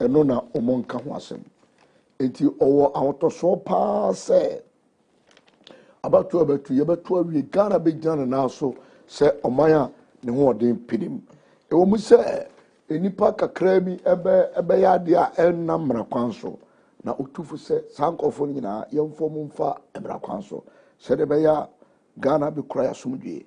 eno na omonka ho asem enti owo awotoso pa se abatu yebetu awie Ghana be Ghana na so se omaya ne ho odin pidim ewo mu se enipa kakra bi ebe ya de a enamra kwanso na otufu se sankofo nyina yemfo mu mfa emra kwanso se de be ya Ghana be kura ya sumdwe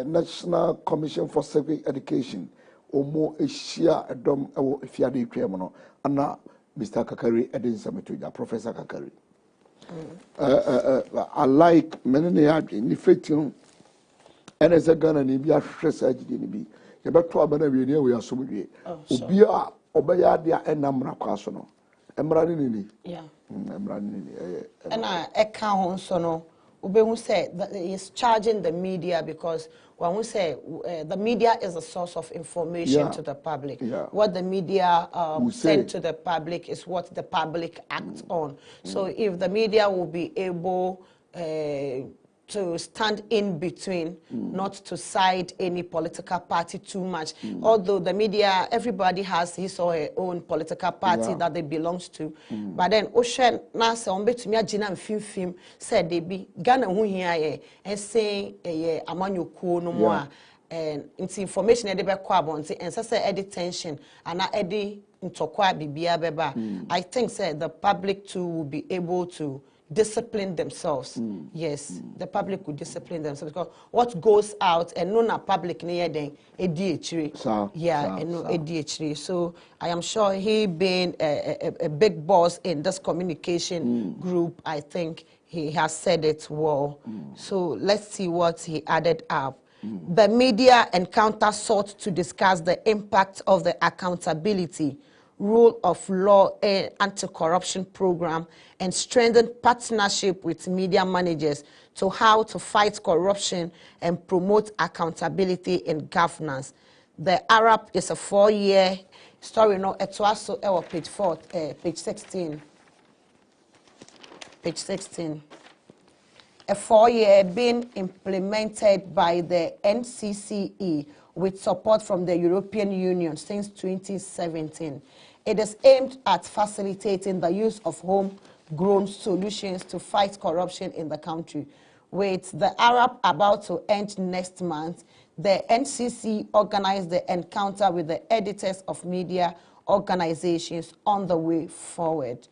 National Commission for Civic Education, Omo Eshia Edom Ewo Fiade Kremono, Anna Mr. Kakari Edin Sametuja, Professor Kakari. I like many in the fitting, and as a gun and Ibia Fresa Ginibi. You better to abandon we are so good. Ubia, Obeya, and Namra Quasono. Emranini. Yeah. Emranini. And I can't sono. Ubehu said that he is charging the media because when we say the media is a source of information to the public. What the media send to the public is what the public acts on. So if the media will be able to stand in between, not to side any political party too much. Although the media, everybody has his or her own political party that they belongs to. But then, Ocean Nasa Ombe to me, Jina Film said they be Ghana who here and saying Amanyo Kuo no more. And it's information at the back and such a tension and I edit into Bibia Beba. I think said the public too will be able to discipline themselves. Yes, the public would discipline themselves because what goes out and none public near them ADHD. Yeah, and no ADHD. So I am sure he being a big boss in this communication group, I think he has said it well. So let's see what he added up. The media encounter sought to discuss the impact of the accountability, rule of law and anti-corruption program and strengthen partnership with media managers to how to fight corruption and promote accountability in governance. The Arab is a 4-year story. No, it was page 4, page 16. Page 16. A 4-year being implemented by the NCCE with support from the European Union since 2017. It is aimed at facilitating the use of homegrown solutions to fight corruption in the country. With the Arab about to end next month, the NCC organized the encounter with the editors of media organizations on the way forward.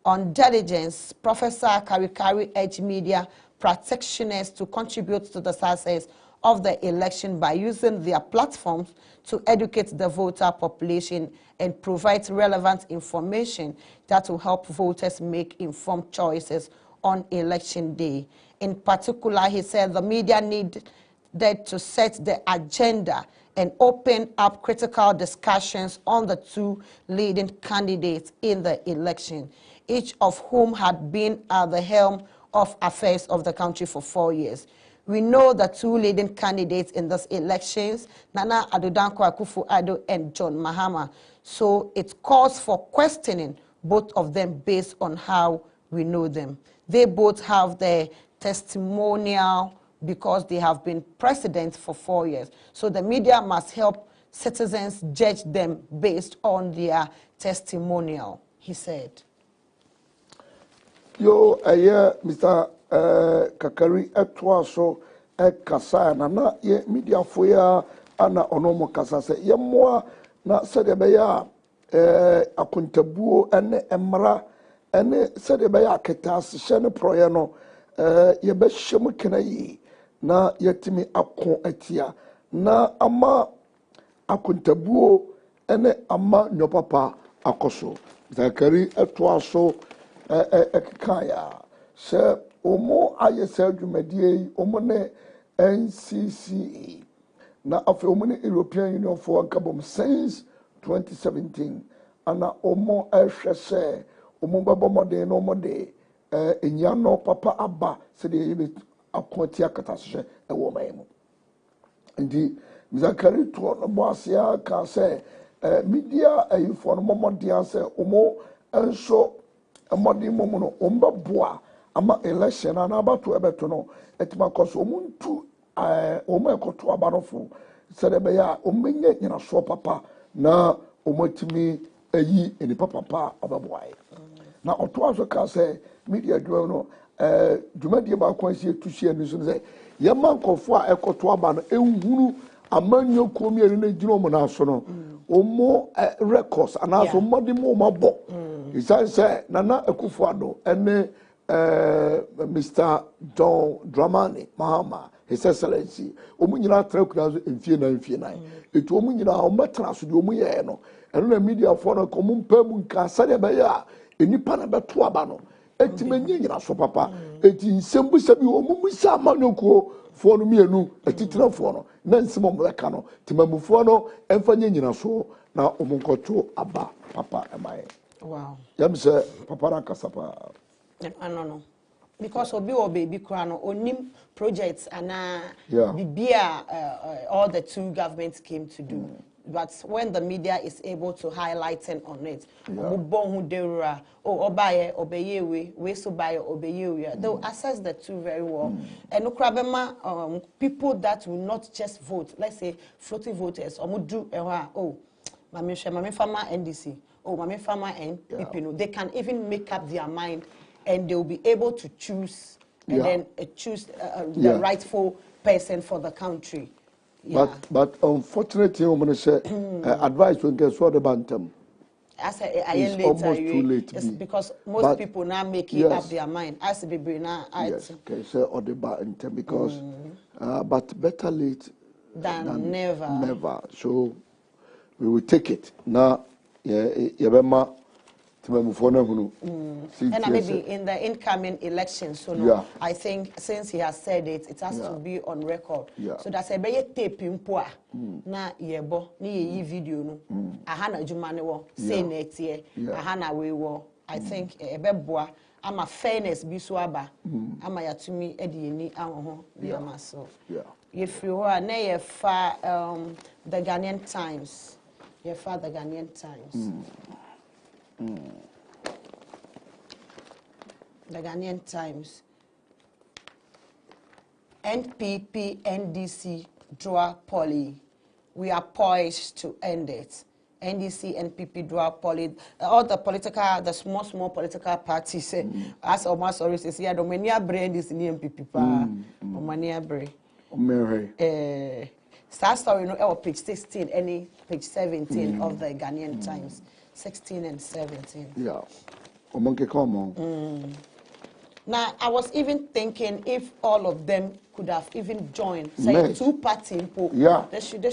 On diligence, Professor Karikari urged media practitioners to contribute to the success of the election by using their platforms to educate the voter population and provide relevant information that will help voters make informed choices on election day. In particular, he said the media needed to set the agenda and open up critical discussions on the two leading candidates in the election, each of whom had been at the helm of affairs of the country for 4 years. We know the two leading candidates in these elections, Nana Addo Dankwa Akufo-Addo and John Mahama. So it calls for questioning both of them based on how we know them. They both have their testimonial because they have been presidents for 4 years. So the media must help citizens judge them based on their testimonial, he said. Yo, Mr. Kakari etwaso kasa na ye media foya ana onomo kasa se ye moa na sede be ya akontabuo ene emra ene sede be ya ketas hye ne proye no ye be hyem kenayi na yetimi akon atia na ama akontabuo ene ama nyopapa akoso zakari etoaso ekikaya se omo ayese adwumadie omo ne NCCE na afi omo ne European Union for nkabom since 2017 ana omo ehwese omo babo modern no mode enya no papa aba se de yebe akonti akatashe ewo mayemo ndi zakari to no boasia ka se media info no modern se omo enso amodi momo no omba boa ama election na abato ebeto no etima koso omuntu omo ekoto abarofo se de be ya omenye nyina so papa na omotimi ayi eni papa obaboae na oto aso ka se media dwo no dwumadie ba kwansie tuhie ni so se yema nkofo a ekoto aba no ehunu amanyo komi eri na gino mo na so no omo records anaso modi mo mabo isan se nana akufo ado ene Mr. John Dramani Mahama His Excellency omu nyina trakura zo emfie na etu omu nyina ometra so de omu ye no eno na media for no komu mpamu nka sade be ya enipa na beto aba no etimenye nyina so papa eti nsembu sabi omu musa amanyoko fo no mienu etitira fo no na nsemo mleka no timamufo no emfanye nyina so na omu nkoto aba papa emaye. Wow. Yam say papa na kasapa. No. Because obi baby krano onim projects and all the two governments came to do. But when the media is able to highlight on it, they'll assess the two very well. And people that will not just vote, let's say floating voters, Mami Farmer NDC, Mami Farmer NPP, they can even make up their mind and they'll be able to choose and then choose the rightful person for the country. But unfortunately, I'm going to say advice will get sort of bantam. It's almost too late. It's because most people now make up their mind. As the now, yes, okay, so or the bantam because, but better late than never. Never. So we will take it now. And maybe in the incoming election, so I think since he has said it, it has to be on record. So that's a very tape in poa. Na yebo ni video no. Ahana jumane wo say netie. Ahana we wo. I think ebeboa ama fairness bi so aba. Ama yatumi edi ni ahoho bi ama so. If you are na ye fa the Ghanaian Times. Ye fa the Ghanaian Times. The Ghanaian Times. NPP, NDC, draw poly. We are poised to end it. NDC, NPP, draw poly. All the small political parties, as almost always say, yeah, the many brain is in NPP, many brain. Story, page 16, page 17 of the Ghanaian Times. 16 and 17. Yeah. Now, I was even thinking if all of them could have even joined, say, two-party people. They should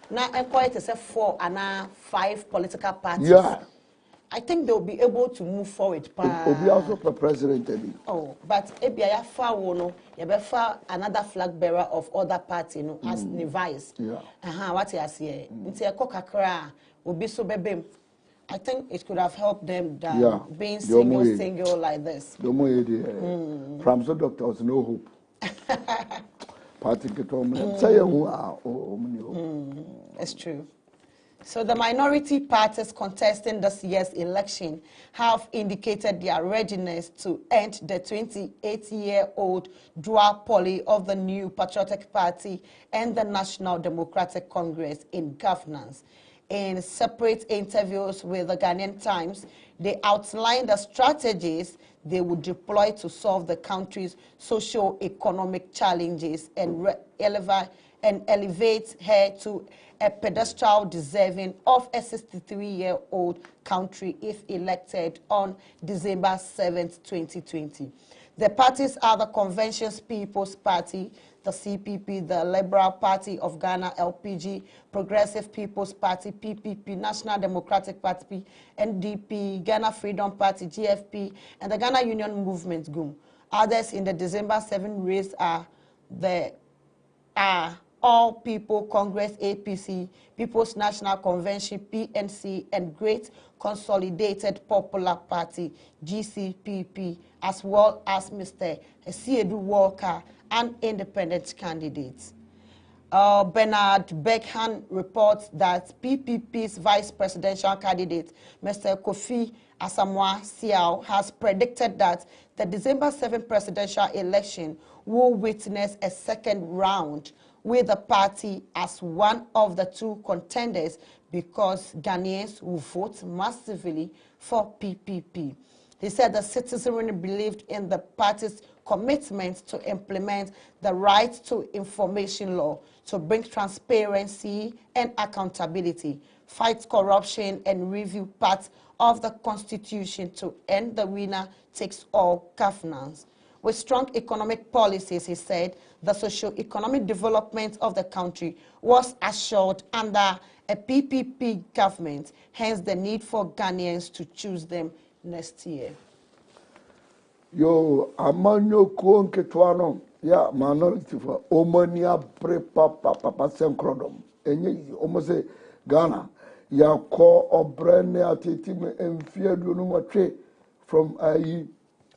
now inquire to say 4 and 5 political parties. I think they'll be able to move forward. Obi also for president. But if you have another flag bearer of other party, as the vice. What you say? I think it could have helped them than being single like this. From the doctors, no hope. It's true. So the minority parties contesting this year's election have indicated their readiness to end the 28-year-old duopoly of the New Patriotic Party and the National Democratic Congress in governance. In separate interviews with the Ghanaian Times, they outlined the strategies they would deploy to solve the country's socio-economic challenges and elevate her to a pedestal deserving of a 63-year-old country if elected on December 7th, 2020. The parties are the Convention's People's Party, the CPP, the Liberal Party of Ghana, LPG, Progressive People's Party, PPP, National Democratic Party, NDP, Ghana Freedom Party, GFP, and the Ghana Union Movement, GUM. Others in the December 7 race are All People Congress, APC, People's National Convention, PNC, and Great Consolidated Popular Party, GCPP, as well as Mr. Siedu Walker, an independent candidate. Bernard Beckham reports that PPP's vice presidential candidate, Mr. Kofi Asamoah Siao, has predicted that the December 7 presidential election will witness a second round with the party as one of the two contenders because Ghanaians will vote massively for PPP. He said the citizenry believed in the party's commitment to implement the right to information law to bring transparency and accountability, fight corruption, and review parts of the constitution to end the winner-takes-all governance. With strong economic policies, he said, the socio-economic development of the country was assured under a PPP government, hence the need for Ghanaians to choose them next year. Yo, amanyo kuonke tuano, ya minority for omania papa senkrodom. Enye omose Ghana, ya ko obrene atiti me enfie dunu matwe from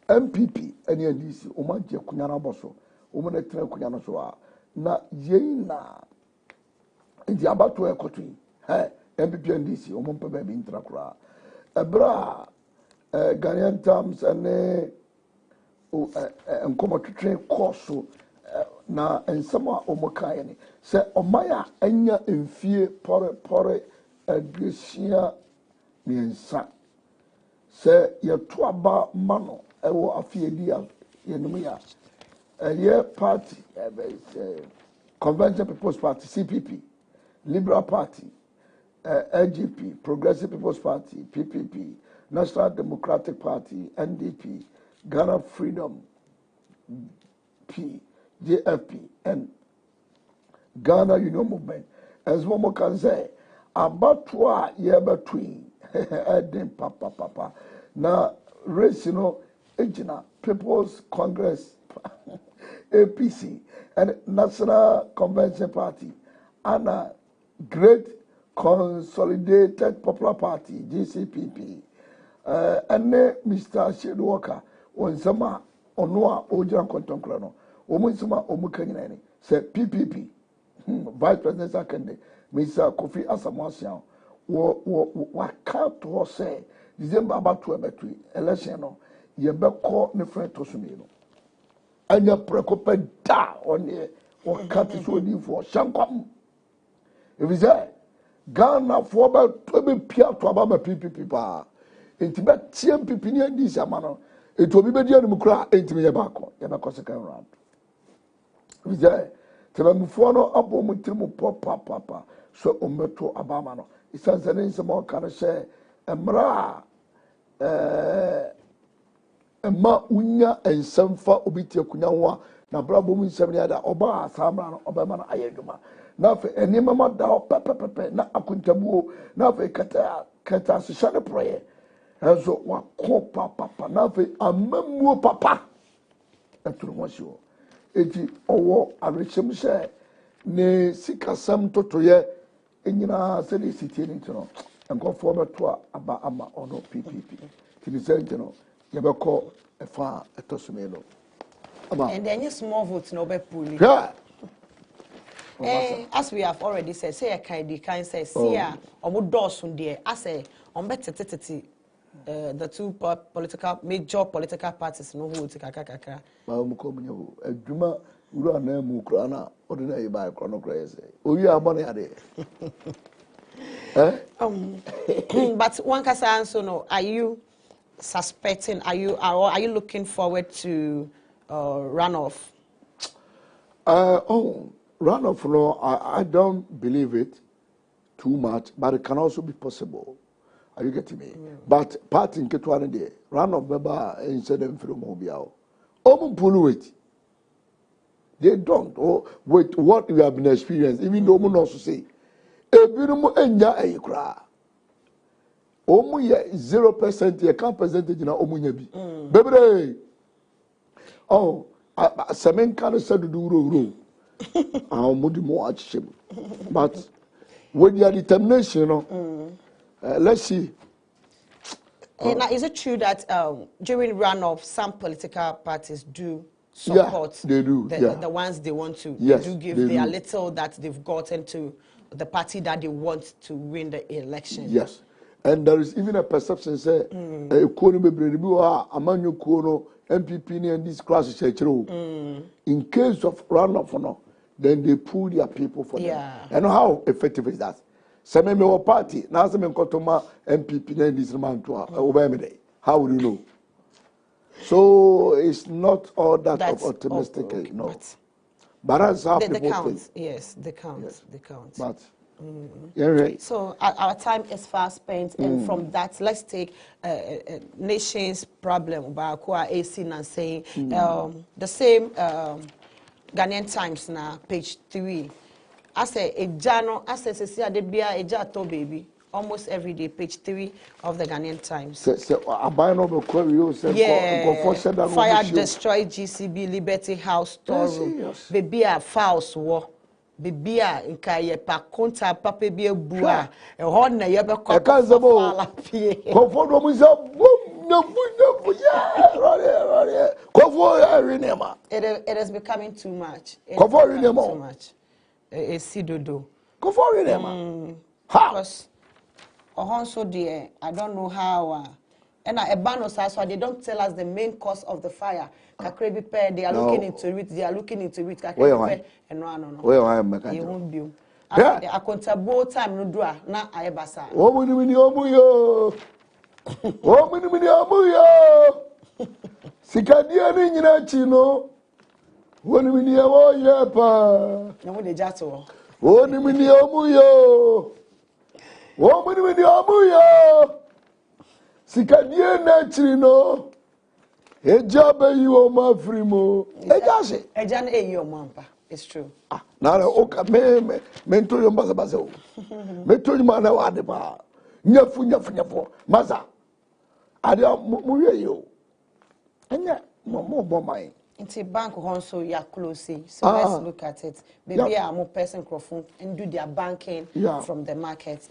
MPP any NDC omanje kunyana boso omone tena kunyana so na yeina ndi abato ekotu MPP NDC omompe be intra kura ebra Ghanaian Times and nkomo twetwe koso na ensema omokae ni se omaya anya enfie pore adusia miensa se yeto aba mano ewo afiedi ya yenum ya ye party Convention People's Party CPP, Liberal Party, NGP, Progressive People's Party PPP, National Democratic Party NDP, Ghana Freedom P, JFP, and Ghana Union Movement. As one can say, about 2 years between, papa. Now, race, People's Congress, APC, and National Convention Party, and a Great Consolidated Popular Party, GCPP, and Mr. Siedu Walker. Onsama onua ojira kontonkrano omunsama omukanyina ni se PPP vice presidential candidate Mr. Kofi Asamoah Siao wo to say December about to between election no ye beko ne friend to sumi no anya prekopa da one o kat so di for shankwam if is Ghana for about to be pia to about PPP pa intibet MPP ni ndi samano it will be better than Mukra, intimate Bako, Yabako second round. Vijay, Tebamufono, Abomutrimu, Papa, so Umbeto Abamano. It says the name some more kind of say, Emra, Emma Unya, and Semfa Ubitia Kunyawa, Nabrabu 7 other Oba, Samran, Obama, Ayeduma. Now for any mamma dao, Pepe, not Akuntabu, now for Kata, Shana prayer. And so what papa na fe amamuo papa eturu wasio eti owo arechem se ne sikasam totoye enyina se ne sitie ni tino enkofo beto aba ama ono PPP tibi se ntino ye beko efa etosumelo ama and then small votes no be puli yeah. As we have already said, say a kind say see omo dosun there I say on betetete the two major political parties no who take kakaka ba mu ko munyo adwuma wura na mu kura na ordinary by chrono crazy oyi abone ade but one can answer no, are you suspecting, are you looking forward to runoff? Runoff no, I don't believe it too much, but it can also be possible. Are you getting me? Yeah. But part in Ketwane de runoff beba instead of from Mobiao. pull weight. They don't. Oh, with what we have been experienced, even though we also say, ebinumu enya ayikra. Omu ye 0%. You can't percentage na omu nye bi. Bebre. Oh, semen kind said to do ro. Omu di mo achim. But with your determination, let's see. Now, is it true that during runoff, some political parties do support they do. The ones they want to? Yes, they do give their little that they've gotten to the party that they want to win the election. Yes. And there is even a perception say MPP and this class in case of runoff, then they pull their people for them. And how effective is that? Some member party now some Kotoma MPP and this man to how would you know? So it's not all that of optimistic, no. But that's how people count. think. Yes, they count. Yes. They count. But right. So our time is fast spent, and from that, let's take nation's problem about who are AC and saying the same Ghanaian Times now, page 3. I say a jano, I say de bia a jato baby. Almost every day, page 3 of the Ghanaian Times. Fire destroyed GCB Liberty House storeroom. Baby a fouls war. Baby a nkaye pa konta papa bi ebua. E ho na ye be kwa fa pie. Comfort mo It is becoming too much. Too much. Sidodo. Because also there, I don't know how. And a ban so they don't tell us the main cause of the fire. Kakrebi pair, they are looking into it. They are looking into it. Kakrebi and no. Where I am, you won't be. I control time no do na ayebasa. Sikadia ni nyina chino. Woni mini e wo yepa. No de jato. Woni mini omuyo. Woni mini omuyo. Sikadia na chino. Ejabe yi o ma frimo. Ejase. Ejan e yi o mampa. It's true. Na oka me to yo mbasa basa o. Me to you ma na wa de ba. Nyafu. Maza. Ade mu ye yo. Anya mo bomai. Into bank also you are closing. So let's look at it. Maybe a more person microphone and do their banking from the market.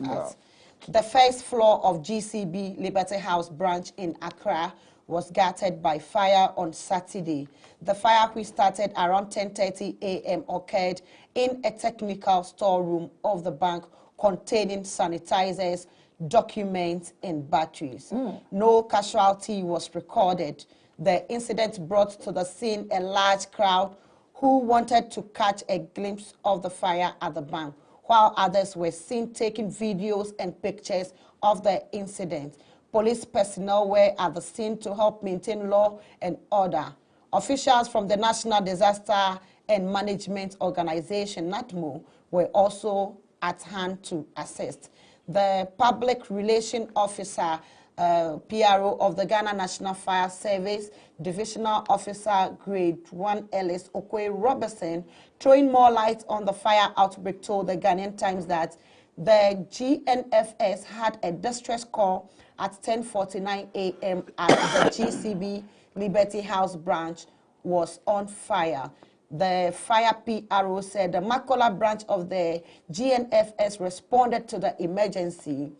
The first floor of GCB Liberty House branch in Accra was gutted by fire on Saturday. The fire, which started around 10:30 a.m., occurred in a technical storeroom of the bank containing sanitizers, documents, and batteries. No casualty was recorded. The incident brought to the scene a large crowd who wanted to catch a glimpse of the fire at the bank, while others were seen taking videos and pictures of the incident. Police personnel were at the scene to help maintain law and order. Officials from the National Disaster and Management Organization, NATMO, were also at hand to assist. The Public Relations Officer, PRO of the Ghana National Fire Service, Divisional Officer Grade 1 Ellis Okwe Robertson, throwing more light on the fire outbreak, told the Ghanaian Times that the GNFS had a distress call at 10:49 a.m. at the GCB Liberty House branch was on fire. The fire PRO said the Makola branch of the GNFS responded to the emergency.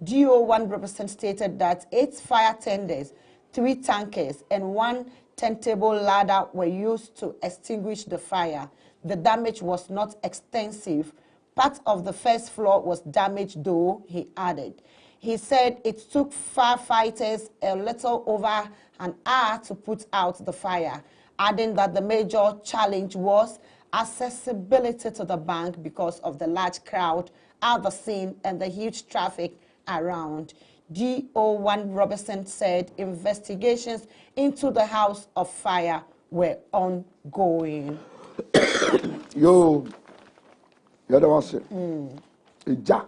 GO1 representative stated that 8 fire tenders, 3 tankers, and 1 turntable ladder were used to extinguish the fire. The damage was not extensive. Part of the first floor was damaged, though, he added. He said it took firefighters a little over an hour to put out the fire, adding that the major challenge was accessibility to the bank because of the large crowd at the scene and the huge traffic around. GO1 Robertson said investigations into the house of fire were ongoing. You're the one say. Eja,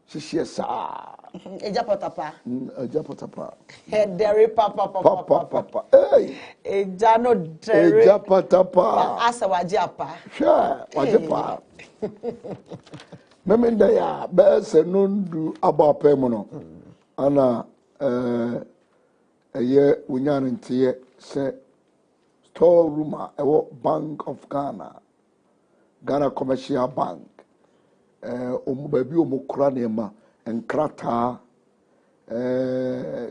she sa. Eja potapa. Eja potapa. Dere papa. Hey. Eja no dere. Eja potapa. Asa waje apa. Sure, waje pa. Memenda ya be se nondu aba pem no. Ana eye unyane ntie se store room ewo Bank of Ghana Commercial Bank. Omu baby omu kura nema enkrata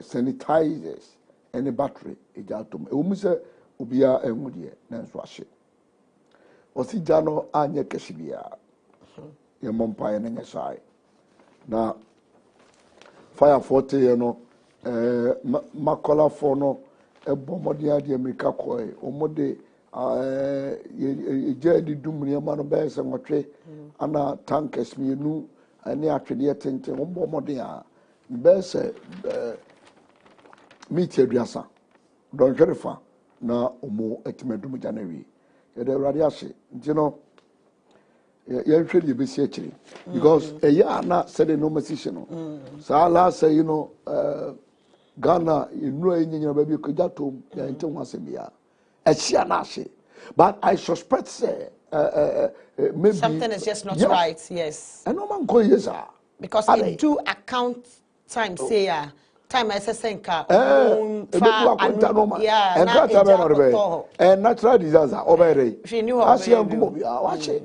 sanitizers any battery ejatom omu se obia enwudie na nso ahye osi jano anye keshibia ye mompa ye nenye sai na fire forte ye no makola for no ebomodi ade America koy omode ye di dumri ma no be se nwotwe ana tankers mienu ani atwede tenten omode a be se meet aduasa don hwerefa na omo etimedum January ye de awrade ahye nti no ye hwede ye besi akiri because eya na said no message no sa la say you know Ghana inu enyinya ba bi ko jatom ya ente ho asebia ehia na ahye but I suspect say maybe something is just not right. Yes. And no man go yes because they do account time say time I say nka yeah and natural disaster obere asia ngumo bi wache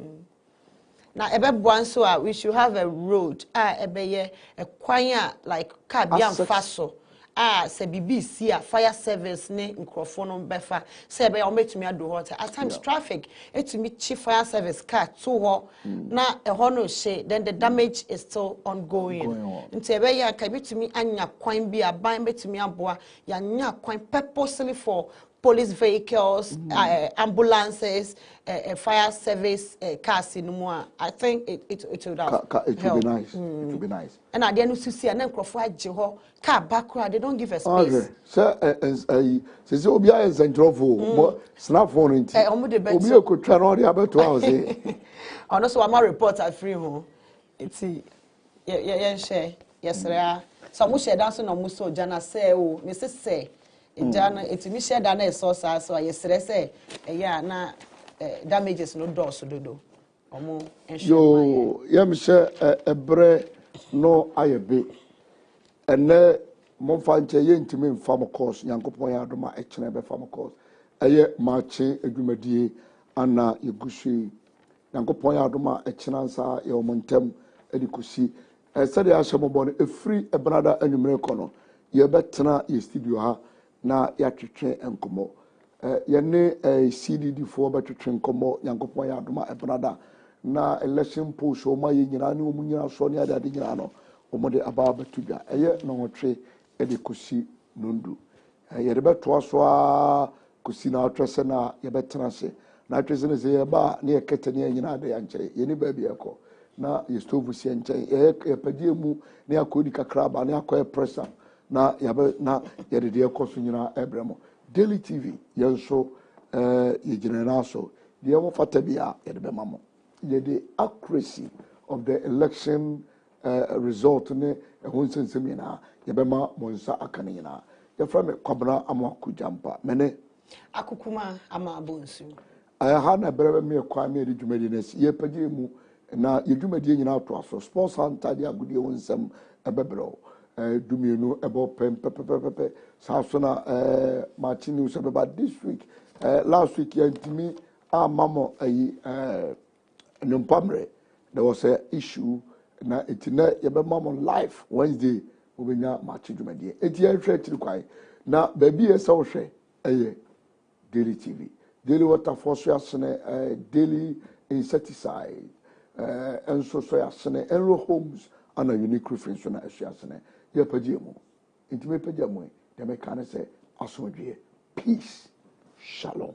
na ebeboa nso we should have a road ebeye ekwan like car bi amfaso se BBC fire service ne nkrofo no befa se ebe ya ometumi ado hot at times traffic etumi chief fire service car to ho na eho no she then the damage is still ongoing nti ebe ya ka betumi anya kwan bi aban betumi aboa ya nya kwan purposely for police vehicles, ambulances, fire service cars in Mua. I think it would have it would be nice. It would be nice. And at the end of the day, then Jeho car background, they don't give a space. Sir, says Obia is a drove snap phone in Obia could try on the other 2 hours. And also, I'm a reporter free home. It's share. Yes, sir. So, we share dancing on Muso Jana say, oh, Mrs. Say. Jana, it's me share dana so yesere say na damages no do so do omo yo yam share ebre no ayebe ene mo fa nche ye ntimi mfam course yankopon ya adoma ekene be fam course eye Maakye adwumadie ana yegushi yankopon ya adoma ekena nsa ye omontem edikosi sede ya hyemobo no efri ebrada anwumre kono ye betena ye studio ha na ya twetwe enkomo yene CDD for betwetwe enkomo yankopon ya adoma ebrada na election poll o ma ye nyina ne omu nyina so ne ade nyina no omode aba batudwa eye no hotwe ede kosi nondu ye de beto so a kosi na atwese na ye betena se na atwese ne se ye ba ne ye kete ne nyina ade ya nche ye ni ba bi ekọ na ye stove si nche ye padie mu ne akodi kakra ba ne akọ pressure na yabe na yede de ekoso nyina ebremo Daily TV yenso ye jinena so de mo fata bia yede be mamo the accuracy of the election result ne ehun sensem nyina yebe ma monsa akane nyina ye fra me kwabra amaku jampa mene akukuma ama bonsu ha na brebe me kwa me de dwumadi na ye pagye mu na ye dwumadi nyina to aso sports center de agudie wonsem ebebro dumienu ebo pepe so na Maakye news about this week last week yantimi amamo ayi numpamre there was a issue na etina yebemamo live Wednesday obenya Maakye dwumadie eti ahwe tiri kwai na baby esa wo hwe Daily TV Daily water force yasene Daily insecticide enso so yasene Enro Homes ana unique reference na yasene ye pagye mu intime pagye mu de me kan say asomdwe peace shalom.